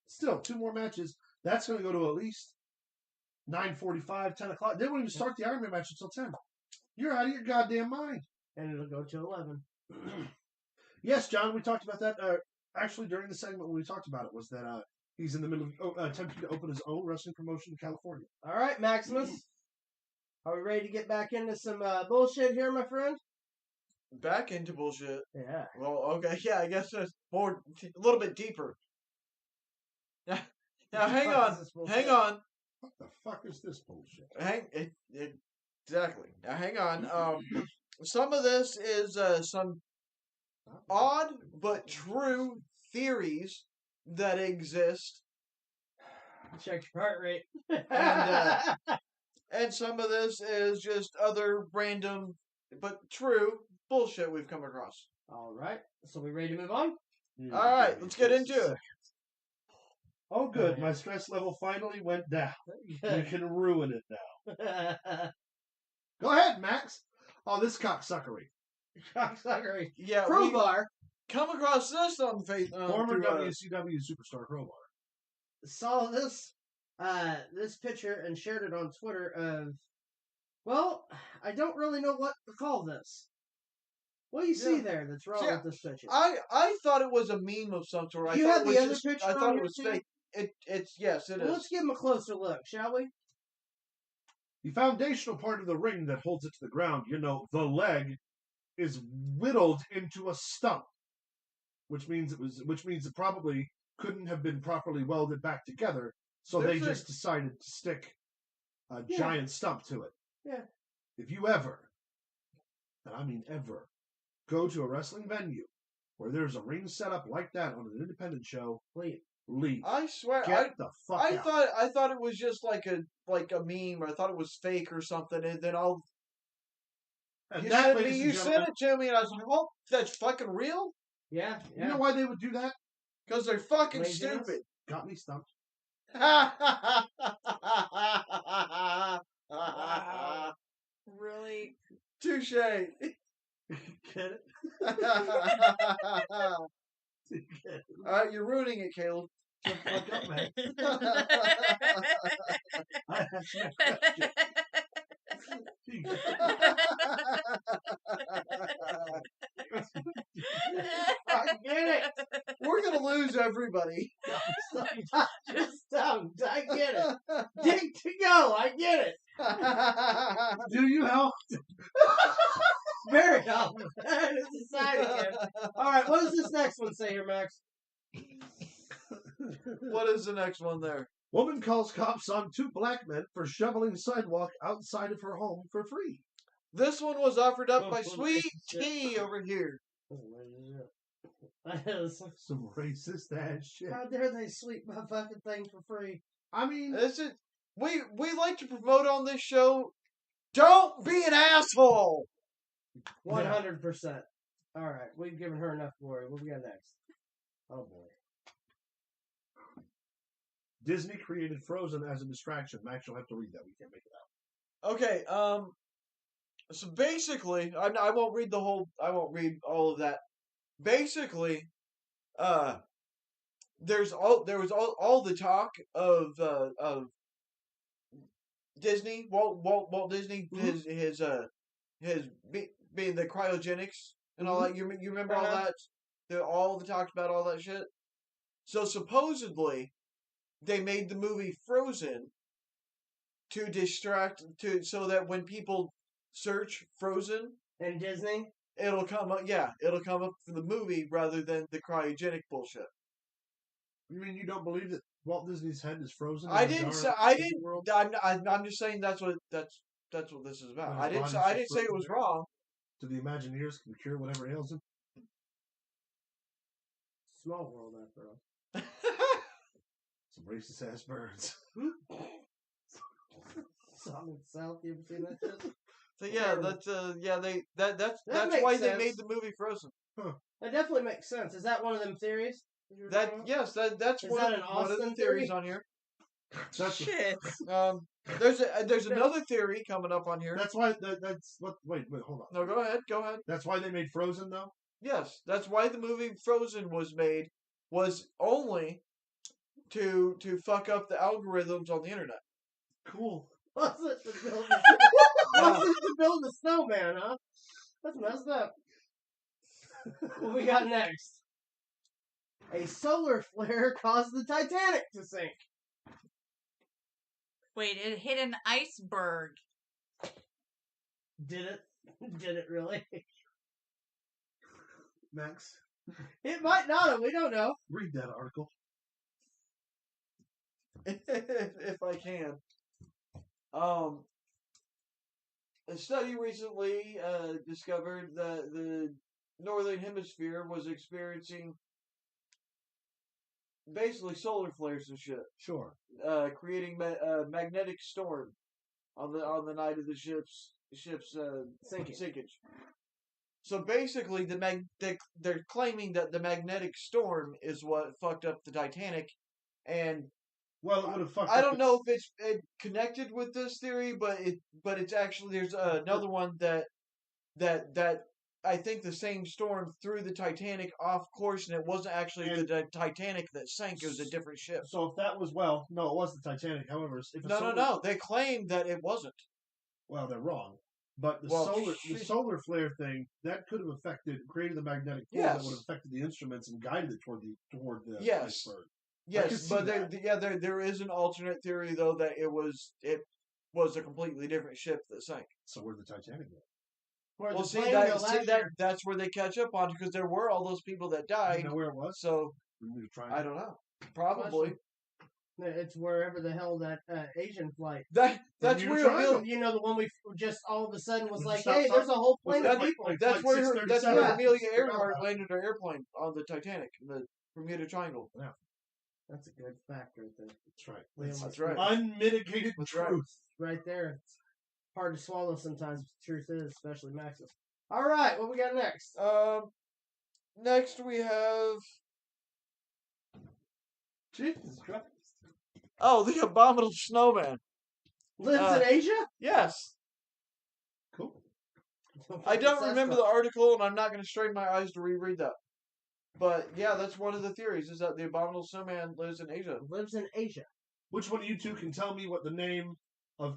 Still 2 more matches. That's going to go to at least 9:45, 10 o'clock. They won't even start the Iron Man match until 10. You're out of your goddamn mind. And it'll go to 11. Yes, John, we talked about that. Actually, during the segment when we talked about it, was that he's in the middle of attempting to open his own wrestling promotion in California. All right, Maximus. Are we ready to get back into some bullshit here, my friend? Back into bullshit. Yeah. Well, okay, yeah, I guess that's more, a little bit deeper. Now, hang on, hang on. What the fuck is this bullshit? Exactly. Now, hang on. Some of this is some odd but true theories that exist, Check your heart rate. and some of this is just other random but true bullshit we've come across. All right. So we ready to move on? All right, let's get into it. Oh, good. My stress level finally went down. You can ruin it now. Go ahead, Max. Oh, this cocksuckery. Cocksuckery. Yeah, Crowbar. come across this on Former through, WCW superstar Crowbar. Saw this picture and shared it on Twitter of, well, I don't really know what to call this. What do you see there that's wrong with this picture? I thought it was a meme of some sort. You have the other picture I on thought here it was too? fake. It's yes, it Well, is. let's give him a closer look, shall we? The foundational part of the ring that holds it to the ground, the leg, is whittled into a stump, which means it probably couldn't have been properly welded back together. So they just decided to stick a giant stump to it. Yeah. If you ever, and I mean ever, go to a wrestling venue where there's a ring set up like that on an independent show, leave. I swear, Get the fuck out. I thought it was just like a meme, or I thought it was fake or something, and then you sent it to me, and I was like, "Oh, that's fucking real." Yeah. You know why they would do that? Because they're fucking Laziness? stupid. Got me stumped. Wow. Really? Touche. Get it? You're ruining it, Caleb. Shut the fuck up, man. I asked you a question. I get it. We're gonna lose everybody. Just stop. I get it. Dig to go. I get it. Do you help? Very often. It's a side again. All right, what does this next one say here, Max? What is the next one there? Woman calls cops on 2 black men for shoveling sidewalk outside of her home for free. This one was offered up by Sweet Tea over here. Some racist ass shit. How dare they sweep my fucking thing for free? I mean, we like to promote on this show. Don't be an asshole. 100%. All right, we've given her enough glory. What we got next? Oh boy. Disney created Frozen as a distraction. Max, you'll have to read that. We can't make it out. Okay. So basically, I won't read the whole. I won't read all of that. Basically, there was all the talk of Disney, Walt Disney, his being the cryogenics and all that. You remember all that? All the talk about all that shit. So supposedly, they made the movie Frozen to distract so that when people search Frozen And Disney? it'll come up. Yeah, it'll come up for the movie rather than the cryogenic bullshit. You mean you don't believe that Walt Disney's head is frozen? I didn't say. I'm just saying that's what this is about. I didn't say it was wrong. So the Imagineers can cure whatever ails him. Small world after all. Some racist ass birds. Solid South, you ever seen that shit? So yeah, that's makes why sense. they made the movie Frozen. That definitely makes sense. Is that one of them theories? That's Is one that of an the Austin theories theory? on here. Shit. There's another theory coming up on here. That's why. That's what. Wait, hold on. No, go ahead. That's why they made Frozen, though. Yes, that's why the movie Frozen was made. Was only to fuck up the algorithms on the internet. Cool. Wasn't to build a snowman, huh? That's messed up. What we got next? A solar flare caused the Titanic to sink. Wait, it hit an iceberg. Did it? Did it really? Max, It might not have. We don't know. read that article. If I can. A study recently discovered that the northern hemisphere was experiencing basically solar flares and shit, Sure. creating a magnetic storm on the night of the ship's sinkage. So basically, they're claiming that the magnetic storm is what fucked up the Titanic, and Well, it would have fucked. I don't know if it's connected with this theory, but it's actually there's another one that that I think the same storm threw the Titanic off course, and it wasn't actually the Titanic that sank. It was a different ship. So if that was, no, it was the Titanic. However, if No. They claimed that it wasn't. Well, they're wrong. But the solar flare thing, that could have created the magnetic field that would have affected the instruments and guided it toward the iceberg. Yes, but there is an alternate theory though that it was a completely different ship that sank. So where'd the Titanic go? Well, that's where they catch up on, because there were all those people that died. You know where it was? So I don't know. Probably. It's wherever the hell that Asian flight. That's where you know, the one we just all of a sudden was like, hey, there's a whole plane of people. That's where Amelia Earhart landed her airplane on the Titanic, in the Bermuda Triangle. Yeah. That's a good fact right there. That's right. That's right. Unmitigated truth. Right there. It's hard to swallow sometimes, but the truth is, especially Maxis. All right, what we got next? Next we have... Jesus Christ. Oh, the Abominable Snowman. Lives in Asia? Yes. Cool. I don't remember the article, and I'm not going to strain my eyes to reread that. But, yeah, that's one of the theories, is that the Abominable Snowman lives in Asia. Lives in Asia. Which one of you two can tell me what the name of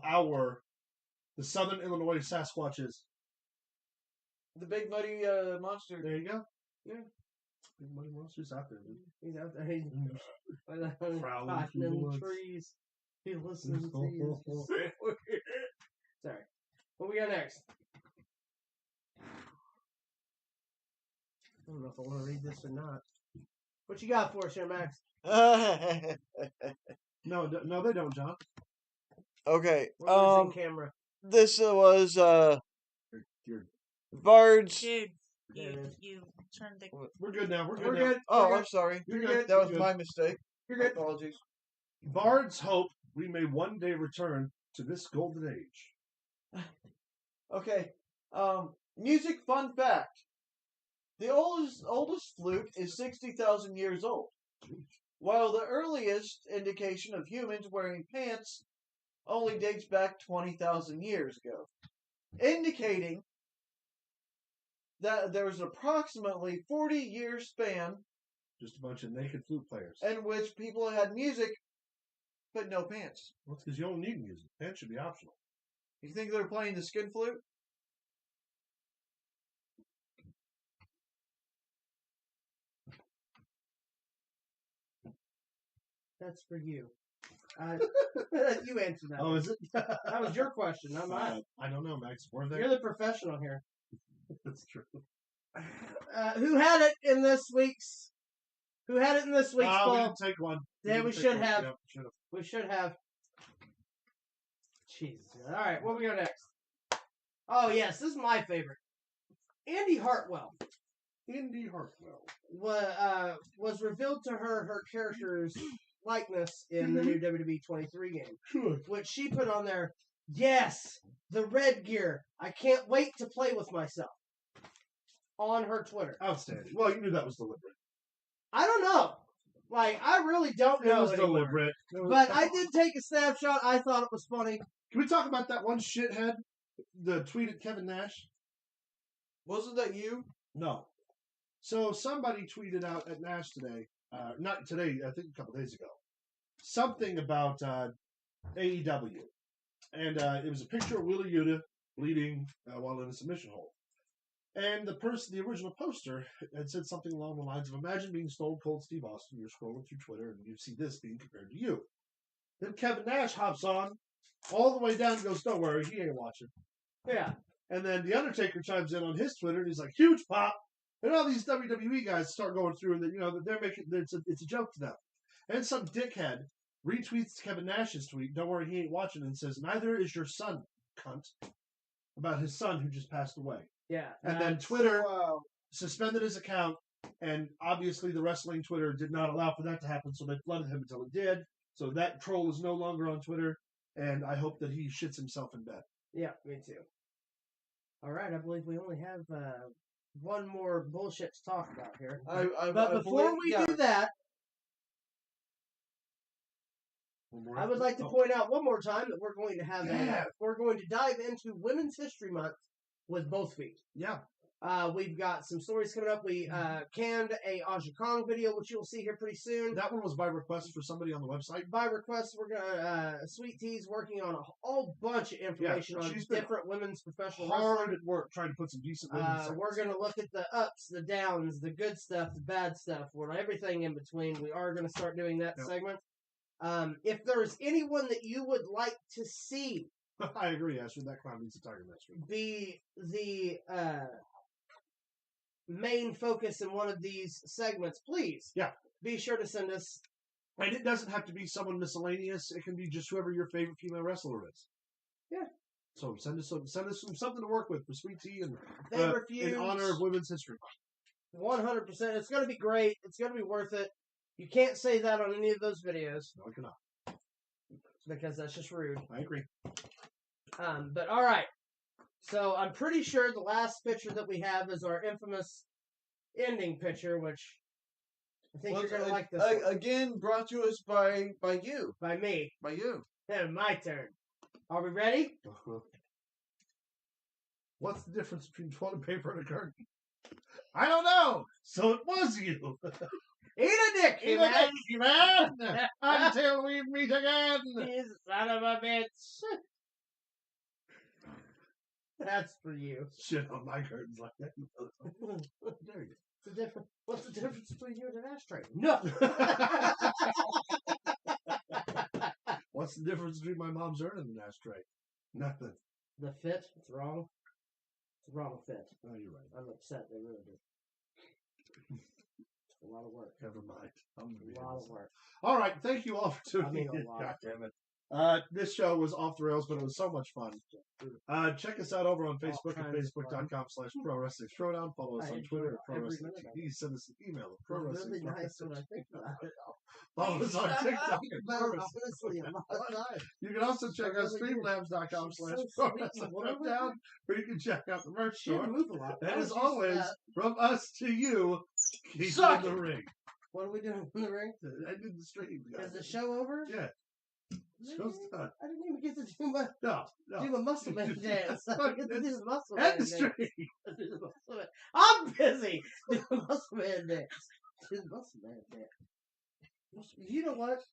the Southern Illinois Sasquatch is? The Big Muddy Monster. There you go. Yeah. Big Muddy Monster's out there, dude. He's out there. He's hiding in the trees. He listens to trees. Sorry. What we got next? I don't know if I want to read this or not. What you got for us here, Max? No, they don't, John. Okay. Where's in camera? This was You're Bard's. Dude, you turned the. We're good now. We're We're good. good. Oh, I'm sorry. You're good. That was my mistake. You're good. Apologies. Bards hope we may one day return to this golden age. Okay. Music fun fact. The oldest flute is 60,000 years old, while the earliest indication of humans wearing pants only dates back 20,000 years ago, indicating that there was an approximately 40-year span Just a bunch of naked flute players. in which people had music but no pants. Well, it's because you don't need music. Pants should be optional. You think they're playing the skin flute? That's for you. You answer that. Oh, is it? That was your question, not mine. I don't know, Max. Were there? You're the professional here. That's true. Who had it in this week's? Who had it in this week's We poll? didn't take one. Yeah, we should have. Yeah, we should have. We should have. Jesus. All right, what we got next? Oh yes, this is my favorite. Indy Hartwell. Indy Hartwell Was revealed to her character's likeness in the new WWE 23 game, Sure. which she put on there. Yes, the red gear. I can't wait to play with myself. On her Twitter. Outstanding. Well, you knew that was deliberate. I don't know. Like, I really don't know. It was anymore. deliberate. But I did take a snapshot. I thought it was funny. Can we talk about that one shithead? The tweeted Kevin Nash? Wasn't that you? No. So somebody tweeted out at Nash today, not today, I think a couple days ago, something about AEW. And it was a picture of Wheeler Yuta bleeding while in a submission hold. And the original poster had said something along the lines of, imagine being Stone Cold Steve Austin, you're scrolling through Twitter, and you see this being compared to you. Then Kevin Nash hops on, all the way down and goes, don't worry, he ain't watching. Yeah. And then The Undertaker chimes in on his Twitter, and he's like, huge pop. And all these WWE guys start going through, and that they're making it's a joke to them. And some dickhead retweets Kevin Nash's tweet, don't worry, he ain't watching, and says, neither is your son, cunt, about his son who just passed away. Yeah. And then Twitter suspended his account, and obviously the wrestling Twitter did not allow for that to happen, so they flooded him until it did. So that troll is no longer on Twitter, and I hope that he shits himself in bed. Yeah, me too. All right, I believe we only have one more bullshit to talk about here. But before we do that, I would like to point out one more time that we're going to have we're going to dive into Women's History Month with both feet. Yeah. We've got some stories coming up. We canned a Aja Kong video, which you'll see here pretty soon. That one was by request for somebody on the website. By request, we're gonna Sweet Tea's working on a whole bunch of information on different women's professional hard wrestling. at work trying to put some decent women's We're gonna look at the ups, the downs, the good stuff, the bad stuff, everything in between. We are gonna start doing that segment. If there's anyone that you would like to see, I agree, Asher. That clown needs a tiger master. Be the main focus in one of these segments, please. Yeah. Be sure to send us. And it doesn't have to be someone miscellaneous. It can be just whoever your favorite female wrestler is. Yeah. So send us something to work with for Sweet Tea and in honor of Women's History Month. 100%. It's going to be great. It's going to be worth it. You can't say that on any of those videos. No, I cannot. Because that's just rude. I agree. But all right. So I'm pretty sure the last picture that we have is our infamous ending picture, which I think you're going to like this one. Again, brought to us by you. By me. By you. Then my turn. Are we ready? What's the difference between toilet paper and a curtain? I don't know. So it was you. Eat a dick, Eat a dick, you man. Until we meet again. You son of a bitch. That's for you. Shit on my curtains like that. There you go. What's the difference between you and an ashtray? No. What's the difference between my mom's urn and an ashtray? Nothing. The fit? It's wrong. It's the wrong fit. Oh, you're right. I'm upset. They really did. It's a lot of work. Never mind. A lot of work. All right. Thank you all for tuning in. a lot. God damn it. This show was off the rails, but it was so much fun. Check us out over on Facebook at facebook.com/ProWrestlingThrowdown. Follow us on Twitter at ProWrestlingTV. Send us an email at ProWrestling. Really nice when I think about it. Follow us on TikTok at Honestly, a lot of time. You can also check out streamlabs.com/ProWrestlingThrowdown, where you can check out the merch store. And as always, from us to you, keep in the ring. What are we doing in the ring? I did the stream. Is the show over? Yeah. Show's done. I didn't even get to do my no. muscle man dance. I get to do the muscle End man the dance. stream. I'm busy doing muscle man dance. Do the muscle man dance. You know what?